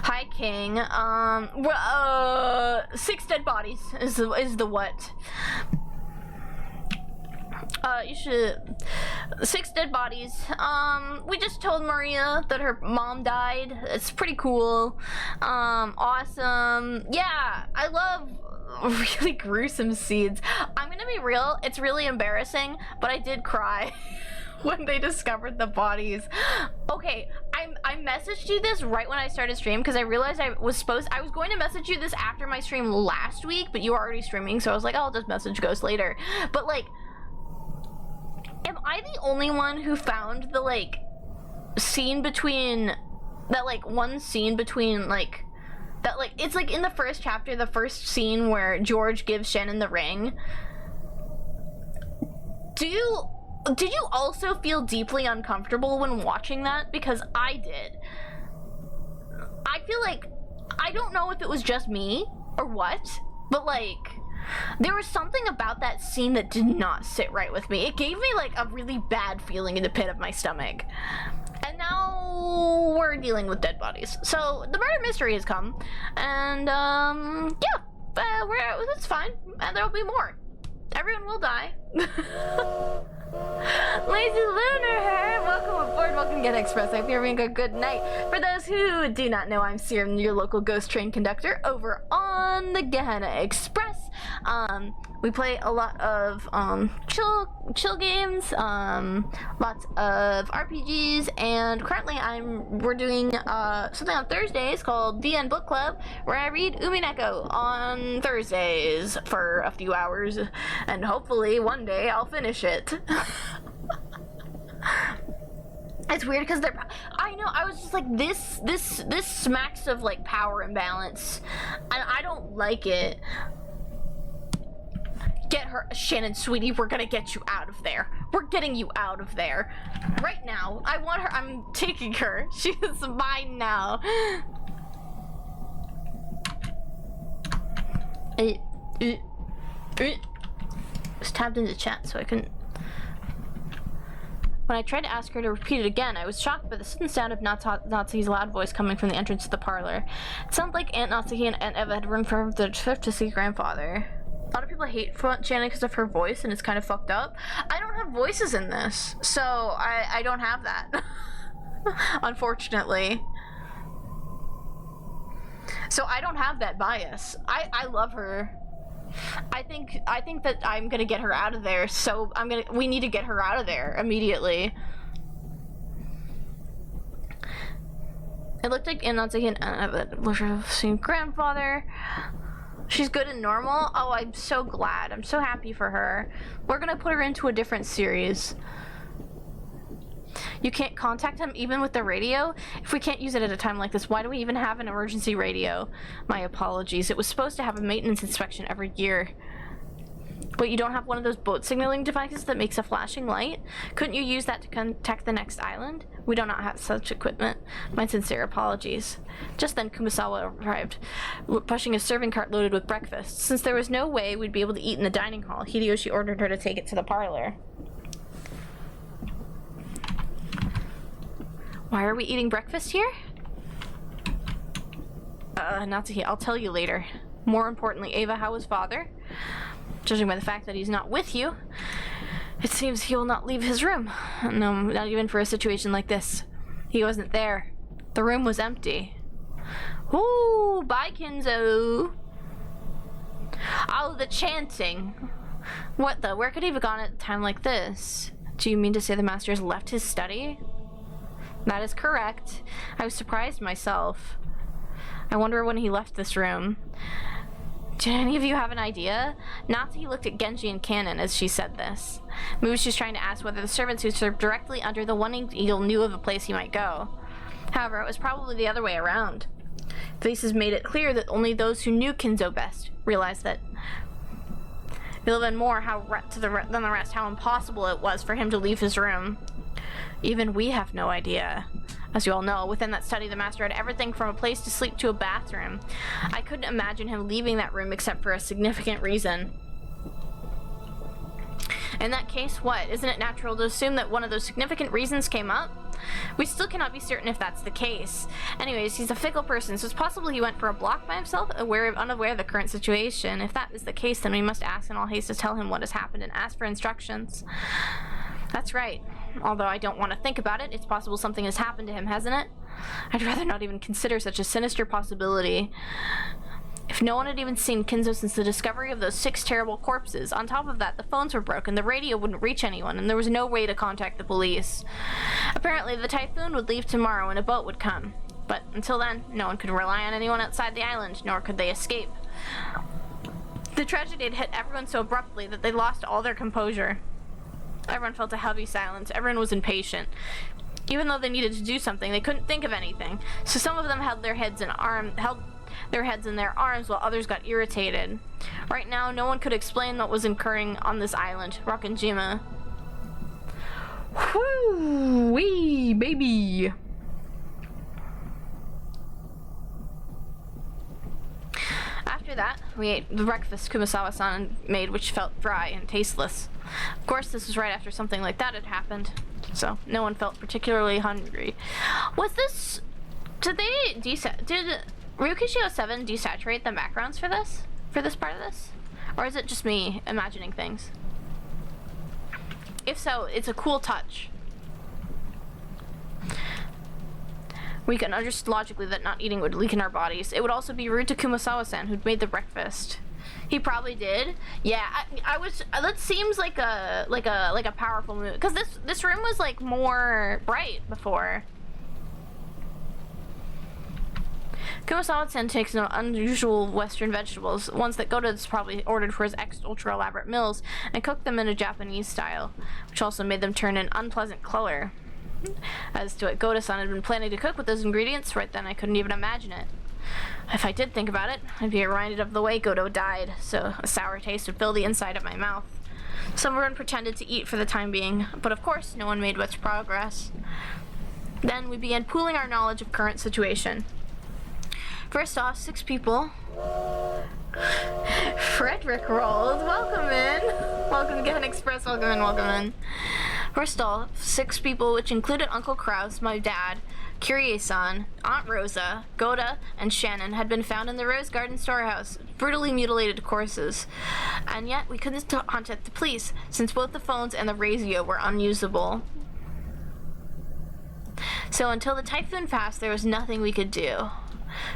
Hi, King. 6 dead bodies is the what? You should... 6 dead bodies. We just told Maria that her mom died. It's pretty cool. Awesome. Yeah, I love really gruesome scenes. I'm gonna be real, it's really embarrassing, but I did cry when they discovered the bodies. Okay, I messaged you this right when I started stream because I realized I was going to message you this after my stream last week, but you were already streaming, so I was like, oh, I'll just message Ghost later. But like, am I the only one who found the like scene between that like one scene between like that like it's like in the first chapter, the first scene where George gives Shannon the ring? Did you also feel deeply uncomfortable when watching that? Because I did. I feel like, I don't know if it was just me or what, but like, there was something about that scene that did not sit right with me. It gave me like a really bad feeling in the pit of my stomach. And now we're dealing with dead bodies. So the murder mystery has come, and yeah, it's fine, and there'll be more. Everyone will die. Lazy Lunar, welcome aboard, welcome to Get Express. I hope you're having a good night. For those who do not know, I'm Serum, your local ghost train conductor over on the Gehenna Express. We play a lot of chill games, lots of RPGs, and currently we're doing something on Thursdays called DN Book Club, where I read Umineko on Thursdays for a few hours, and hopefully one day I'll finish it. It's weird because I know, I was just like, this smacks of like power imbalance, and I don't like it. Get her, Shannon, sweetie, we're gonna get you out of there. We're getting you out of there. Right now. I want her, I'm taking her. She is mine now. Just tabbed into chat so I couldn't. When I tried to ask her to repeat it again, I was shocked by the sudden sound of Natsuhi's loud voice coming from the entrance to the parlor. It sounded like Aunt Natsuhi and Aunt Eva had run from the trip to see grandfather. A lot of people hate Shannon because of her voice, and it's kind of fucked up. I don't have voices in this, so I don't have that. Unfortunately. So I don't have that bias. I love her. I think that I'm gonna get her out of there, so we need to get her out of there immediately. It looked like Aunt Natsuhi and Aunt Eva were seeing grandfather. She's good and normal. Oh, I'm so glad. I'm so happy for her. We're gonna put her into a different series. You can't contact him even with the radio? If we can't use it at a time like this, why do we even have an emergency radio? My apologies. It was supposed to have a maintenance inspection every year. But you don't have one of those boat signaling devices that makes a flashing light? Couldn't you use that to contact the next island? We do not have such equipment. My sincere apologies. Just then Kumasawa arrived, pushing a serving cart loaded with breakfast. Since there was no way we'd be able to eat in the dining hall, Hideyoshi ordered her to take it to the parlor. Why are we eating breakfast here? Natsuhi, I'll tell you later. More importantly, Eva, how is father? Judging by the fact that he's not with you, it seems he will not leave his room. No, not even for a situation like this. He wasn't there. The room was empty. Ooh, bye, Kinzo. Oh, the chanting. What the? Where could he have gone at a time like this? Do you mean to say the master has left his study? That is correct. I was surprised myself. I wonder when he left this room. Did any of you have an idea? Natsuhi looked at Genji and Cannon as she said this. Maybe she's trying to ask whether the servants who served directly under the One-Winged Eagle knew of a place he might go. However, it was probably the other way around. Faces made it clear that only those who knew Kinzo best realized that even more than the rest how impossible it was for him to leave his room. Even we have no idea. As you all know, within that study, the master had everything from a place to sleep to a bathroom. I couldn't imagine him leaving that room except for a significant reason. In that case, what? Isn't it natural to assume that one of those significant reasons came up? We still cannot be certain if that's the case. Anyways, he's a fickle person, so it's possible he went for a block by himself, unaware of the current situation. If that is the case, then we must ask in all haste to tell him what has happened and ask for instructions. That's right. Although I don't want to think about it, it's possible something has happened to him, hasn't it? I'd rather not even consider such a sinister possibility. If no one had even seen Kinzo since the discovery of those 6 terrible corpses, on top of that, the phones were broken, the radio wouldn't reach anyone, and there was no way to contact the police. Apparently, the typhoon would leave tomorrow and a boat would come. But until then, no one could rely on anyone outside the island, nor could they escape. The tragedy had hit everyone so abruptly that they lost all their composure. Everyone felt a heavy silence. Everyone was impatient. Even though they needed to do something, they couldn't think of anything. So some of them held their heads in their arms while others got irritated. Right now, no one could explain what was occurring on this island, Rakanjima. Whoo-wee, baby! After that, we ate the breakfast Kumasawa-san made, which felt dry and tasteless. Of course, this was right after something like that had happened, so no one felt particularly hungry. Was this... Did Ryukishio 7 desaturate the backgrounds for this? For this part of this? Or is it just me imagining things? If so, it's a cool touch. We can understand logically that not eating would leak in our bodies. It would also be rude to Kumasawa-san, who'd made the breakfast. He probably did. Yeah, I was. That seems like a powerful move, because this room was like more bright before. Kumasawa-san takes no unusual Western vegetables, ones that Goda's probably ordered for his ultra-elaborate meals, and cooked them in a Japanese style, which also made them turn an unpleasant color. As to what Goda-san had been planning to cook with those ingredients, right then I couldn't even imagine it. If I did think about it, I'd be reminded of the way Godo died, so a sour taste would fill the inside of my mouth. Someone pretended to eat for the time being, but of course no one made much progress. Then we began pooling our knowledge of current situation. First off, 6 people. Frederick rolled. Welcome in. Welcome to Get Express. Welcome in, welcome in. First off, 6 people, which included Uncle Kraus, my dad, Kyrie-san, Aunt Rosa, Goda, and Shannon, had been found in the Rose Garden storehouse, brutally mutilated corpses. And yet, we couldn't contact the police, since both the phones and the radio were unusable. So until the typhoon passed, there was nothing we could do.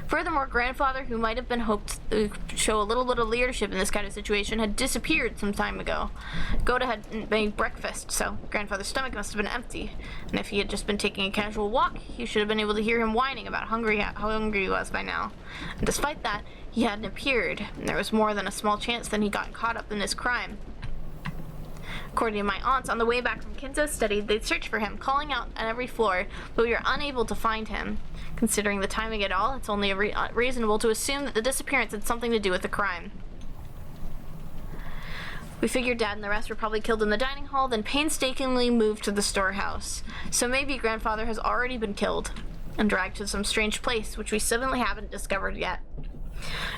Furthermore, Grandfather, who might have been hoped to show a little bit of leadership in this kind of situation, had disappeared some time ago. Goda had made breakfast, so Grandfather's stomach must have been empty. And if he had just been taking a casual walk, he should have been able to hear him whining about how hungry he was by now. And despite that, he hadn't appeared, and there was more than a small chance that he got caught up in this crime. According to my aunts, on the way back from Kinzo's study, they'd searched for him, calling out on every floor, but we were unable to find him. Considering the timing at all, it's only reasonable to assume that the disappearance had something to do with the crime. We figured Dad and the rest were probably killed in the dining hall, then painstakingly moved to the storehouse. So maybe Grandfather has already been killed and dragged to some strange place, which we simply haven't discovered yet.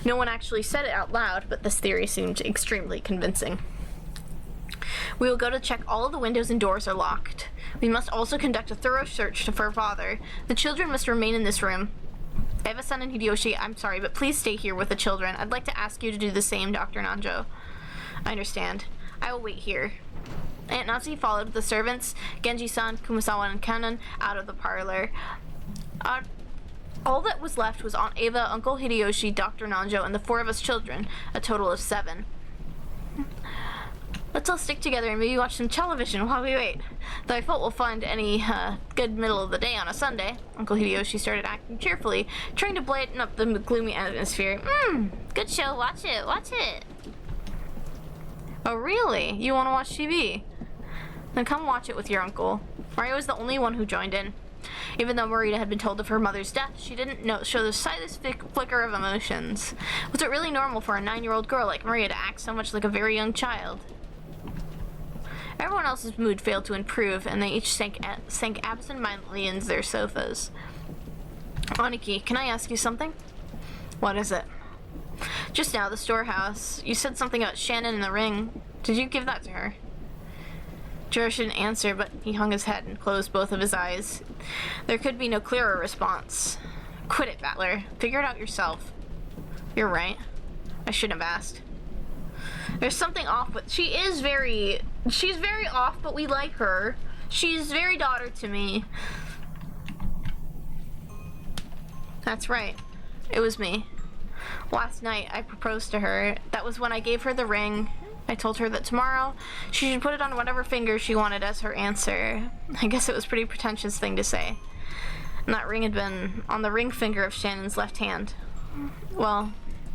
No one actually said it out loud, but this theory seemed extremely convincing. We will go to check all of the windows and doors are locked. We must also conduct a thorough search for Father. The children must remain in this room. Eva-san and Hideyoshi, I'm sorry, but please stay here with the children. I'd like to ask you to do the same, Dr. Nanjo. I understand. I will wait here. Aunt Natsu followed the servants, Genji-san, Kumasawa, and Kanon, out of the parlor. All that was left was Aunt Eva, Uncle Hideyoshi, Dr. Nanjo, and the 4 of us children, a total of 7. Let's all stick together and maybe watch some television while we wait. Though I felt we'll find any good middle of the day on a Sunday. Uncle Hideyoshi started acting cheerfully, trying to brighten up the gloomy atmosphere. Good show, watch it, watch it. Oh really? You want to watch TV? Then come watch it with your uncle. Mario was the only one who joined in. Even though Marita had been told of her mother's death, she didn't show the slightest flicker of emotions. Was it really normal for a 9-year-old girl like Maria to act so much like a very young child? Everyone else's mood failed to improve, and they each sank absent-mindedly into their sofas. Aniki, can I ask you something? What is it? Just now, the storehouse. You said something about Shannon and the ring. Did you give that to her? George didn't answer, but he hung his head and closed both of his eyes. There could be no clearer response. Quit it, Battler. Figure it out yourself. You're right. I shouldn't have asked. There's something off with... She's very off, but we like her. She's very daughter to me. That's right. It was me. Last night, I proposed to her. That was when I gave her the ring. I told her that tomorrow she should put it on whatever finger she wanted as her answer. I guess it was a pretty pretentious thing to say. And that ring had been on the ring finger of Shannon's left hand. Well,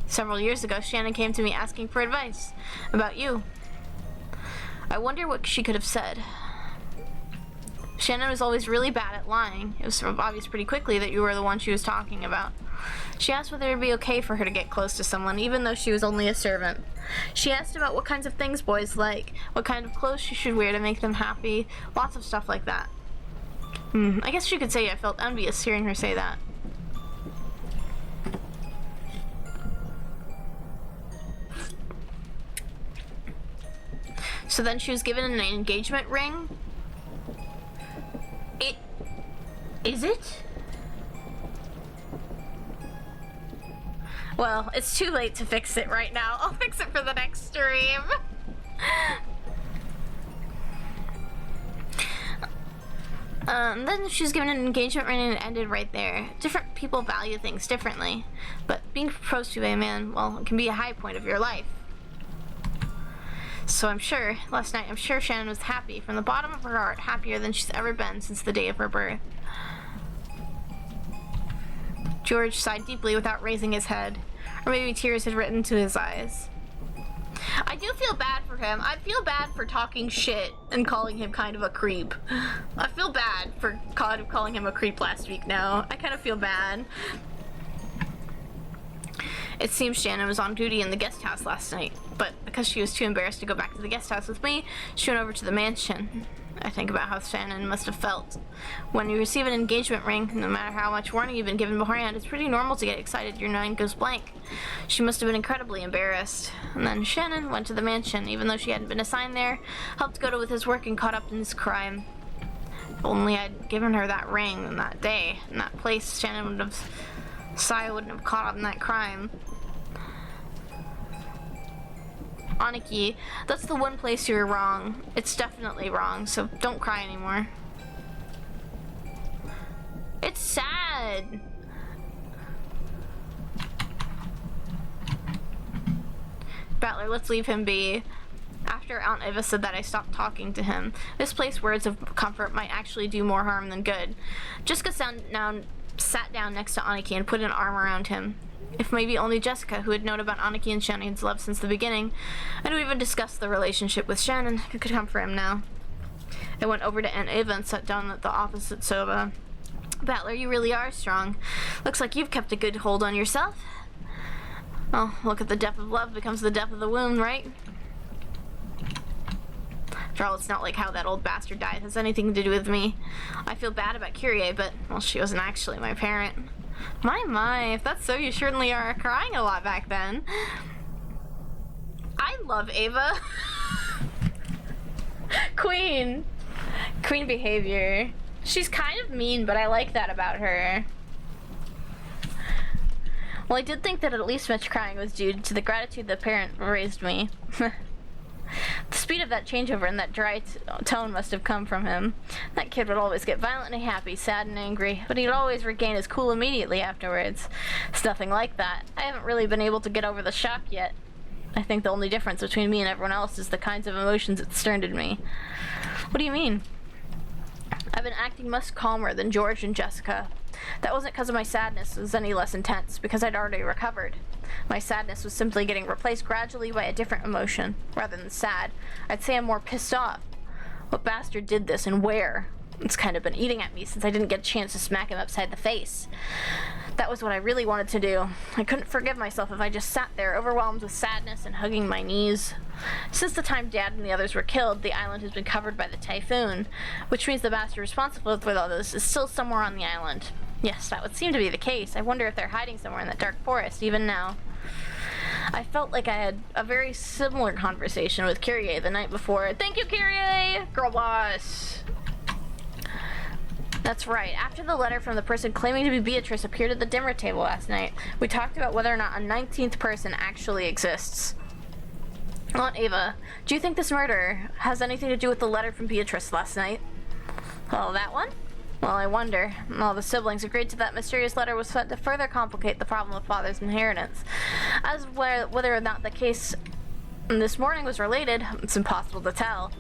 several years ago, Shannon came to me asking for advice about you. I wonder what she could have said. Shannon was always really bad at lying. It was obvious pretty quickly that you were the one she was talking about. She asked whether it would be okay for her to get close to someone, even though she was only a servant. She asked about what kinds of things boys like, what kind of clothes she should wear to make them happy, lots of stuff like that. I guess you could say I felt envious hearing her say that. So then she was given an engagement ring? Is it? Well, it's too late to fix it right now. I'll fix it for the next stream. Then she was given an engagement ring and it ended right there. Different people value things differently, but being proposed to by a man, well, it can be a high point of your life. So last night, I'm sure Shannon was happy from the bottom of her heart, happier than she's ever been since the day of her birth. George sighed deeply without raising his head, or maybe tears had written to his eyes. I do feel bad for him. I feel bad for talking shit and calling him kind of a creep. I feel bad for calling him a creep last week now. I kind of feel bad. It seems Shannon was on duty in the guest house last night, but because she was too embarrassed to go back to the guest house with me, she went over to the mansion. I think about how Shannon must have felt. When you receive an engagement ring, no matter how much warning you've been given beforehand, it's pretty normal to get excited. Your mind goes blank. She must have been incredibly embarrassed. And then Shannon went to the mansion, even though she hadn't been assigned there, helped Koro with his work and caught up in his crime. If only I'd given her that ring on that day, in that place, Saya wouldn't have caught up in that crime. Aniki, that's the one place you were wrong. It's definitely wrong, so don't cry anymore. It's sad. Battler, let's leave him be. After Aunt Eva said that, I stopped talking to him. Misplaced words of comfort might actually do more harm than good. Jessica sat down next to Aniki and put an arm around him. If maybe only Jessica, who had known about Aniki and Shannon's love since the beginning, and who even discussed the relationship with Shannon, could comfort him now. I went over to Aunt Eva and sat down at the opposite sofa. Battler, you really are strong. Looks like you've kept a good hold on yourself. Oh, look at the depth of love becomes the depth of the wound, right? After all, it's not like how that old bastard died has anything to do with me. I feel bad about Kyrie, but, well, she wasn't actually my parent. My, if that's so, you certainly are crying a lot back then. I love Ava. Queen behavior. She's kind of mean, but I like that about her. Well, I did think that at least much crying was due to the gratitude the parent raised me. The speed of that changeover and that dry tone must have come from him. That kid would always get violently happy, sad, and angry, but he'd always regain his cool immediately afterwards. It's nothing like that. I haven't really been able to get over the shock yet. I think the only difference between me and everyone else is the kinds of emotions it stirred in me. What do you mean? I've been acting much calmer than George and Jessica. That wasn't because of my sadness was any less intense, because I'd already recovered. My sadness was simply getting replaced gradually by a different emotion. Rather than sad, I'd say I'm more pissed off. What bastard did this and where? It's kind of been eating at me since I didn't get a chance to smack him upside the face. That was what I really wanted to do. I couldn't forgive myself if I just sat there, overwhelmed with sadness and hugging my knees. Since the time Dad and the others were killed, the island has been covered by the typhoon, which means the bastard responsible for all this is still somewhere on the island. Yes, that would seem to be the case. I wonder if they're hiding somewhere in that dark forest, even now. I felt like I had a very similar conversation with Kyrie the night before. Thank you, Kyrie! Girl boss! That's right. After the letter from the person claiming to be Beatrice appeared at the dinner table last night, we talked about whether or not a 19th person actually exists. Aunt Ava, do you think this murder has anything to do with the letter from Beatrice last night? Oh, that one? Well, I wonder. All the siblings agreed to that mysterious letter was sent to further complicate the problem of father's inheritance. As whether or not the case this morning was related, it's impossible to tell.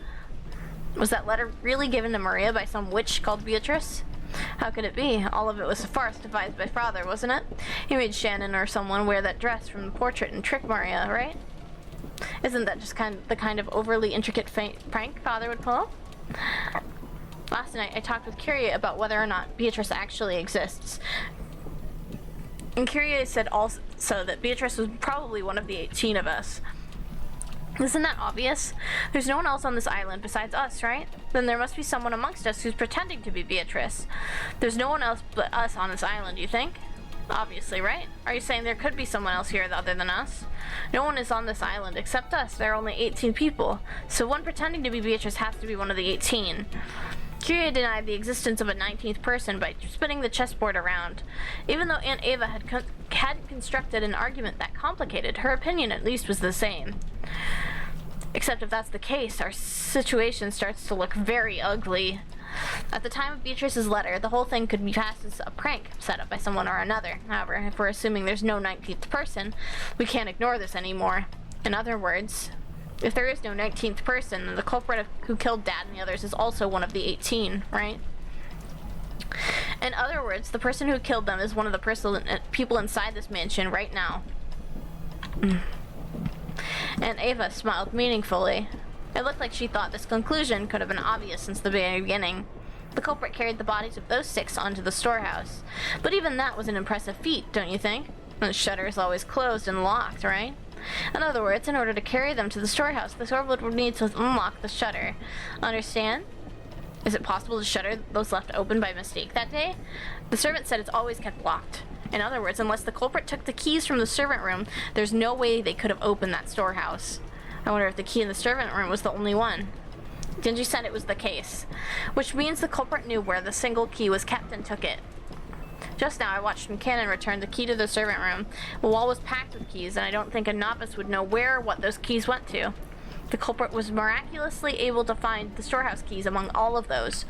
Was that letter really given to Maria by some witch called Beatrice? How could it be? All of it was a farce devised by father, wasn't it? He made Shannon or someone wear that dress from the portrait and trick Maria, right? Isn't that just the kind of overly intricate prank father would pull? Last night, I talked with Kyrie about whether or not Beatrice actually exists. And Kyrie said also that Beatrice was probably one of the 18 of us. Isn't that obvious? There's no one else on this island besides us, right? Then there must be someone amongst us who's pretending to be Beatrice. There's no one else but us on this island, you think? Obviously, right? Are you saying there could be someone else here other than us? No one is on this island except us. There are only 18 people. So one pretending to be Beatrice has to be one of the 18. Kyrie denied the existence of a 19th person by spinning the chessboard around. Even though Aunt Ava had constructed an argument that complicated, her opinion at least was the same. Except if that's the case, our situation starts to look very ugly. At the time of Beatrice's letter, the whole thing could be passed as a prank set up by someone or another. However, if we're assuming there's no 19th person, we can't ignore this anymore. In other words, if there is no 19th person, then the culprit who killed Dad and the others is also one of the 18, right? In other words, the person who killed them is one of the people inside this mansion right now. And Ava smiled meaningfully. It looked like she thought this conclusion could have been obvious since the very beginning. The culprit carried the bodies of those 6 onto the storehouse. But even that was an impressive feat, don't you think? The shutter is always closed and locked, right? In other words, in order to carry them to the storehouse, the servant would need to unlock the shutter. Understand? Is it possible to shutter those left open by mistake that day? The servant said it's always kept locked. In other words, unless the culprit took the keys from the servant room, there's no way they could have opened that storehouse. I wonder if the key in the servant room was the only one. Genji said it was the case, which means the culprit knew where the single key was kept and took it. Just now I watched McCannon return the key to the servant room. The wall was packed with keys, and I don't think a novice would know where or what those keys went to. The culprit was miraculously able to find the storehouse keys among all of those.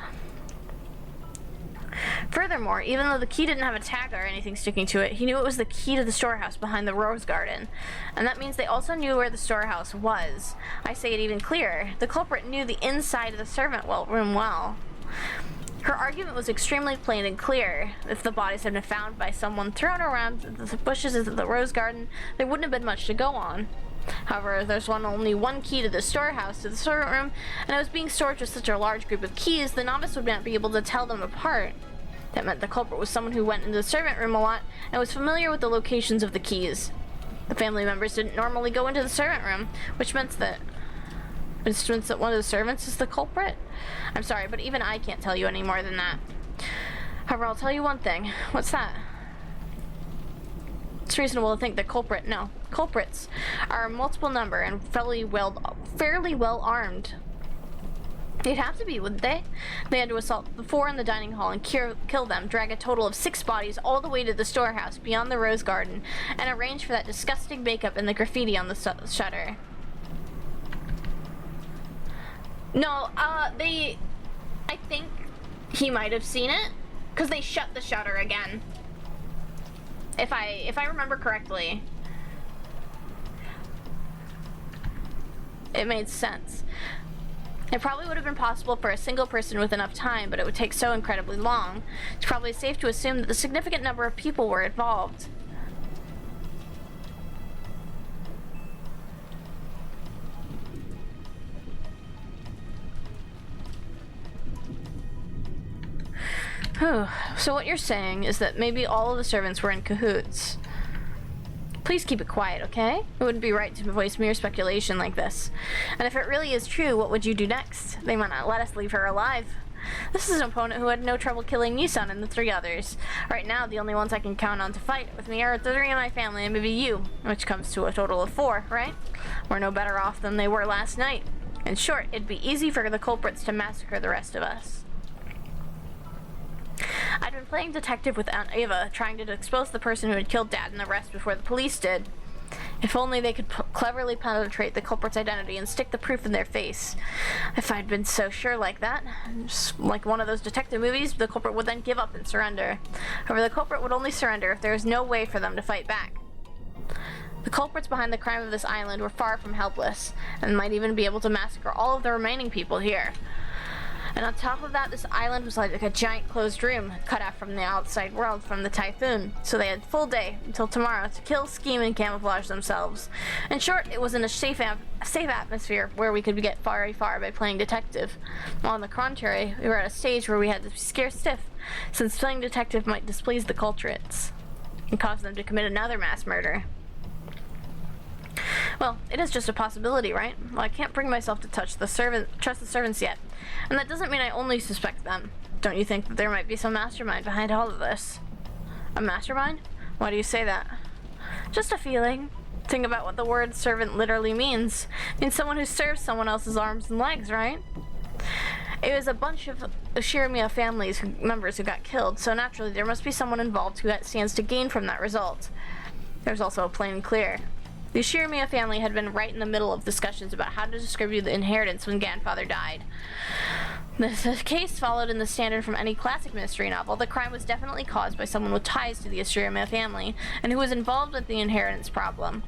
Furthermore, even though the key didn't have a tag or anything sticking to it, he knew it was the key to the storehouse behind the rose garden. And that means they also knew where the storehouse was. I say it even clearer. The culprit knew the inside of the servant room well. Her argument was extremely plain and clear. If the bodies had been found by someone thrown around the bushes of the rose garden, there wouldn't have been much to go on. However, there's only one key to the storehouse, to the servant room, and it was being stored with such a large group of keys, the novice would not be able to tell them apart. That meant the culprit was someone who went into the servant room a lot and was familiar with the locations of the keys. The family members didn't normally go into the servant room, which meant that one of the servants is the culprit? I'm sorry, but even I can't tell you any more than that. However, I'll tell you one thing. What's that? It's reasonable to think that culprits are a multiple number and fairly well armed. They'd have to be, wouldn't they? They had to assault the 4 in the dining hall and kill them, drag a total of 6 bodies all the way to the storehouse beyond the rose garden, and arrange for that disgusting makeup and the graffiti on the shutter. No, I think he might have seen it, because they shut the shutter again. If I remember correctly. It made sense. It probably would have been possible for a single person with enough time, but it would take so incredibly long. It's probably safe to assume that a significant number of people were involved. So what you're saying is that maybe all of the servants were in cahoots. Please keep it quiet, okay? It wouldn't be right to voice mere speculation like this. And if it really is true, what would you do next? They might not let us leave her alive. This is an opponent who had no trouble killing Nisan and the 3 others. Right now, the only ones I can count on to fight with me are the 3 in my family and maybe you, which comes to a total of 4, right? We're no better off than they were last night. In short, it'd be easy for the culprits to massacre the rest of us. I'd been playing detective with Aunt Ava, trying to expose the person who had killed Dad and the rest before the police did. If only they could cleverly penetrate the culprit's identity and stick the proof in their face. If I'd been so sure like that, just like one of those detective movies, the culprit would then give up and surrender. However, the culprit would only surrender if there was no way for them to fight back. The culprits behind the crime of this island were far from helpless, and might even be able to massacre all of the remaining people here. And on top of that, this island was like a giant closed room, cut off from the outside world from the typhoon. So they had full day until tomorrow to kill, scheme, and camouflage themselves. In short, it was in a safe atmosphere where we could get very far by playing detective. While on the contrary, we were at a stage where we had to be scared stiff, since playing detective might displease the culprits and cause them to commit another mass murder. Well, it is just a possibility, right? Well, I can't bring myself to trust the servants yet. And that doesn't mean I only suspect them. Don't you think that there might be some mastermind behind all of this? A mastermind? Why do you say that? Just a feeling. Think about what the word servant literally means. It means someone who serves someone else's arms and legs, right? It was a bunch of Shiramiya families members who got killed, so naturally there must be someone involved who stands to gain from that result. There's also a plain and clear. The Shiramiya family had been right in the middle of discussions about how to distribute the inheritance when grandfather died. The case followed in the standard from any classic mystery novel. The crime was definitely caused by someone with ties to the Ashirama family, and who was involved with the inheritance problem.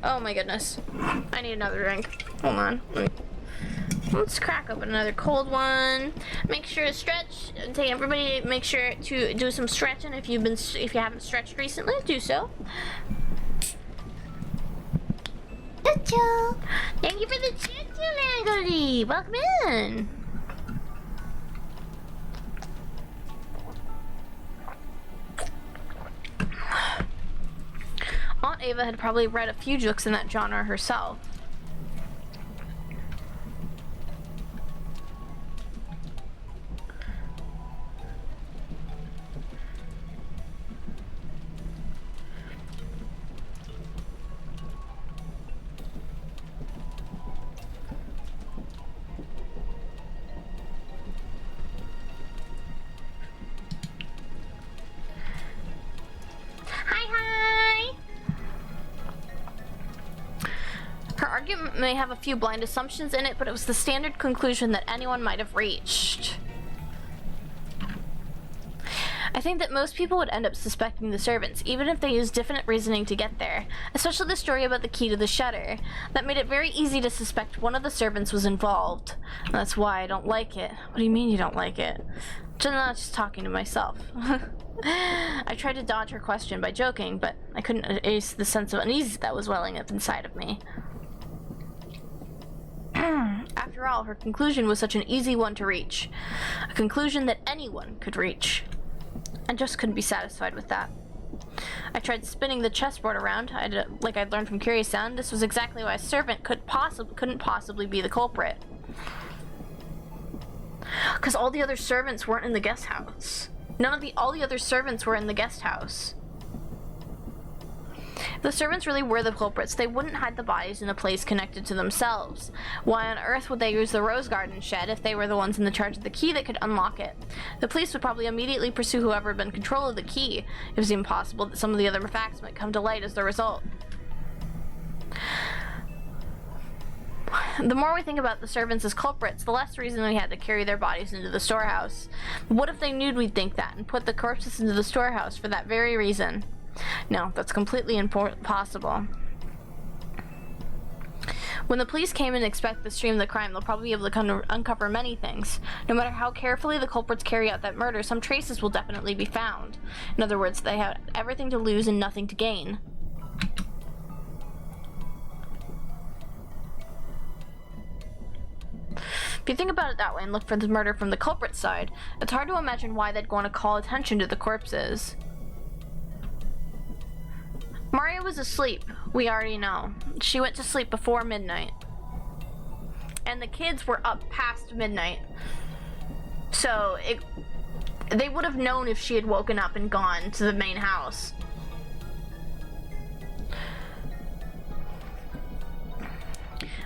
Oh my goodness. I need another drink. Hold on. Let's crack open another cold one. Make sure to stretch. Everybody, make sure to do some stretching. If you haven't stretched recently, do so. Choo-choo. Thank you for the choo-choo, Langoly. Welcome in. Aunt Ava had probably read a few books in that genre herself. Her argument may have a few blind assumptions in it, but it was the standard conclusion that anyone might have reached. I think that most people would end up suspecting the servants, even if they used different reasoning to get there, especially the story about the key to the shutter. That made it very easy to suspect one of the servants was involved. That's why I don't like it. What do you mean you don't like it? I'm not just talking to myself. I tried to dodge her question by joking, but I couldn't erase the sense of unease that was welling up inside of me. After all, her conclusion was such an easy one to reach. A conclusion that anyone could reach. I just couldn't be satisfied with that. I tried spinning the chessboard around, like I'd learned from Curious Sound. This was exactly why a servant couldn't possibly be the culprit. Because all the other servants weren't in the guest house. All the other servants were in the guest house. If the servants really were the culprits, they wouldn't hide the bodies in a place connected to themselves. Why on earth would they use the Rose Garden shed if they were the ones in the charge of the key that could unlock it? The police would probably immediately pursue whoever had been in control of the key. It was even possible that some of the other facts might come to light as the result. The more we think about the servants as culprits, the less reason we had to carry their bodies into the storehouse. But what if they knew we'd think that and put the corpses into the storehouse for that very reason? No, that's completely impossible. When the police came and expect the stream of the crime, they'll probably be able to uncover many things. No matter how carefully the culprits carry out that murder, some traces will definitely be found. In other words, they have everything to lose and nothing to gain. If you think about it that way and look for the murder from the culprit's side, it's hard to imagine why they'd want to call attention to the corpses. Maria was asleep, we already know. She went to sleep before midnight. And the kids were up past midnight. So, they would have known if she had woken up and gone to the main house.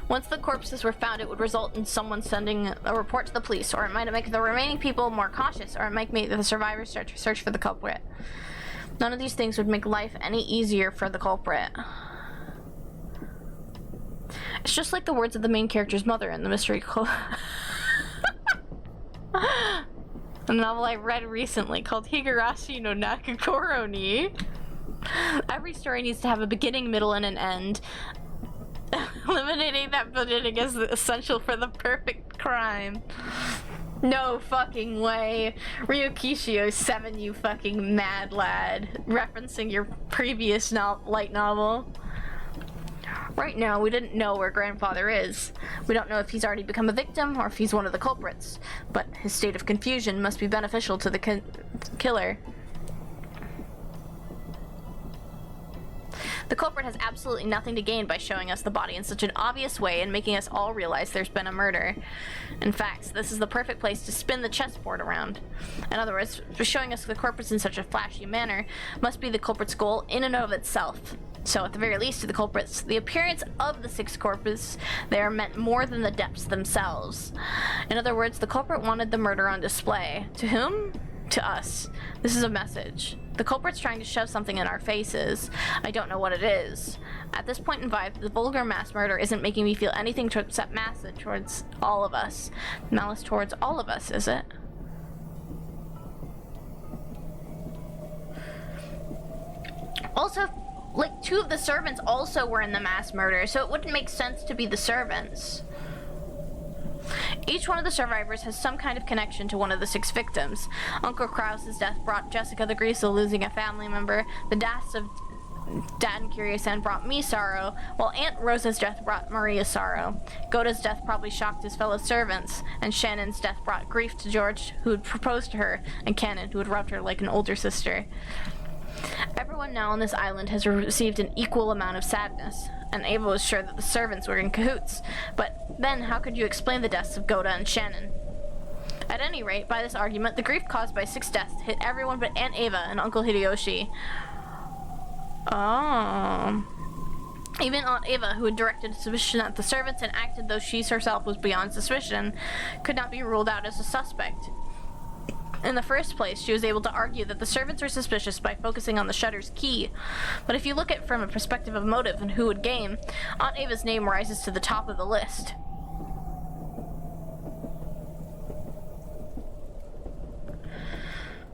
Once the corpses were found, it would result in someone sending a report to the police, or it might make the remaining people more cautious, or it might make the survivors start to search for the culprit. None of these things would make life any easier for the culprit. It's just like the words of the main character's mother in the mystery a novel I read recently called Higurashi no Naku Koro ni. Every story needs to have a beginning, middle, and an end. Eliminating that beginning is essential for the perfect crime. No fucking way. Ryukishio 7, you fucking mad lad. Referencing your previous light novel. Right now, we didn't know where Grandfather is. We don't know if he's already become a victim or if he's one of the culprits. But his state of confusion must be beneficial to the killer. The culprit has absolutely nothing to gain by showing us the body in such an obvious way and making us all realize there's been a murder. In fact, this is the perfect place to spin the chessboard around. In other words, showing us the corpus in such a flashy manner must be the culprit's goal in and of itself. So at the very least to the culprits, the appearance of the 6 corpus there meant more than the depths themselves. In other words, the culprit wanted the murder on display. To whom? To us. This is a message. The culprit's trying to shove something in our faces. I don't know what it is. At this point in Vibe, the vulgar mass murder isn't making me feel anything except malice towards all of us. Malice towards all of us, is it? Also, like, 2 of the servants also were in the mass murder, so it wouldn't make sense to be the servants. Each one of the survivors has some kind of connection to one of the 6 victims. Uncle Krause's death brought Jessica the griefs of losing a family member. The deaths of Dad and Kiryu-san brought me sorrow, while Aunt Rosa's death brought Maria sorrow. Goda's death probably shocked his fellow servants, and Shannon's death brought grief to George, who had proposed to her, and Cannon, who had loved her like an older sister. Everyone now on this island has received an equal amount of sadness, and Ava was sure that the servants were in cahoots. But then, how could you explain the deaths of Goda and Shannon? At any rate, by this argument, the grief caused by 6 deaths hit everyone but Aunt Ava and Uncle Hideyoshi. Oh. Even Aunt Ava, who had directed suspicion at the servants and acted though she herself was beyond suspicion, could not be ruled out as a suspect. In the first place, she was able to argue that the servants were suspicious by focusing on the shutter's key. But if you look at it from a perspective of motive and who would gain, Aunt Ava's name rises to the top of the list.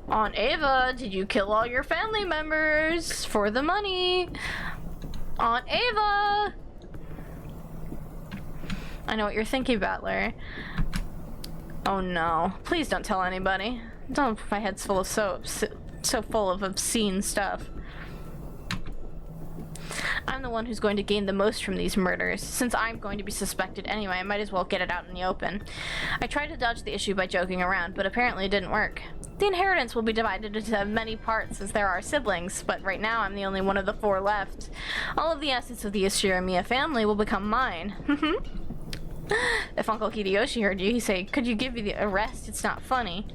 Aunt Ava, did you kill all your family members for the money? Aunt Ava! I know what you're thinking, Battler. Oh no. Please don't tell anybody. Don't, my head's full of so full of obscene stuff. I'm the one who's going to gain the most from these murders. Since I'm going to be suspected anyway, I might as well get it out in the open. I tried to dodge the issue by joking around, but apparently it didn't work. The inheritance will be divided into many parts as there are siblings, but right now I'm the only one of the 4 left. All of the assets of the Ishiramiya family will become mine. If Uncle Hideyoshi heard you, he'd say, "Could you give me the arrest? It's not funny."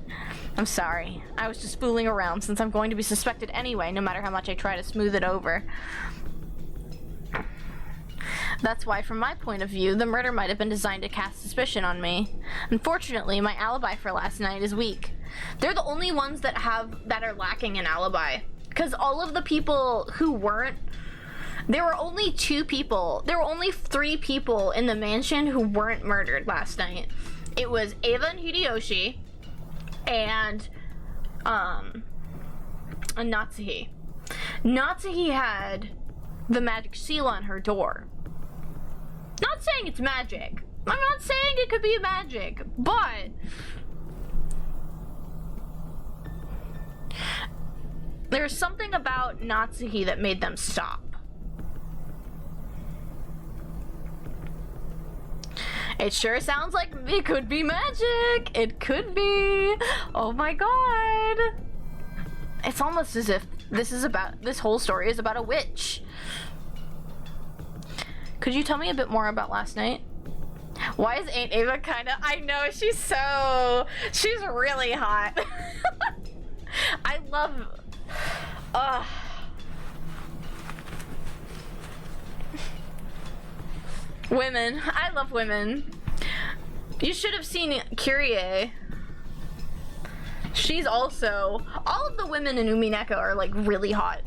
I'm sorry. I was just fooling around since I'm going to be suspected anyway, no matter how much I try to smooth it over. That's why, from my point of view, the murder might have been designed to cast suspicion on me. Unfortunately, my alibi for last night is weak. They're the only ones that are lacking an alibi. Because all of the people who weren't, there were only 2 people. There were only 3 people in the mansion who weren't murdered last night. It was Ava and Hideyoshi, and Natsuhi. Natsuhi had the magic seal on her door. Not saying it's magic. I'm not saying it could be magic, but there's something about Natsuhi that made them stop. It sure sounds like it could be magic. It could be. Oh my god. It's almost as if this whole story is about a witch. Could you tell me a bit more about last night? Why is Aunt Ava kinda... I know, she's really hot. I love... Women. I love women. You should have seen Kyrie. She's also... All of the women in Umineko are, like, really hot.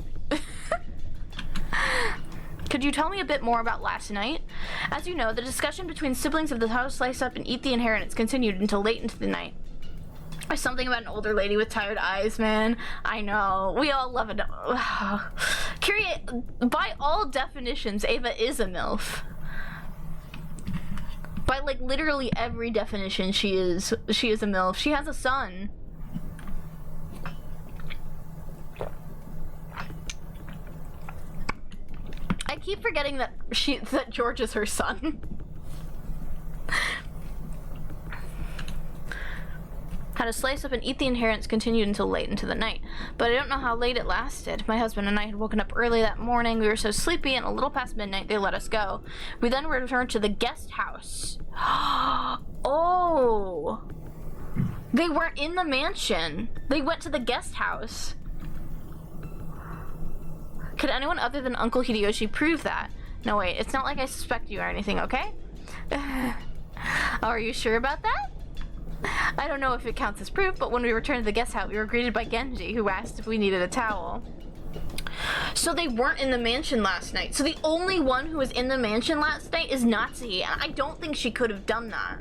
Could you tell me a bit more about last night? As you know, the discussion between siblings of the house slice up and eat the inheritance continued until late into the night. There's something about an older lady with tired eyes, man. I know. We all love it. Kyrie, by all definitions, Ava is a MILF. By, like, literally every definition, she is a MILF. She has a son. I keep forgetting that George is her son. How to slice up and eat the inheritance continued until late into the night, but I don't know how late it lasted. My husband and I had woken up early that morning. We were so sleepy, and a little past midnight they let us go. We then returned to the guest house. Oh! They weren't in the mansion. They went to the guest house. Could anyone other than Uncle Hideyoshi prove that? No, wait, it's not like I suspect you or anything, okay? Are you sure about that? I don't know if it counts as proof, but when we returned to the guest house, we were greeted by Genji, who asked if we needed a towel. So they weren't in the mansion last night. So the only one who was in the mansion last night is Natsuki, and I don't think she could have done that.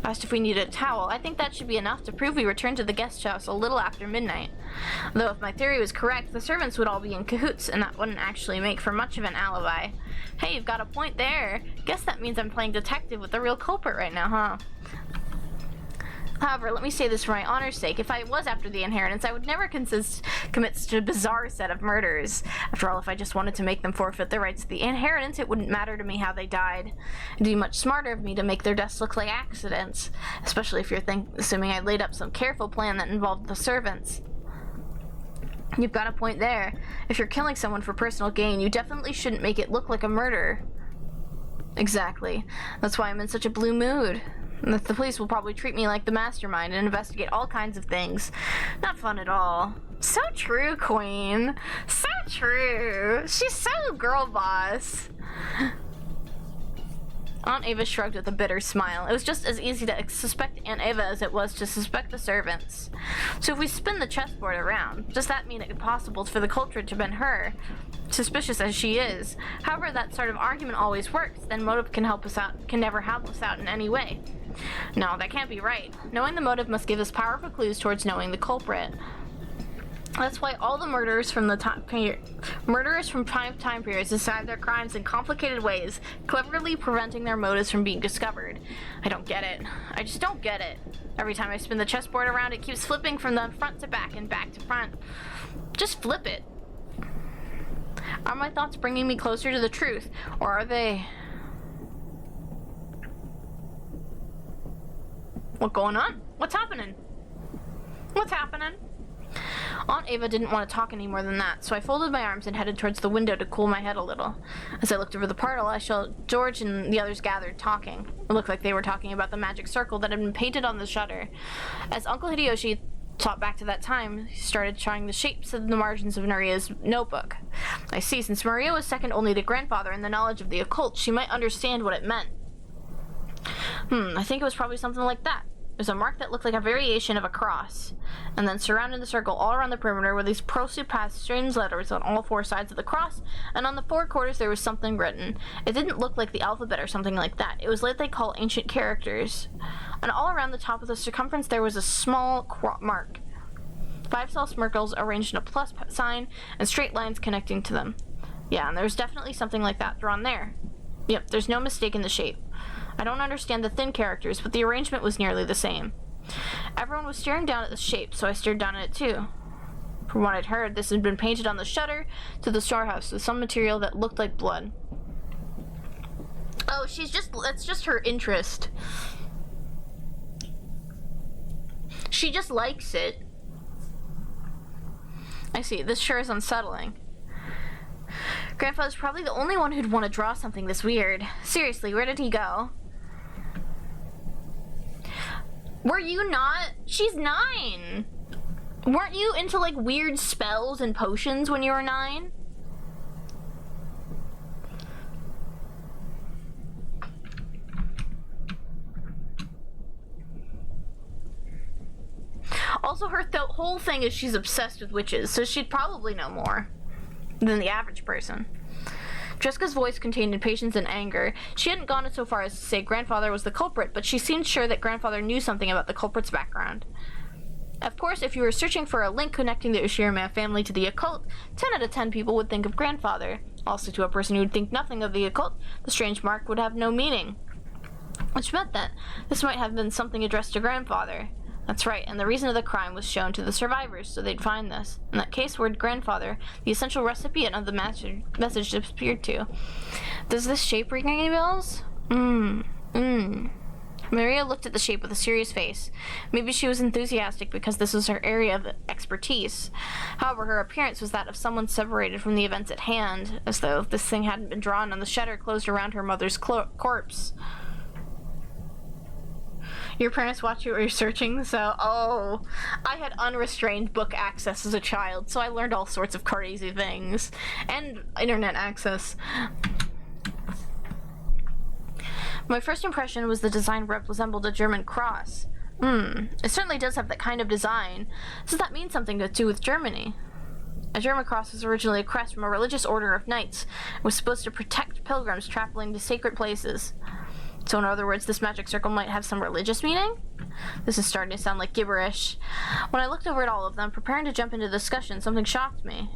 Asked if we needed a towel. I think that should be enough to prove we returned to the guest house a little after midnight. Though if my theory was correct, the servants would all be in cahoots, and that wouldn't actually make for much of an alibi. Hey, you've got a point there. Guess that means I'm playing detective with the real culprit right now, huh? However, let me say this for my honor's sake. If I was after the inheritance, I would never commit such a bizarre set of murders. After all, if I just wanted to make them forfeit their rights to the inheritance, it wouldn't matter to me how they died. It'd be much smarter of me to make their deaths look like accidents, especially if you're assuming I laid up some careful plan that involved the servants. You've got a point there. If you're killing someone for personal gain, you definitely shouldn't make it look like a murder. Exactly. That's why I'm in such a blue mood. The police will probably treat me like the mastermind and investigate all kinds of things. Not fun at all. So true, Queen. So true. She's so girl boss. Aunt Ava shrugged with a bitter smile. It was just as easy to suspect Aunt Ava as it was to suspect the servants. So if we spin the chessboard around, does that mean it's possible for the culprit to have been her? Suspicious as she is. However, that sort of argument always works. Then motive can never help us out in any way. No, that can't be right. Knowing the motive must give us powerful clues towards knowing the culprit. That's why all the murderers from time periods decide their crimes in complicated ways, cleverly preventing their motives from being discovered. I don't get it. I just don't get it. Every time I spin the chessboard around, it keeps flipping from the front to back and back to front. Just flip it. Are my thoughts bringing me closer to the truth, or are they... What's going on? What's happening? What's happening? Aunt Ava didn't want to talk any more than that, so I folded my arms and headed towards the window to cool my head a little. As I looked over the portal, I saw George and the others gathered, talking. It looked like they were talking about the magic circle that had been painted on the shutter. As Uncle Hideyoshi thought back to that time, he started drawing the shapes of the margins of Maria's notebook. I see, since Maria was second only to grandfather in the knowledge of the occult, she might understand what it meant. I think it was probably something like that. There's a mark that looked like a variation of a cross, and then surrounding the circle all around the perimeter were these prosopast strange letters on all four sides of the cross, and on the four quarters there was something written. It didn't look like the alphabet or something like that. It was like they call ancient characters. And all around the top of the circumference there was a small mark. 5 small circles arranged in a plus sign, and straight lines connecting to them. Yeah, and there's definitely something like that drawn there. Yep, there's no mistake in the shape. I don't understand the thin characters, but the arrangement was nearly the same. Everyone was staring down at the shape, so I stared down at it too. From what I'd heard, this had been painted on the shutter to the storehouse with some material that looked like blood. Oh, that's just her interest. She just likes it. I see, this sure is unsettling. Grandfather's probably the only one who'd want to draw something this weird. Seriously, where did he go? Were you not? She's 9! Weren't you into, like, weird spells and potions when you were 9? Also, her whole thing is she's obsessed with witches, so she'd probably know more than the average person. Jessica's voice contained impatience and anger. She hadn't gone so far as to say grandfather was the culprit, but she seemed sure that grandfather knew something about the culprit's background. Of course, if you were searching for a link connecting the Ushirima family to the occult, 10 out of 10 people would think of grandfather. Also, to a person who would think nothing of the occult, the strange mark would have no meaning. Which meant that this might have been something addressed to grandfather. That's right, and the reason of the crime was shown to the survivors, so they'd find this. In that case, word grandfather, the essential recipient of the message disappeared to. Does this shape ring any bells? Maria looked at the shape with a serious face. Maybe she was enthusiastic because this was her area of expertise. However, her appearance was that of someone separated from the events at hand, as though this thing hadn't been drawn on the shutter closed around her mother's corpse. Your parents watch you while you're searching, so, oh. I had unrestrained book access as a child, so I learned all sorts of crazy things. And internet access. My first impression was the design resembled a German cross. It certainly does have that kind of design. Does that mean something to do with Germany? A German cross was originally a crest from a religious order of knights. It was supposed to protect pilgrims traveling to sacred places. So in other words, this magic circle might have some religious meaning? This is starting to sound like gibberish. When I looked over at all of them, preparing to jump into discussion, something shocked me.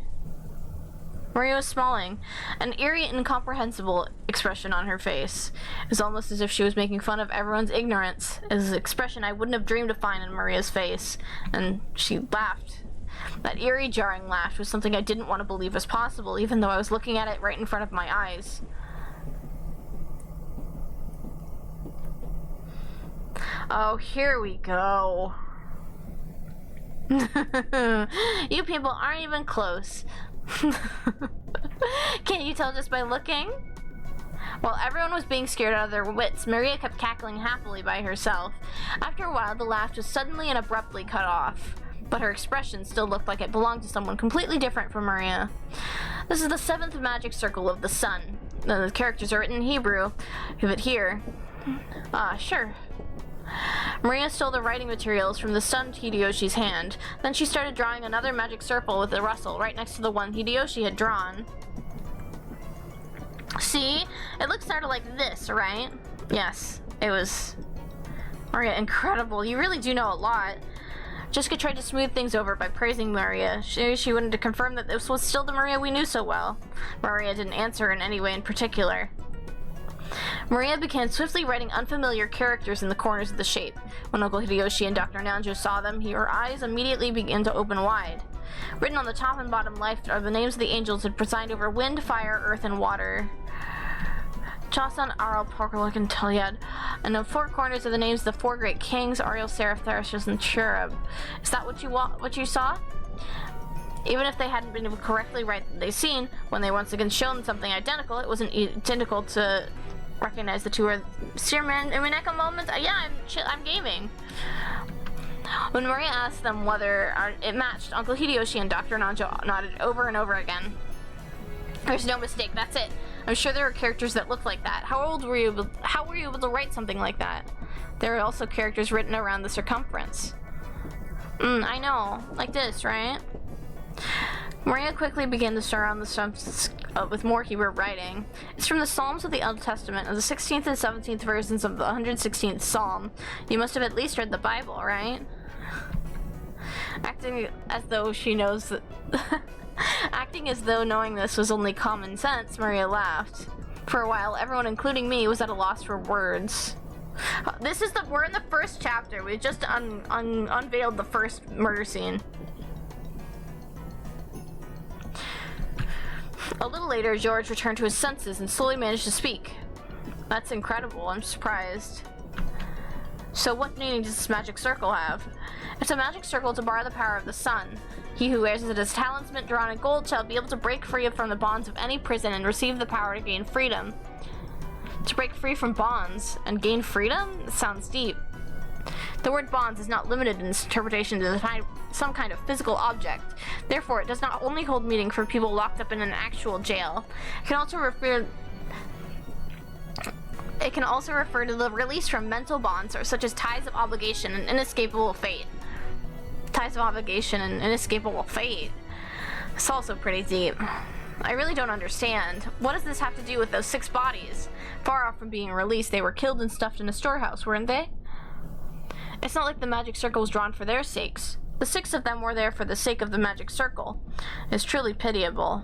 Maria was smiling, an eerie, incomprehensible expression on her face. It was almost as if she was making fun of everyone's ignorance. It was an expression I wouldn't have dreamed to find in Maria's face. And she laughed. That eerie, jarring laugh was something I didn't want to believe was possible, even though I was looking at it right in front of my eyes. Oh, here we go. You people aren't even close. Can't you tell just by looking? While everyone was being scared out of their wits, Maria kept cackling happily by herself. After a while, the laugh was suddenly and abruptly cut off, but her expression still looked like it belonged to someone completely different from Maria. This is the 7th magic circle of the sun. The characters are written in Hebrew, but here... sure. Maria stole the writing materials from the stunned Hideyoshi's hand. Then she started drawing another magic circle with a rustle right next to the one Hideyoshi had drawn. See? It looks sort of like this, right? Yes, it was... Maria, incredible. You really do know a lot. Jessica tried to smooth things over by praising Maria. She wanted to confirm that this was still the Maria we knew so well. Maria didn't answer in any way in particular. Maria began swiftly writing unfamiliar characters in the corners of the shape. When Uncle Hideyoshi and Dr. Nanjo saw them, her eyes immediately began to open wide. Written on the top and bottom left are the names of the angels who preside over wind, fire, earth, and water. Chasan, Aral, Porkaluk, and Telyad. And the 4 corners are the names of the 4 great kings, Ariel, Seraph, Tharashus, and Cherub. Is that what you saw? Even if they hadn't been able to correctly write what they'd seen, when they once again shown something identical, it wasn't identical to recognize the two are Searman Umineko moments. Yeah, I'm gaming. When Maria asked them whether it matched, Uncle Hideyoshi and Dr. Nanjo nodded over and over again. There's no mistake, that's it. I'm sure there were characters that looked like that. How were you able to write something like that? There are also characters written around the circumference. I know. Like this, right? Maria quickly began to surround the stumps with more Hebrew writing. It's from the Psalms of the Old Testament, of the 16th and 17th versions of the 116th Psalm. You must have at least read the Bible, right? Acting as though she knows that... Acting as though knowing this was only common sense, Maria laughed. For a while, everyone, including me, was at a loss for words. We're in the first chapter. We just unveiled the first murder scene. A little later, George returned to his senses and slowly managed to speak. That's incredible. I'm surprised. So what meaning does this magic circle have? It's a magic circle to borrow the power of the sun. He who wears it as talisman drawn in gold shall be able to break free from the bonds of any prison and receive the power to gain freedom. To break free from bonds and gain freedom? It sounds deep. The word bonds is not limited in its interpretation to some kind of physical object. Therefore, it does not only hold meaning for people locked up in an actual jail. It can also refer to the release from mental bonds, such as ties of obligation and inescapable fate. Ties of obligation and inescapable fate. It's also pretty deep. I really don't understand. What does this have to do with those 6 bodies? Far off from being released, they were killed and stuffed in a storehouse, weren't they? It's not like the magic circle was drawn for their sakes. The 6 of them were there for the sake of the magic circle. It's truly pitiable.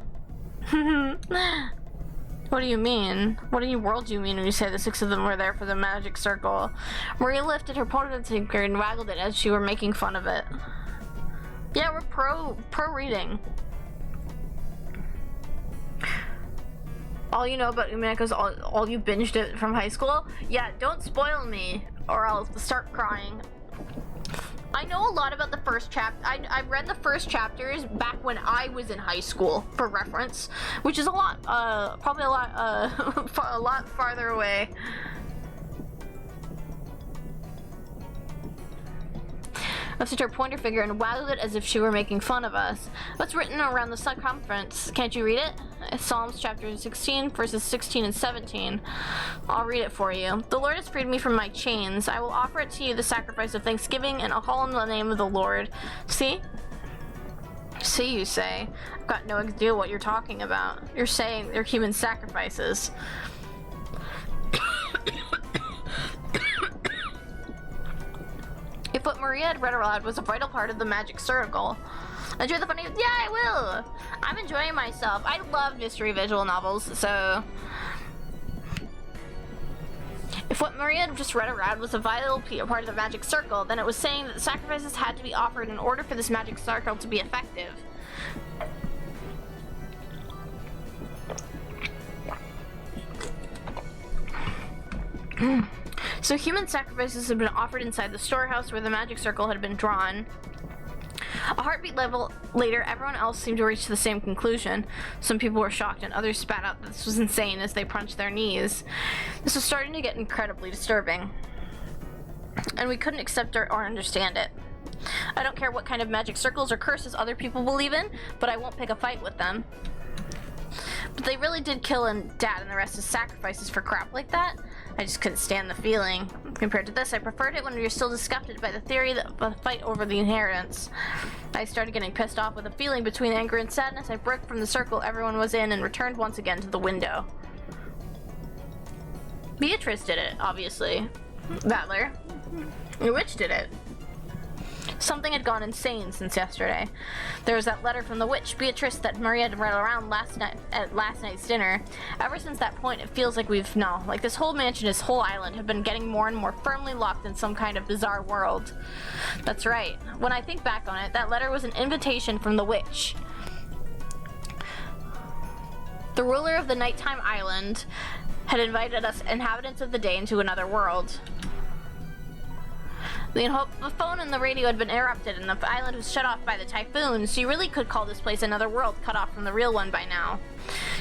What do you mean? What in the world do you mean when you say the 6 of them were there for the magic circle? Maria lifted her pointer and waggled it as she were making fun of it. Yeah, we're pro reading. All you know about Umineko's all you binged it from high school? Yeah, don't spoil me, or I'll start crying. I know a lot about the first chapter. I read the first chapters back when I was in high school, for reference, which is a lot, probably a lot, a lot farther away. lifted her pointer finger and waggled it as if she were making fun of us. What's written around the circumference? Can't you read it? It's Psalms chapter 16, verses 16 and 17. I'll read it for you. The Lord has freed me from my chains. I will offer it to you, the sacrifice of thanksgiving, and I'll call on the name of the Lord. See? See, you say. I've got no idea what you're talking about. You're saying they're human sacrifices. If what Maria had read aloud was a vital part of the magic circle. Enjoy the funny. Yeah, I will. I'm enjoying myself. I love mystery visual novels, so. If what Maria had just read aloud was a vital part of the magic circle, then it was saying that the sacrifices had to be offered in order for this magic circle to be effective. So human sacrifices had been offered inside the storehouse where the magic circle had been drawn. A heartbeat level later, everyone else seemed to reach the same conclusion. Some people were shocked and others spat out that this was insane as they punched their knees. This was starting to get incredibly disturbing, and we couldn't accept or understand it. I don't care what kind of magic circles or curses other people believe in, but I won't pick a fight with them. But they really did kill Dad and the rest as sacrifices for crap like that. I just couldn't stand the feeling. Compared to this, I preferred it when we were still disgusted by the theory of the fight over the inheritance. I started getting pissed off with a feeling between anger and sadness. I broke from the circle everyone was in and returned once again to the window. Beatrice did it, obviously. Battler. The witch did it. Something had gone insane since yesterday. There was that letter from the witch, Beatrice, that Maria had read around last night at last night's dinner. Ever since that point, it feels like like this whole mansion, this whole island, have been getting more and more firmly locked in some kind of bizarre world. That's right. When I think back on it, that letter was an invitation from the witch. The ruler of the nighttime island had invited us inhabitants of the day into another world. The phone and the radio had been interrupted and the island was shut off by the typhoon, so you really could call this place another world cut off from the real one by now.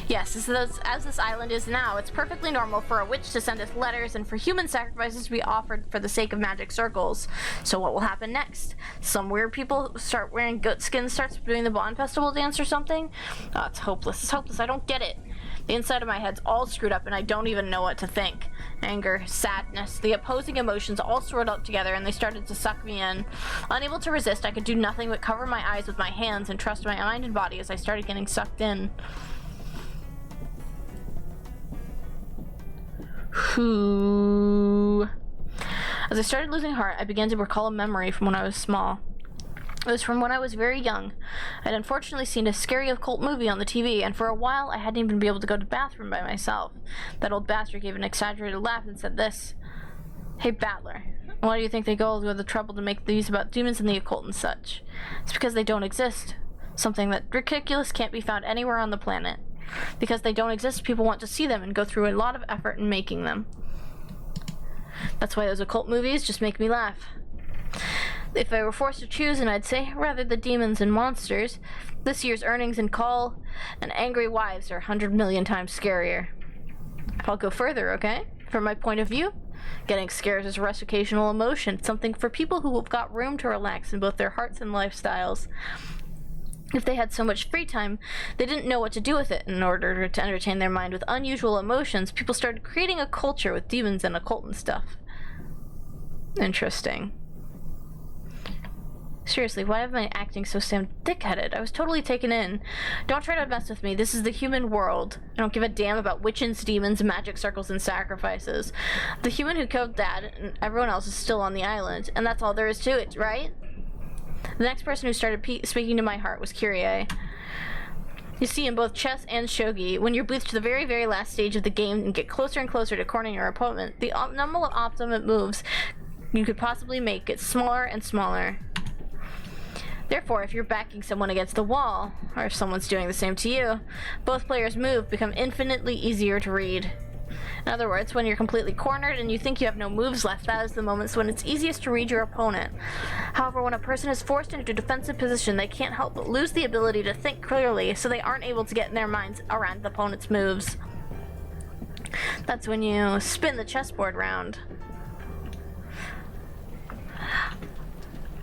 Yes, as this island is now, it's perfectly normal for a witch to send us letters and for human sacrifices to be offered for the sake of magic circles. So what will happen next? Some weird people start wearing goat skins, starts doing the Bond Festival dance or something? Oh, it's hopeless. It's hopeless. I don't get it. The inside of my head's all screwed up and I don't even know what to think. Anger, sadness, the opposing emotions all swirled up together and they started to suck me in. Unable to resist, I could do nothing but cover my eyes with my hands and trust my mind and body as I started getting sucked in. As I started losing heart, I began to recall a memory from when I was small. It was from when I was very young. I'd unfortunately seen a scary occult movie on the TV, and for a while I hadn't even been able to go to the bathroom by myself. That old bastard gave an exaggerated laugh and said this. Hey, Battler, why do you think they go to the trouble to make these about demons and the occult and such? It's because they don't exist. Something that ridiculous can't be found anywhere on the planet. Because they don't exist, people want to see them and go through a lot of effort in making them. That's why those occult movies just make me laugh. If I were forced to choose, and I'd say, rather the demons and monsters, this year's earnings and call and angry wives are 100 million times scarier. I'll go further, okay? From my point of view, getting scared is a recreational emotion, something for people who have got room to relax in both their hearts and lifestyles. If they had so much free time, they didn't know what to do with it. In order to entertain their mind with unusual emotions, people started creating a culture with demons and occult and stuff. Interesting. Seriously, why am I acting so thick-headed? I was totally taken in. Don't try to mess with me. This is the human world. I don't give a damn about witches, demons, magic circles, and sacrifices. The human who killed Dad and everyone else is still on the island, and that's all there is to it, right? The next person who started speaking to my heart was Kyrie. You see, in both chess and shogi, when you're bleached to the very, very last stage of the game and get closer and closer to cornering your opponent, the number of optimum moves you could possibly make gets smaller and smaller. Therefore, if you're backing someone against the wall, or if someone's doing the same to you, both players' moves become infinitely easier to read. In other words, when you're completely cornered and you think you have no moves left, that is the moments when it's easiest to read your opponent. However, when a person is forced into a defensive position, they can't help but lose the ability to think clearly, so they aren't able to get in their minds around the opponent's moves. That's when you spin the chessboard round.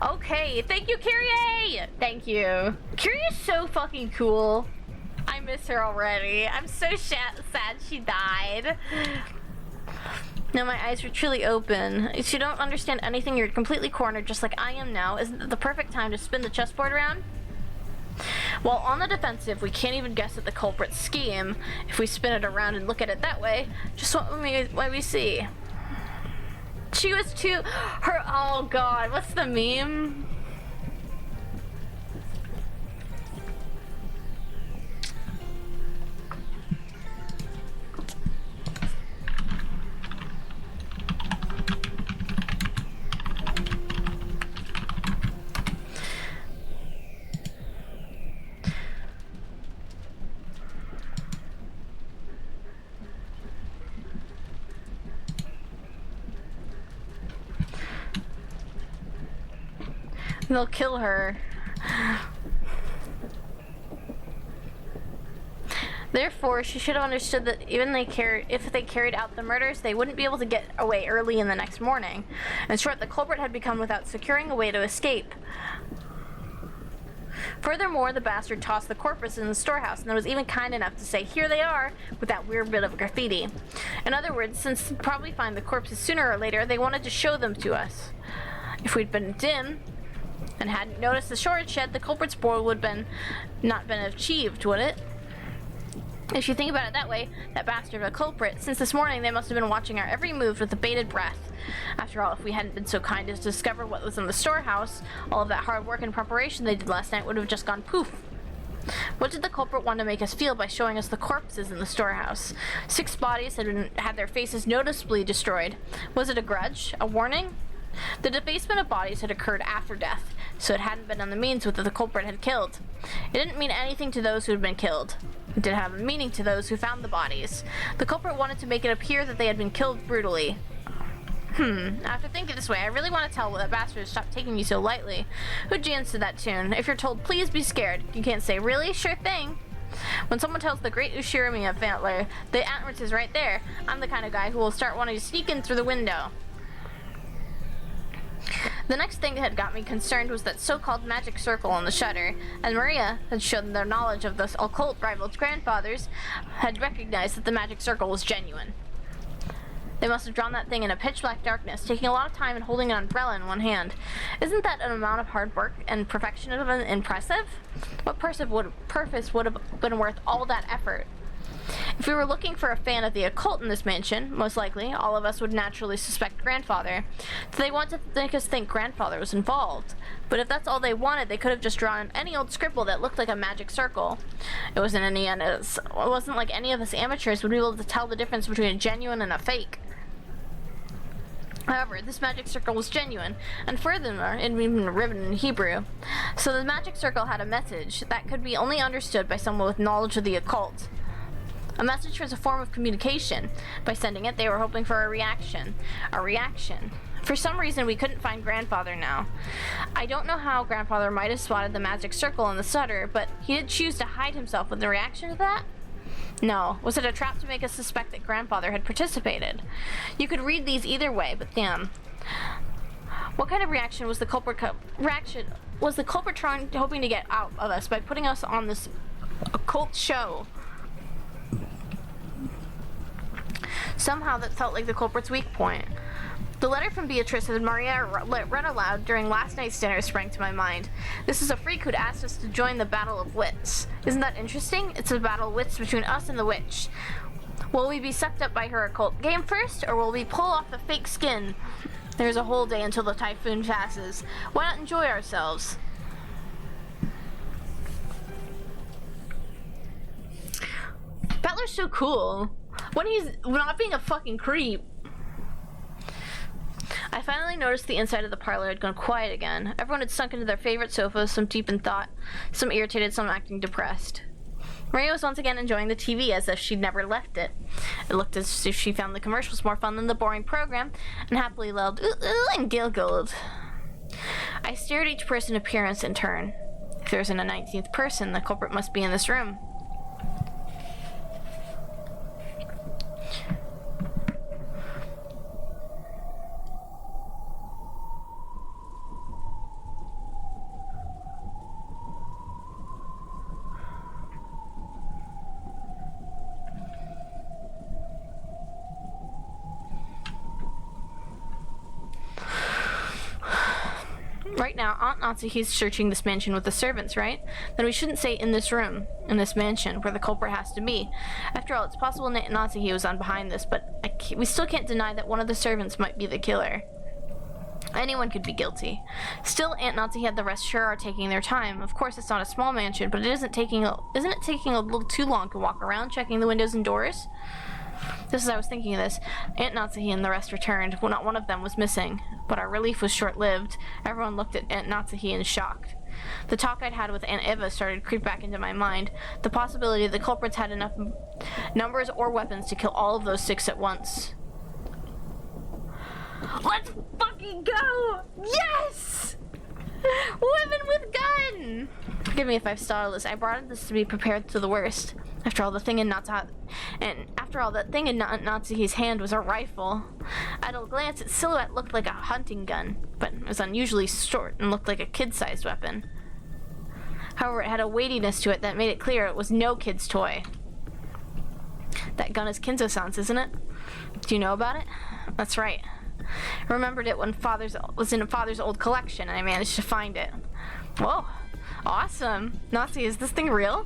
Okay, thank you, Kyrie! Thank you. Kyrie is so fucking cool. I miss her already. I'm so sad she died. Now my eyes were truly open. If you don't understand anything, you're completely cornered just like I am now. Isn't it the perfect time to spin the chessboard around? While on the defensive, we can't even guess at the culprit's scheme. If we spin it around and look at it that way, just what we see. She was too... oh god, what's the meme? They'll kill her. Therefore, she should have understood that even if they carried out the murders, they wouldn't be able to get away early in the next morning. In short, the culprit had become without securing a way to escape. Furthermore, the bastard tossed the corpus in the storehouse and was even kind enough to say, "Here they are," with that weird bit of graffiti. In other words, since they'd probably find the corpses sooner or later, they wanted to show them to us. If we'd been dim and hadn't noticed the storage shed, the culprit's spoil would not been achieved, would it? If you think about it that way, that bastard of a culprit, since this morning they must have been watching our every move with a bated breath. After all, if we hadn't been so kind as to discover what was in the storehouse, all of that hard work and preparation they did last night would have just gone poof. What did the culprit want to make us feel by showing us the corpses in the storehouse? 6 bodies had their faces noticeably destroyed. Was it a grudge? A warning? The debasement of bodies had occurred after death, so it hadn't been on the means with that the culprit had killed. It didn't mean anything to those who had been killed. It did have a meaning to those who found the bodies. The culprit wanted to make it appear that they had been killed brutally. After thinking this way, I really want to tell that bastard to stop taking you so lightly. Who jams to that tune? If you're told, "Please be scared," you can't say, "Really? Sure thing." When someone tells the great Ushirimi of Vantler, the antlers is right there, I'm the kind of guy who will start wanting to sneak in through the window. The next thing that had got me concerned was that so-called magic circle on the shutter, and Maria had shown their knowledge of the occult rival's grandfathers, had recognized that the magic circle was genuine. They must have drawn that thing in a pitch-black darkness, taking a lot of time and holding an umbrella in one hand. Isn't that an amount of hard work and perfection impressive? What purpose would have been worth all that effort? If we were looking for a fan of the occult in this mansion, most likely, all of us would naturally suspect Grandfather. So they want to make us think Grandfather was involved. But if that's all they wanted, they could have just drawn any old scribble that looked like a magic circle. It wasn't like any of us amateurs would be able to tell the difference between a genuine and a fake. However, this magic circle was genuine, and furthermore, it had been written in Hebrew. So the magic circle had a message that could be only understood by someone with knowledge of the occult. A message was a form of communication. By sending it, they were hoping for a reaction. A reaction. For some reason, we couldn't find Grandfather now. I don't know how Grandfather might have spotted the magic circle in the shutter, but he did choose to hide himself with the reaction to that? No. Was it a trap to make us suspect that Grandfather had participated? You could read these either way, but damn. What kind of reaction was the culprit hoping to get out of us by putting us on this occult show? Somehow that felt like the culprit's weak point. The letter from Beatrice that Maria read aloud during last night's dinner sprang to my mind. This is a freak who'd asked us to join the Battle of Wits. Isn't that interesting? It's a battle of wits between us and the witch. Will we be sucked up by her occult game first, or will we pull off the fake skin? There's a whole day until the typhoon passes. Why not enjoy ourselves? Butler's so cool. When he's not being a fucking creep. I finally noticed the inside of the parlor had gone quiet again. Everyone had sunk into their favorite sofas, some deep in thought, some irritated, some acting depressed. Maria was once again enjoying the TV as if she'd never left it. It looked as if she found the commercials more fun than the boring program, and happily yelled, "Ooh, ooh," and giggled. I stared at each person's appearance in turn. If there isn't a 19th person, the culprit must be in this room. Right now, Aunt Natsuki's searching this mansion with the servants, right? Then we shouldn't say in this room, in this mansion, where the culprit has to be. After all, it's possible Natsuki was on behind this, but we still can't deny that one of the servants might be the killer. Anyone could be guilty. Still, Aunt Natsuki and the rest sure are taking their time. Of course, it's not a small mansion, but isn't it taking a little too long to walk around, checking the windows and doors? Just as I was thinking of this, Aunt Natsuki and the rest returned. Well, not one of them was missing, but our relief was short-lived. Everyone looked at Aunt Natsuki in shock. The talk I'd had with Aunt Eva started to creep back into my mind. The possibility the culprits had enough numbers or weapons to kill all of those 6 at once. Let's fucking go! Yes! Women with gun! Forgive me if I've startled this. I brought this to be prepared to the worst. After all, that thing in Natsuki's hand was a rifle. At a glance, its silhouette looked like a hunting gun, but it was unusually short and looked like a kid-sized weapon. However, it had a weightiness to it that made it clear it was no kid's toy. That gun is Kinzo-san's, isn't it? Do you know about it? That's right. I remembered it when was in Father's old collection, and I managed to find it. Whoa, awesome. Natsuki, is this thing real?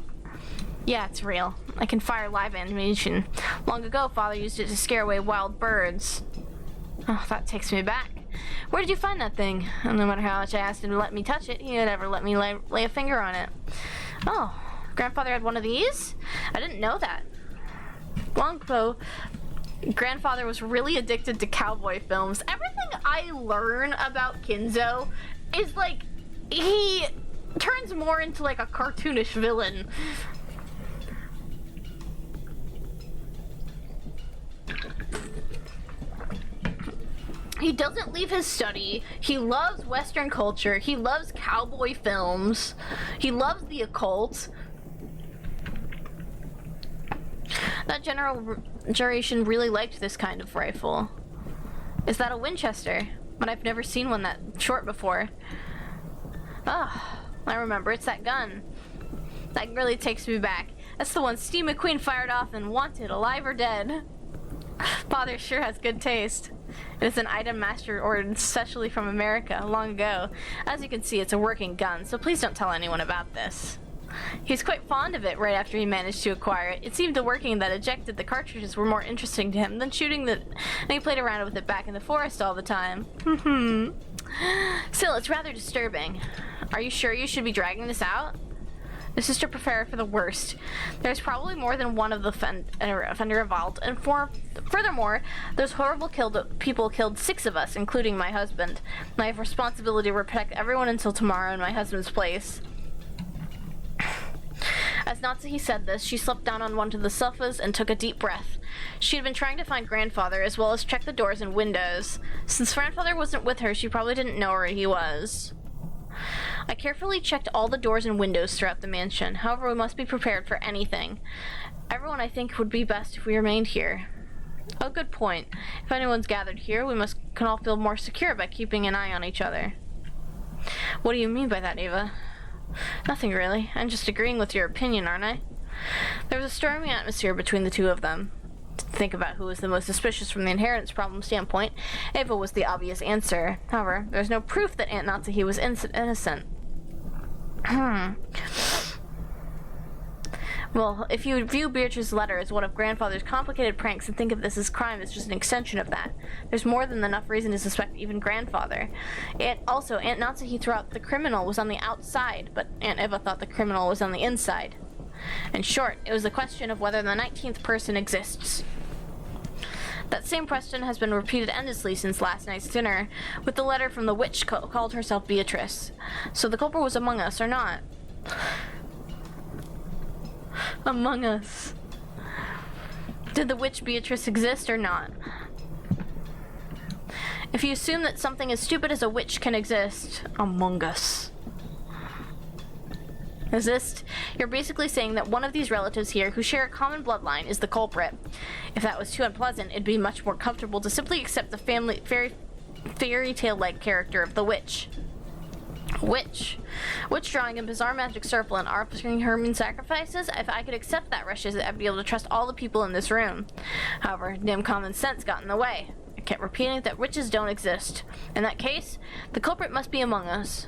Yeah, it's real. I can fire live ammunition. Long ago, Father used it to scare away wild birds. Oh, that takes me back. Where did you find that thing? And no matter how much I asked him to let me touch it, he would never let me lay a finger on it. Oh, Grandfather had one of these? I didn't know that. Long ago, Grandfather was really addicted to cowboy films. Everything I learn about Kinzo is like, he turns more into like a cartoonish villain. He doesn't leave his study. He loves Western culture. He loves cowboy films. He loves the occult. That generation really liked this kind of rifle. Is that a Winchester? But I've never seen one that short before. Ah, I remember. It's that gun. That really takes me back. That's the one Steve McQueen fired off and wanted, alive or dead. Father sure has good taste. It is an item Master ordered specially from America long ago. As you can see, it's a working gun, so please don't tell anyone about this. He's quite fond of it right after he managed to acquire it. It seemed the working that ejected the cartridges were more interesting to him than shooting and he played around with it back in the forest all the time. Still, it's rather disturbing. Are you sure you should be dragging this out? This is to prepare for the worst. There's probably more than one of the offender involved, and furthermore, those horrible people killed 6 of us, including my husband. I have responsibility to protect everyone until tomorrow in my husband's place. As Natsuki said this, she slipped down on one of the sofas and took a deep breath. She had been trying to find Grandfather, as well as check the doors and windows. Since Grandfather wasn't with her, she probably didn't know where he was. I carefully checked all the doors and windows throughout the mansion. However, we must be prepared for anything. Everyone, I think, would be best if we remained here. Oh, good point. If anyone's gathered here, we can all feel more secure by keeping an eye on each other. What do you mean by that, Eva? Nothing really. I'm just agreeing with your opinion, aren't I? There was a stormy atmosphere between the two of them. To think about who was the most suspicious from the inheritance problem standpoint, Eva was the obvious answer. However, there's no proof that Aunt Natsuki was innocent. Well, if you view Beatrice's letter as one of Grandfather's complicated pranks and think of this as crime as just an extension of that, there's more than enough reason to suspect even Grandfather. Also, Aunt Natsuki thought the criminal was on the outside, but Aunt Eva thought the criminal was on the inside. In short, it was a question of whether the 19th person exists. That same question has been repeated endlessly since last night's dinner, with the letter from the witch called herself Beatrice. So the culprit was among us, or not? Among us. Did the witch Beatrice exist or not? If you assume that something as stupid as a witch can exist among us, you're basically saying that one of these relatives here who share a common bloodline is the culprit. If that was too unpleasant, it'd be much more comfortable to simply accept the fairy tale-like character of the witch. Witch drawing a bizarre magic circle and offering human sacrifices? If I could accept that, Rushes, I'd be able to trust all the people in this room. However, damn common sense got in the way. kept repeating that witches don't exist. In that case, the culprit must be among us.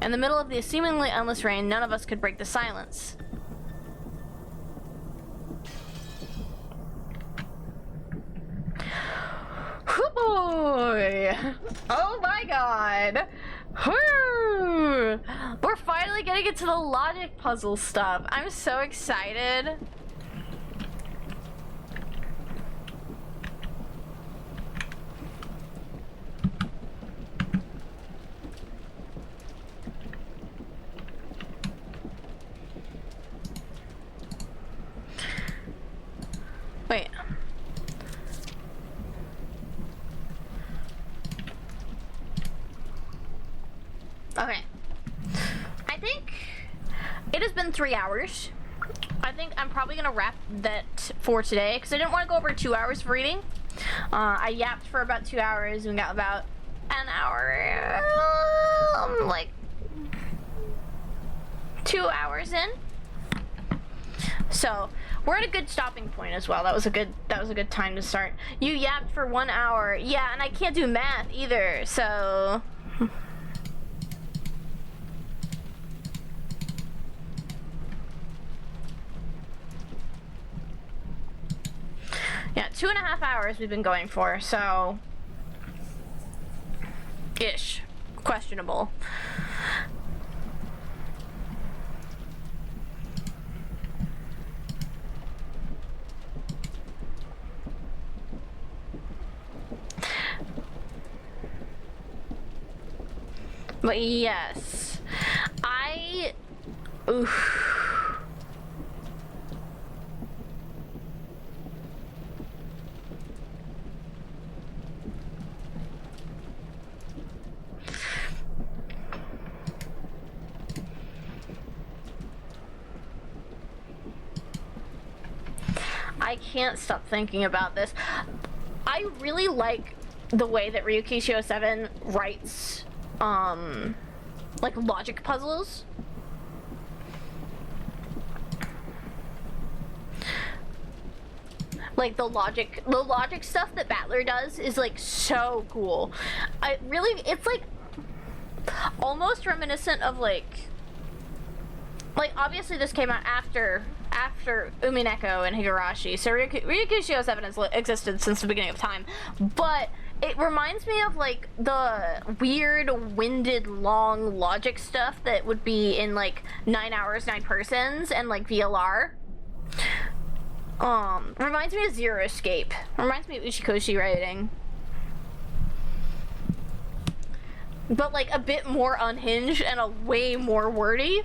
In the middle of the seemingly endless rain, none of us could break the silence. Oh boy! Oh my god! Whew. We're finally getting into the logic puzzle stuff. I'm so excited. Wait. Okay. I think it has been 3 hours. I think I'm probably gonna wrap that for today because I didn't want to go over 2 hours of reading. I yapped for about 2 hours and got about an hour, like 2 hours in. So we're at a good stopping point as well. That was a good time to start. You yapped for 1 hour. Yeah, and I can't do math either, so. Yeah, 2.5 hours we've been going for, so. Ish. Questionable. But yes, oof. I can't stop thinking about this. I really like the way that Ryukishio 7 writes like logic puzzles. Like the logic stuff that Battler does is like so cool. It's like almost reminiscent of like obviously this came out after Umineko and Higurashi, so Ryukishio 7 has existed since the beginning of time, but it reminds me of like the weird winded long logic stuff that would be in like 9 Hours 9 Persons and like VLR. Reminds me of Zero Escape. Reminds me of Uchikoshi writing. But like a bit more unhinged and a way more wordy.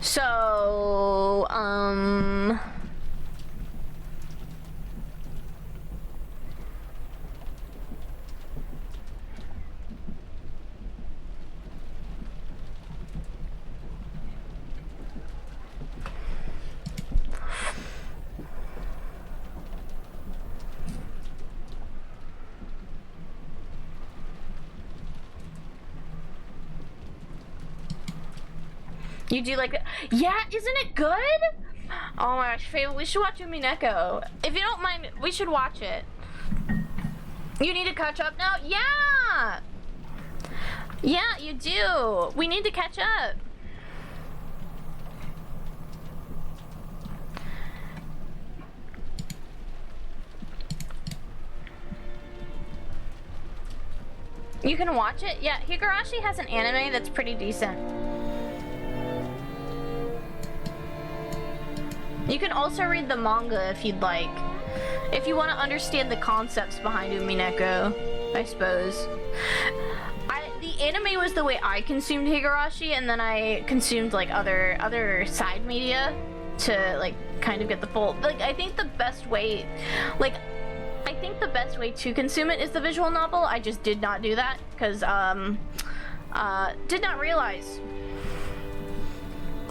So, you do like it? Yeah, isn't it good? Oh my gosh, Faye, we should watch Umineko. If you don't mind, we should watch it. You need to catch up now? Yeah! Yeah, you do. We need to catch up. You can watch it? Yeah, Higurashi has an anime that's pretty decent. You can also read the manga if you'd like. If you want to understand the concepts behind Umineko, I suppose. The anime was the way I consumed Higurashi, and then I consumed like other side media to like kind of get the full. Like I think the best way to consume it is the visual novel. I just did not do that because did not realize.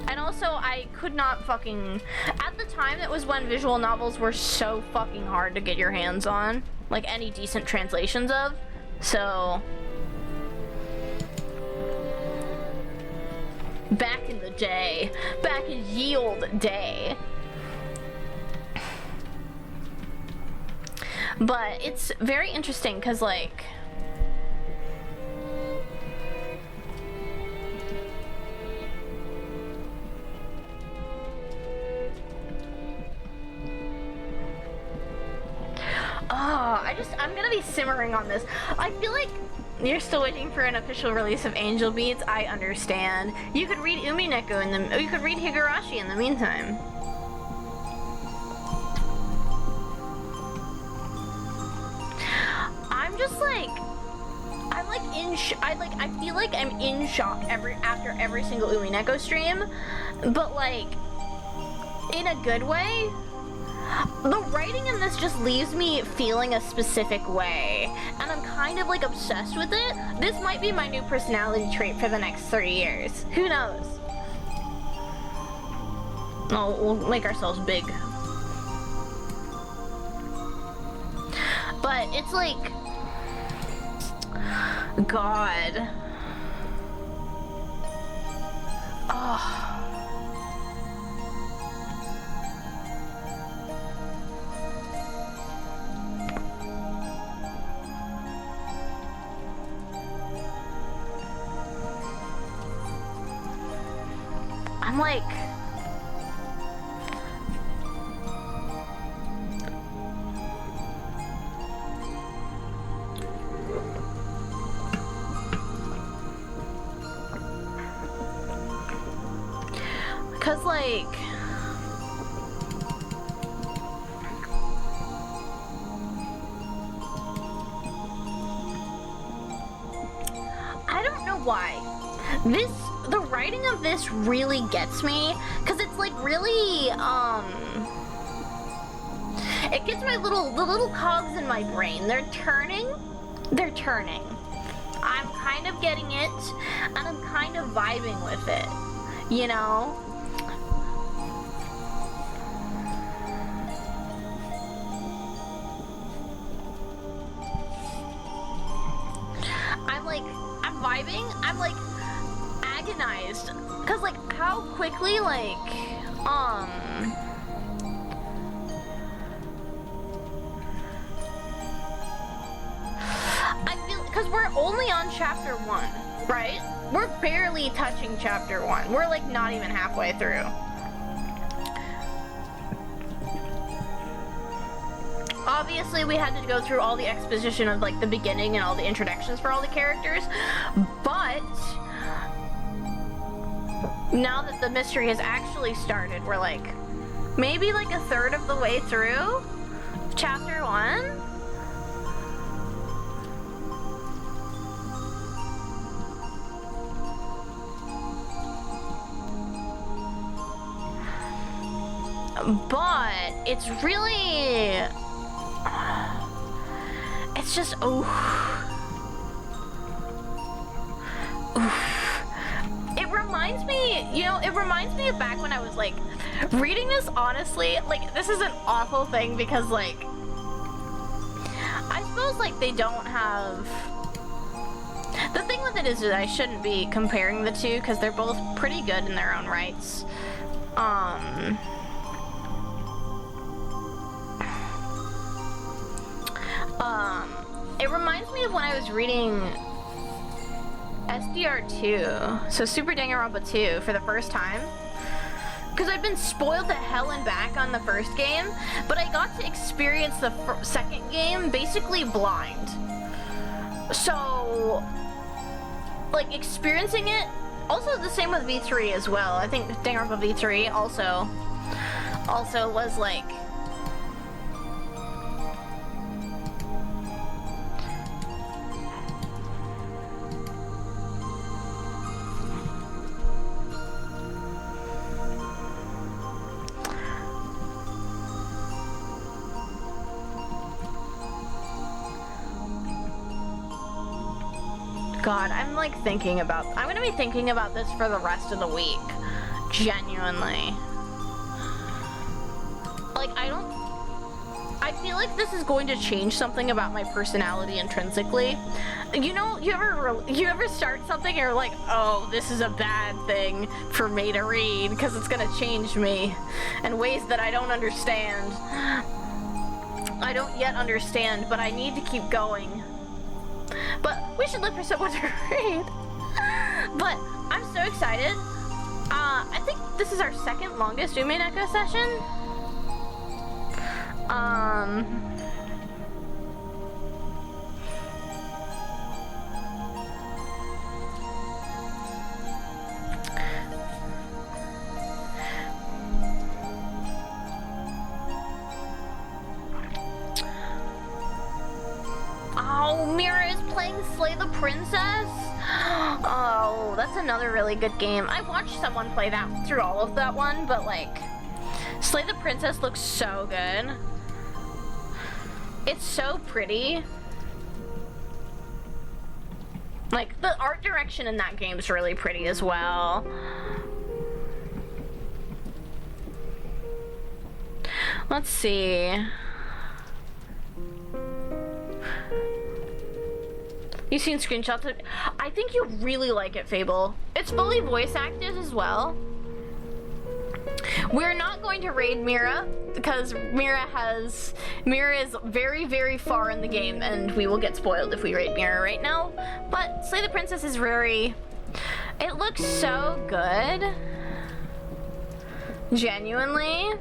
And also, I could not fucking... At the time, it was when visual novels were so fucking hard to get your hands on. Like, any decent translations of. So... Back in the day. Back in ye old day. But it's very interesting because, like, I'm gonna be simmering on this. I feel like you're still waiting for an official release of Angel Beats. I understand. You could read Umineko you could read Higurashi in the meantime. I'm just like, I feel like I'm in shock after every single Umineko stream, but like, in a good way. The writing in this just leaves me feeling a specific way, and I'm kind of like obsessed with it. This might be my new personality trait for the next 3 years. Who knows? Oh, we'll make ourselves big. But it's like, God. Oh. I'm like, cause like, I don't know why. The writing of this really gets me, because it's like really, it gets the little cogs in my brain. They're turning. I'm kind of getting it, and I'm kind of vibing with it, you know? I'm vibing, I'm like, agonized, because like how quickly like I feel, because we're only on chapter 1, right? We're barely touching chapter 1. We're like not even halfway through. Obviously we had to go through all the exposition of like the beginning and all the introductions for all the characters, but now that the mystery has actually started, we're like maybe like a third of the way through chapter 1. But it's really, it's just, oof. It reminds me, you know, it reminds me of back when I was like reading this, honestly, like this is an awful thing because like, I suppose like they don't have, the thing with it is that I shouldn't be comparing the two because they're both pretty good in their own rights. It reminds me of when I was reading SDR2, so Super Danganronpa 2, for the first time. Because I'd been spoiled to hell and back on the first game, but I got to experience the second game basically blind. So, like, experiencing it, also the same with V3 as well. I think Danganronpa V3 also was like, God, I'm like thinking about, I'm gonna be thinking about this for the rest of the week. Genuinely. Like, I I feel like this is going to change something about my personality intrinsically. You know, you ever start something and you're like, oh, this is a bad thing for me to read because it's gonna change me in ways that I don't understand. I don't yet understand, but I need to keep going. But we should look for someone to read. But I'm so excited. I think this is our second longest Umineko session. Oh, Mira is playing Slay the Princess? Oh, that's another really good game. I watched someone play that through all of that one, but like, Slay the Princess looks so good. It's so pretty. Like, the art direction in that game is really pretty as well. Let's see. You've seen screenshots of... I think you really like it, Fable. It's fully voice acted as well. We're not going to raid Mira because Mira is very, very far in the game and we will get spoiled if we raid Mira right now. But Slay the Princess is very... It looks so good. Genuinely.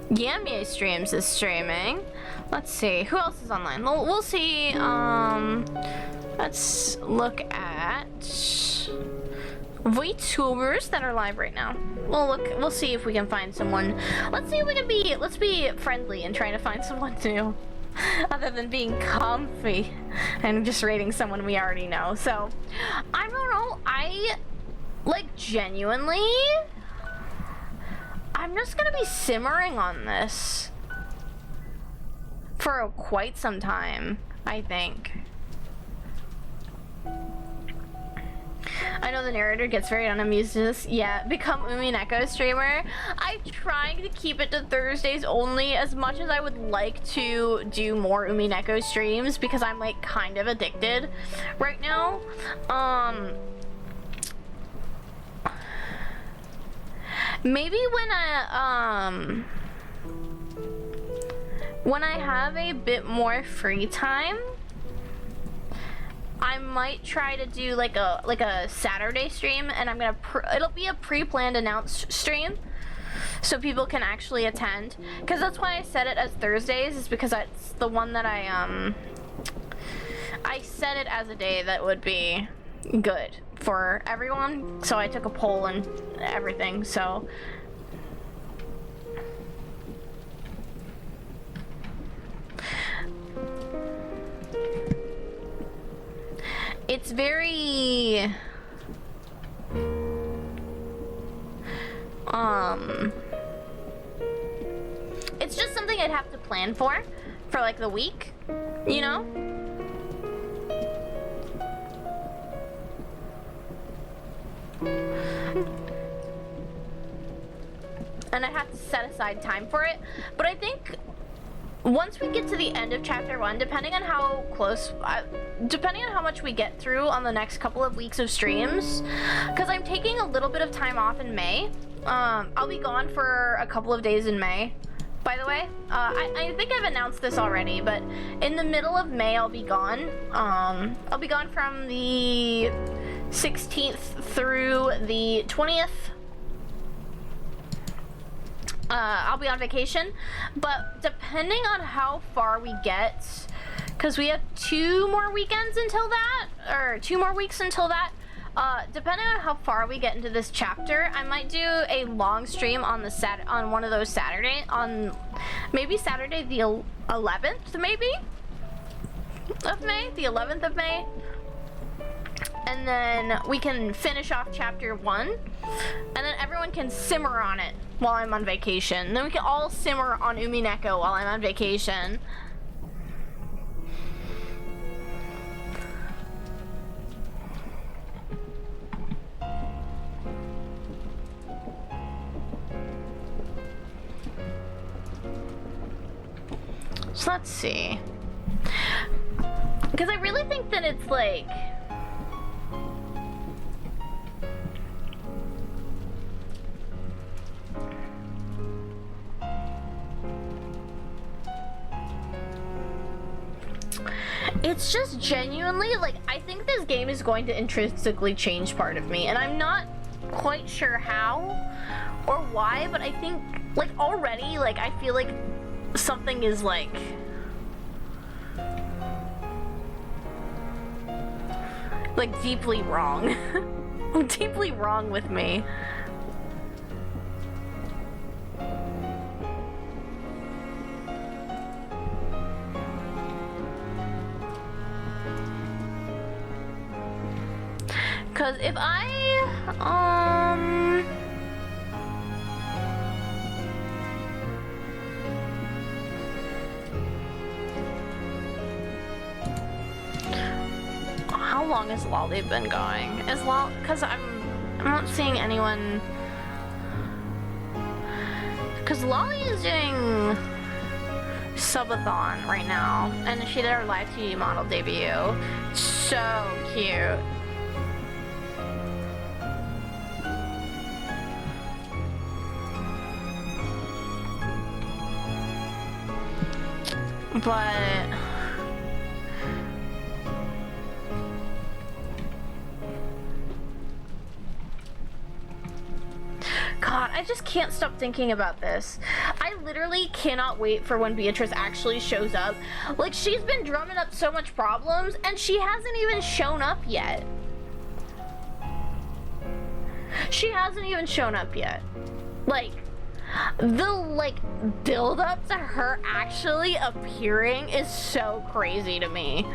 Yamie Streams is streaming. Let's see, who else is online? We'll see, let's look at VTubers that are live right now. We'll see if we can find someone. Let's see if we can let's be friendly and try to find someone new. Other than being comfy and just rating someone we already know. So, I don't know, like, genuinely, I'm just gonna be simmering on this for quite some time, I think. I know the narrator gets very unamused at this. Yeah, become Umineko streamer. I'm trying to keep it to Thursdays only as much as I would like to do more Umineko streams because I'm like kind of addicted right now. Maybe when I have a bit more free time, I might try to do like a Saturday stream, and I'm gonna it'll be a pre-planned announced stream, so people can actually attend. Because that's why I set it as Thursdays, is because that's the one that I set it as a day that would be good for everyone. So I took a poll and everything. So. It's very it's just something I'd have to plan for like the week, you know? And I have to set aside time for it, but I think once we get to the end of chapter 1, depending on how much we get through on the next couple of weeks of streams, because I'm taking a little bit of time off in May. I'll be gone for a couple of days in May, by the way. I think I've announced this already, but in the middle of May I'll be gone. I'll be gone from the 16th through the 20th. I'll be on vacation, but depending on how far we get, because we have 2 more weekends until that, or 2 more weeks until that, depending on how far we get into this chapter, I might do a long stream on on one of those Saturday, on maybe Saturday the 11th, maybe, of May, the 11th of May. And then we can finish off chapter 1, and then everyone can simmer on it while I'm on vacation. Then we can all simmer on Umineko while I'm on vacation. So let's see. Because I really think that it's like... It's just genuinely, like, I think this game is going to intrinsically change part of me, and I'm not quite sure how or why, but I think, like, already, like, I feel like something is, like... deeply wrong. Deeply wrong with me. Cause if I, how long has Lolly been going? Cause I'm not seeing anyone, cause Lolly is doing subathon right now, and she did her live TV model debut. So cute. But God, I just can't stop thinking about this. I literally cannot wait for when Beatrice actually shows up. Like, she's been drumming up so much problems and she hasn't even shown up yet. She hasn't even shown up yet. Like, the build up to her actually appearing is so crazy to me.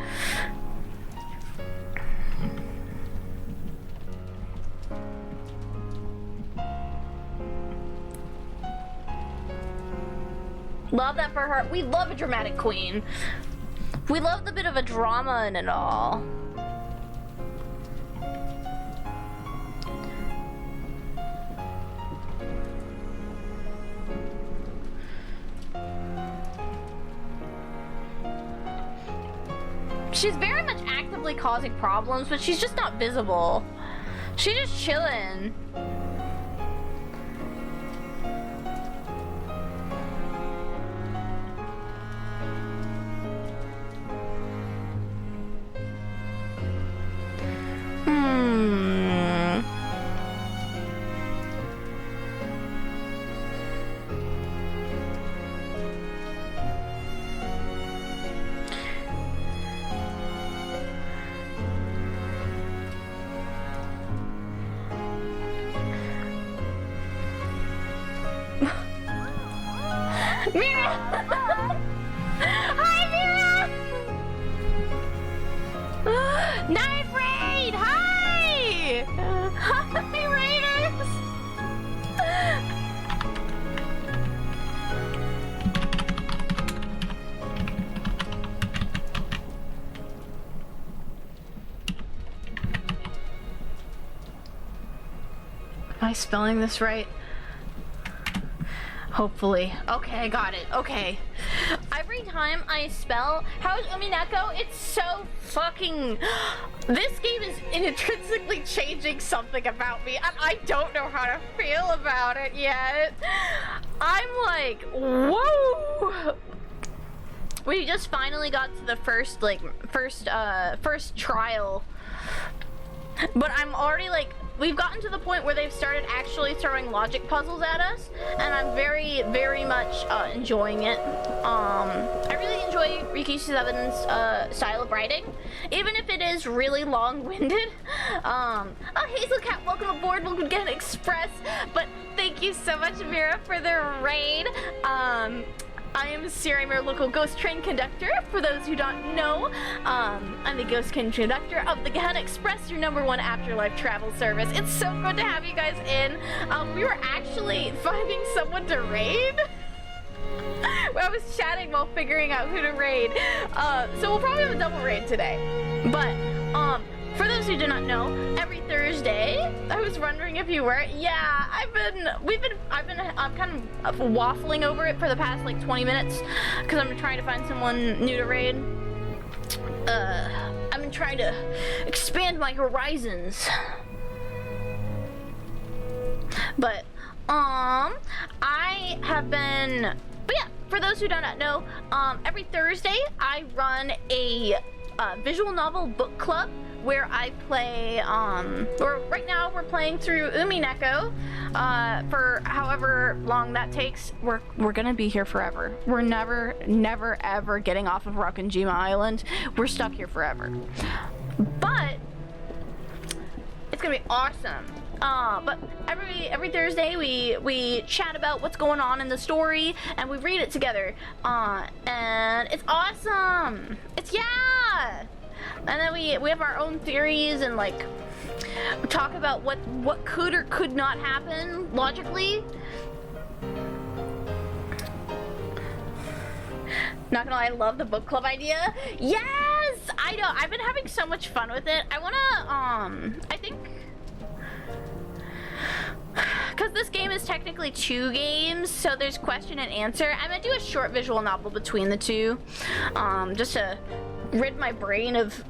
Love that for her. We love a dramatic queen. We love the bit of a drama in it all. She's very much actively causing problems, but she's just not visible. She's just chilling. Am I spelling this right? Hopefully. Okay, I got it. Okay. Every time I spell, how's Umineko? It's so fucking... This game is intrinsically changing something about me, and I don't know how to feel about it yet. I'm like, whoa! We just finally got to the first trial. But I'm already like, we've gotten to the point where they've started actually throwing logic puzzles at us, and I'm very, very much enjoying it. I really enjoy Rikishi 7's style of writing, even if it is really long-winded. Oh, Hazelcat, welcome aboard, welcome to Get Express, but thank you so much, Mira, for the raid. I am Siri, I'm your local ghost train conductor. For those who don't know, I'm the ghost train conductor of the Gehenna Express, your #1 afterlife travel service. It's so good to have you guys in. We were actually finding someone to raid. I was chatting while figuring out who to raid. So we'll probably have a double raid today. But, for those those who do not know, every Thursday, I was wondering if you were. Yeah, I'm kind of waffling over it for the past like 20 minutes because I'm trying to find someone new to raid. I've been trying to expand my horizons. But, I have been, but yeah, for those who do not know, every Thursday I run a visual novel book club where I play, or right now we're playing through Umineko, for however long that takes. We're gonna be here forever. We're never ever getting off of Rakunjima Island. We're stuck here forever. But it's gonna be awesome. But every Thursday we chat about what's going on in the story and we read it together. And it's awesome. Yeah. And then we have our own theories and like talk about what could or could not happen logically. Not gonna lie, I love the book club idea. Yes, I know. I've been having so much fun with it. I wanna I think, because this game is technically 2 games, so there's question and answer. I'm gonna do a short visual novel between the two, just to rid my brain of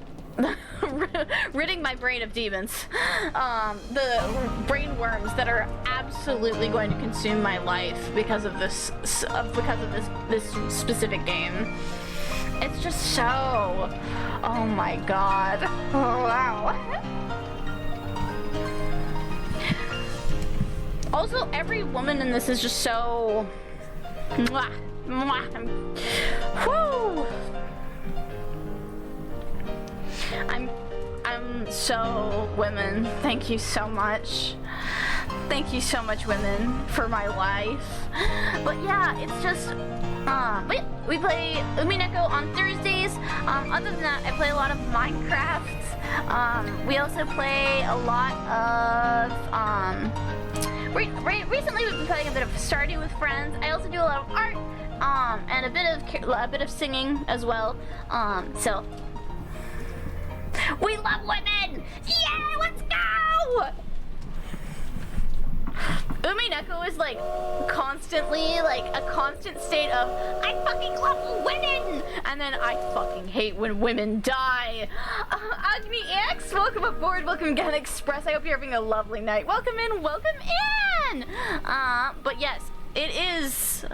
ridding my brain of demons, the brain worms that are absolutely going to consume my life because of this specific game. It's just so, oh my god, oh wow. Also, every woman in this is just so, mwah, mwah, whoo. I'm so women. Thank you so much. Thank you so much, women, for my life. But yeah, it's just, we play Umineko on Thursdays. Other than that, I play a lot of Minecraft. We also play a lot of, recently we've been playing a bit of Stardew with friends. I also do a lot of art, and a bit of singing as well. So we love women! Yeah, let's go! Umineko is like constantly, like a constant state of, I fucking love women! And then I fucking hate when women die. Agni X, welcome aboard, welcome again, Express. I hope you're having a lovely night. Welcome in, welcome in! But yes, it is.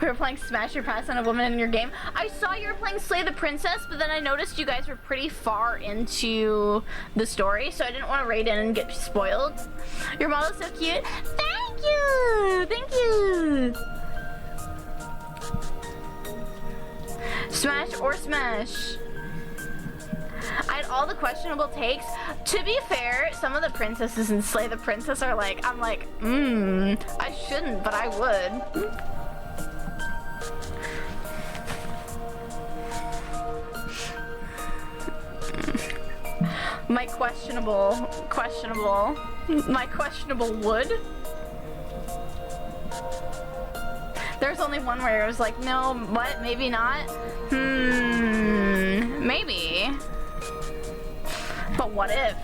We were playing Smash Your Pass on a woman in your game. I saw you were playing Slay the Princess, but then I noticed you guys were pretty far into the story, so I didn't want to raid in and get spoiled. Your model's so cute. Thank you! Thank you! Smash or smash? I had all the questionable takes. To be fair, some of the princesses in Slay the Princess are like, I'm like, I shouldn't, but I would. My questionable would. There's only one where it was like, no, what, maybe not? Maybe. But what if?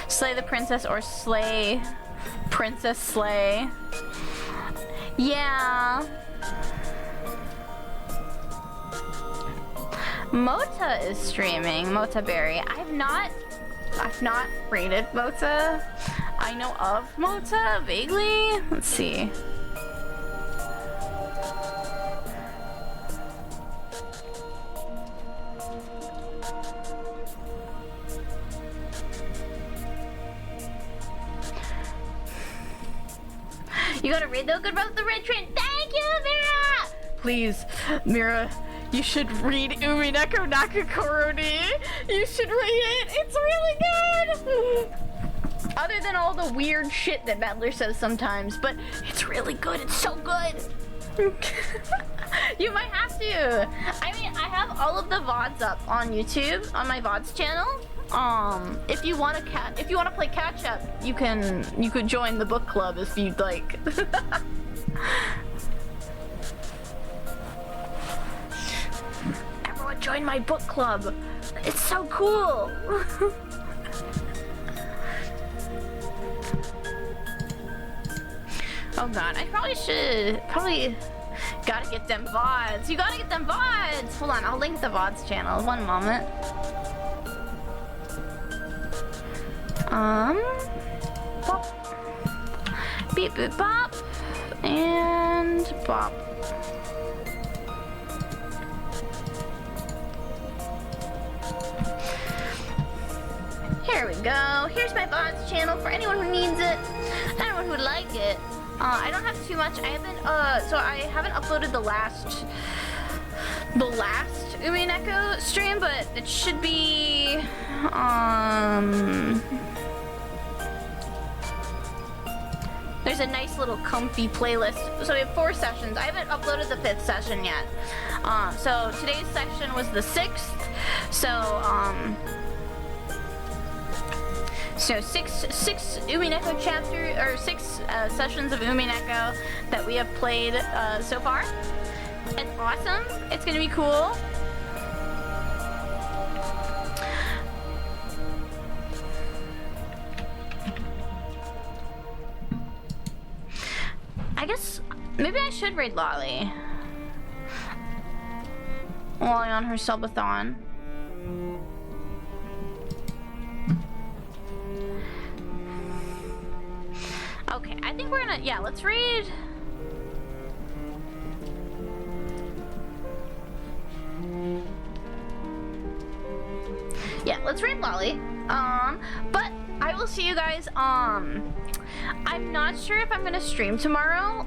Slay the Princess or Slay Princess Slay. Yeah. Mota is streaming. Mota Berry. I've not rated Mota. I know of Mota vaguely. Let's see. You gotta read though. Good about the red train. Thank you, Mira. Please, Mira. You should read Umineko Naku Koro. You should read it. It's really good. Other than all the weird shit that Battler says sometimes, but it's really good. It's so good. You might have to. I mean, I have all of the VODs up on YouTube on my VODs channel. if you want to play catch up, you could join the book club if you'd like. Everyone join my book club. It's so cool. Oh god, I probably gotta get them VODs. You gotta get them VODs! Hold on, I'll link the VODs channel. One moment. Bop. Beep boop bop. And bop. Here we go. Here's my VODs channel for anyone who needs it. Anyone who would like it. I don't have too much. I haven't uploaded the last Umineko stream, but it should be there's a nice little comfy playlist. So we have 4 sessions. I haven't uploaded the 5th session yet. So today's session was the 6th. So six Umineko sessions of Umineko that we have played so far. It's awesome. It's gonna be cool. I guess maybe I should raid Lolly while on her subathon. Okay, I think we're gonna, yeah, let's read. Yeah, let's read Lolly. But I will see you guys, I'm not sure if I'm gonna stream tomorrow.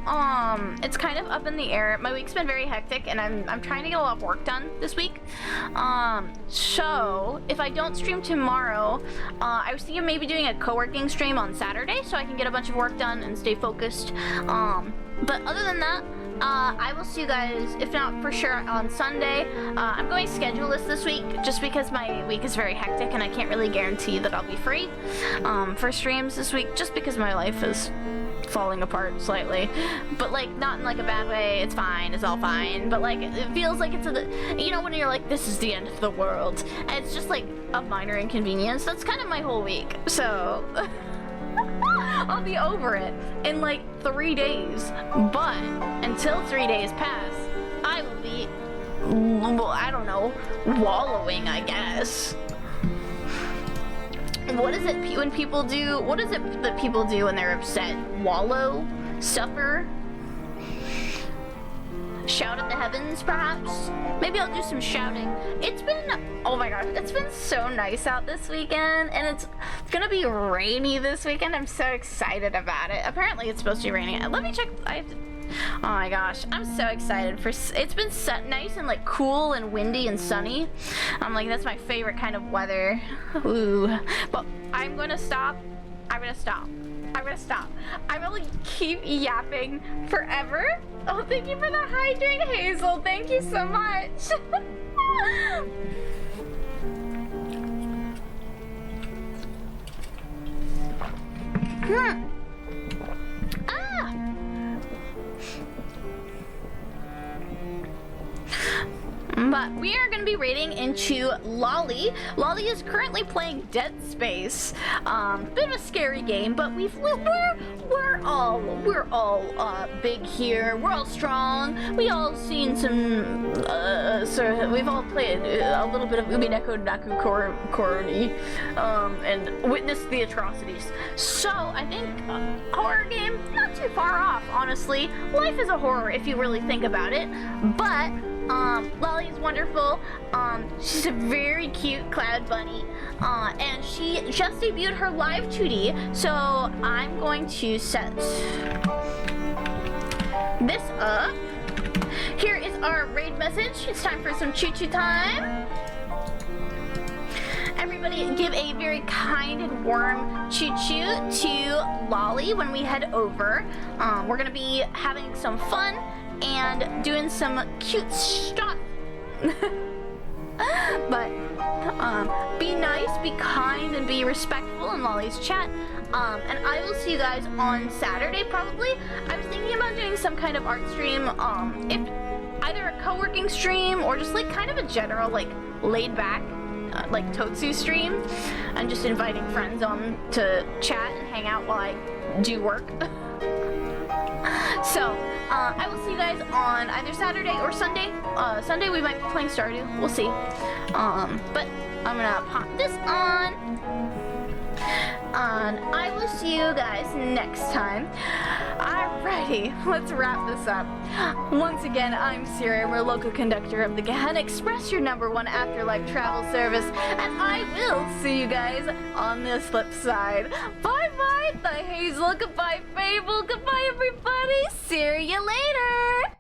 It's kind of up in the air. My week's been very hectic and I'm trying to get a lot of work done this week. So if I don't stream tomorrow, I was thinking of maybe doing a co-working stream on Saturday so I can get a bunch of work done and stay focused. But other than that, I will see you guys, if not for sure, on Sunday. I'm going scheduleless this week just because my week is very hectic and I can't really guarantee that I'll be free for streams this week just because my life is falling apart slightly. But like, not in like a bad way, it's fine, it's all fine. But like, it feels like it's you know, when you're like, this is the end of the world. And it's just like a minor inconvenience. That's kind of my whole week. So I'll be over it in like 3 days, but until 3 days pass, I will be, well, I don't know, wallowing, I guess. What is it when people do, what is it that people do when they're upset? Wallow? Suffer? Shout at the heavens, perhaps? Maybe I'll do some shouting. It's been, oh my gosh, it's been so nice out this weekend, and it's gonna be rainy this weekend. I'm so excited about it. Apparently it's supposed to be raining. Let me check. Oh my gosh, I'm so excited for, it's been nice and like cool and windy and sunny. I'm like, that's my favorite kind of weather. Ooh, but I'm gonna stop. I'm gonna stop. I will keep yapping forever. Oh, thank you for the hydrate, Hazel. Thank you so much. But we are going to be raiding into Lolly. Lolly is currently playing Dead Space. Bit of a scary game, but we're all big here. We're all strong. We all seen some we've all played a little bit of Umineko Naku Koro and witnessed the atrocities. So I think horror game, not too far off, honestly. Life is a horror if you really think about it. But Lolly is wonderful. She's a very cute cloud bunny, and she just debuted her live 2D, so I'm going to set this up. Here is our raid message. It's time for some choo-choo time. Everybody give a very kind and warm choo-choo to Lolly when we head over. We're gonna be having some fun and doing some cute stuff. But be nice, be kind, and be respectful in Lolly's chat. And I will see you guys on Saturday probably. I was thinking about doing some kind of art stream, if either a co-working stream or just like kind of a general like laid back like Totsu stream, and just inviting friends on to chat and hang out while I do work. So, I will see you guys on either Saturday or Sunday. Sunday we might be playing Stardew. We'll see. But I'm gonna pop this on. And I will see you guys next time. Alrighty, let's wrap this up. Once again, I'm Siri, we're local conductor of the Gehenna Express, your #1 afterlife travel service, and I will see you guys on this flip side. Bye-bye, the Hazel, goodbye, Fable, goodbye, everybody. See you later.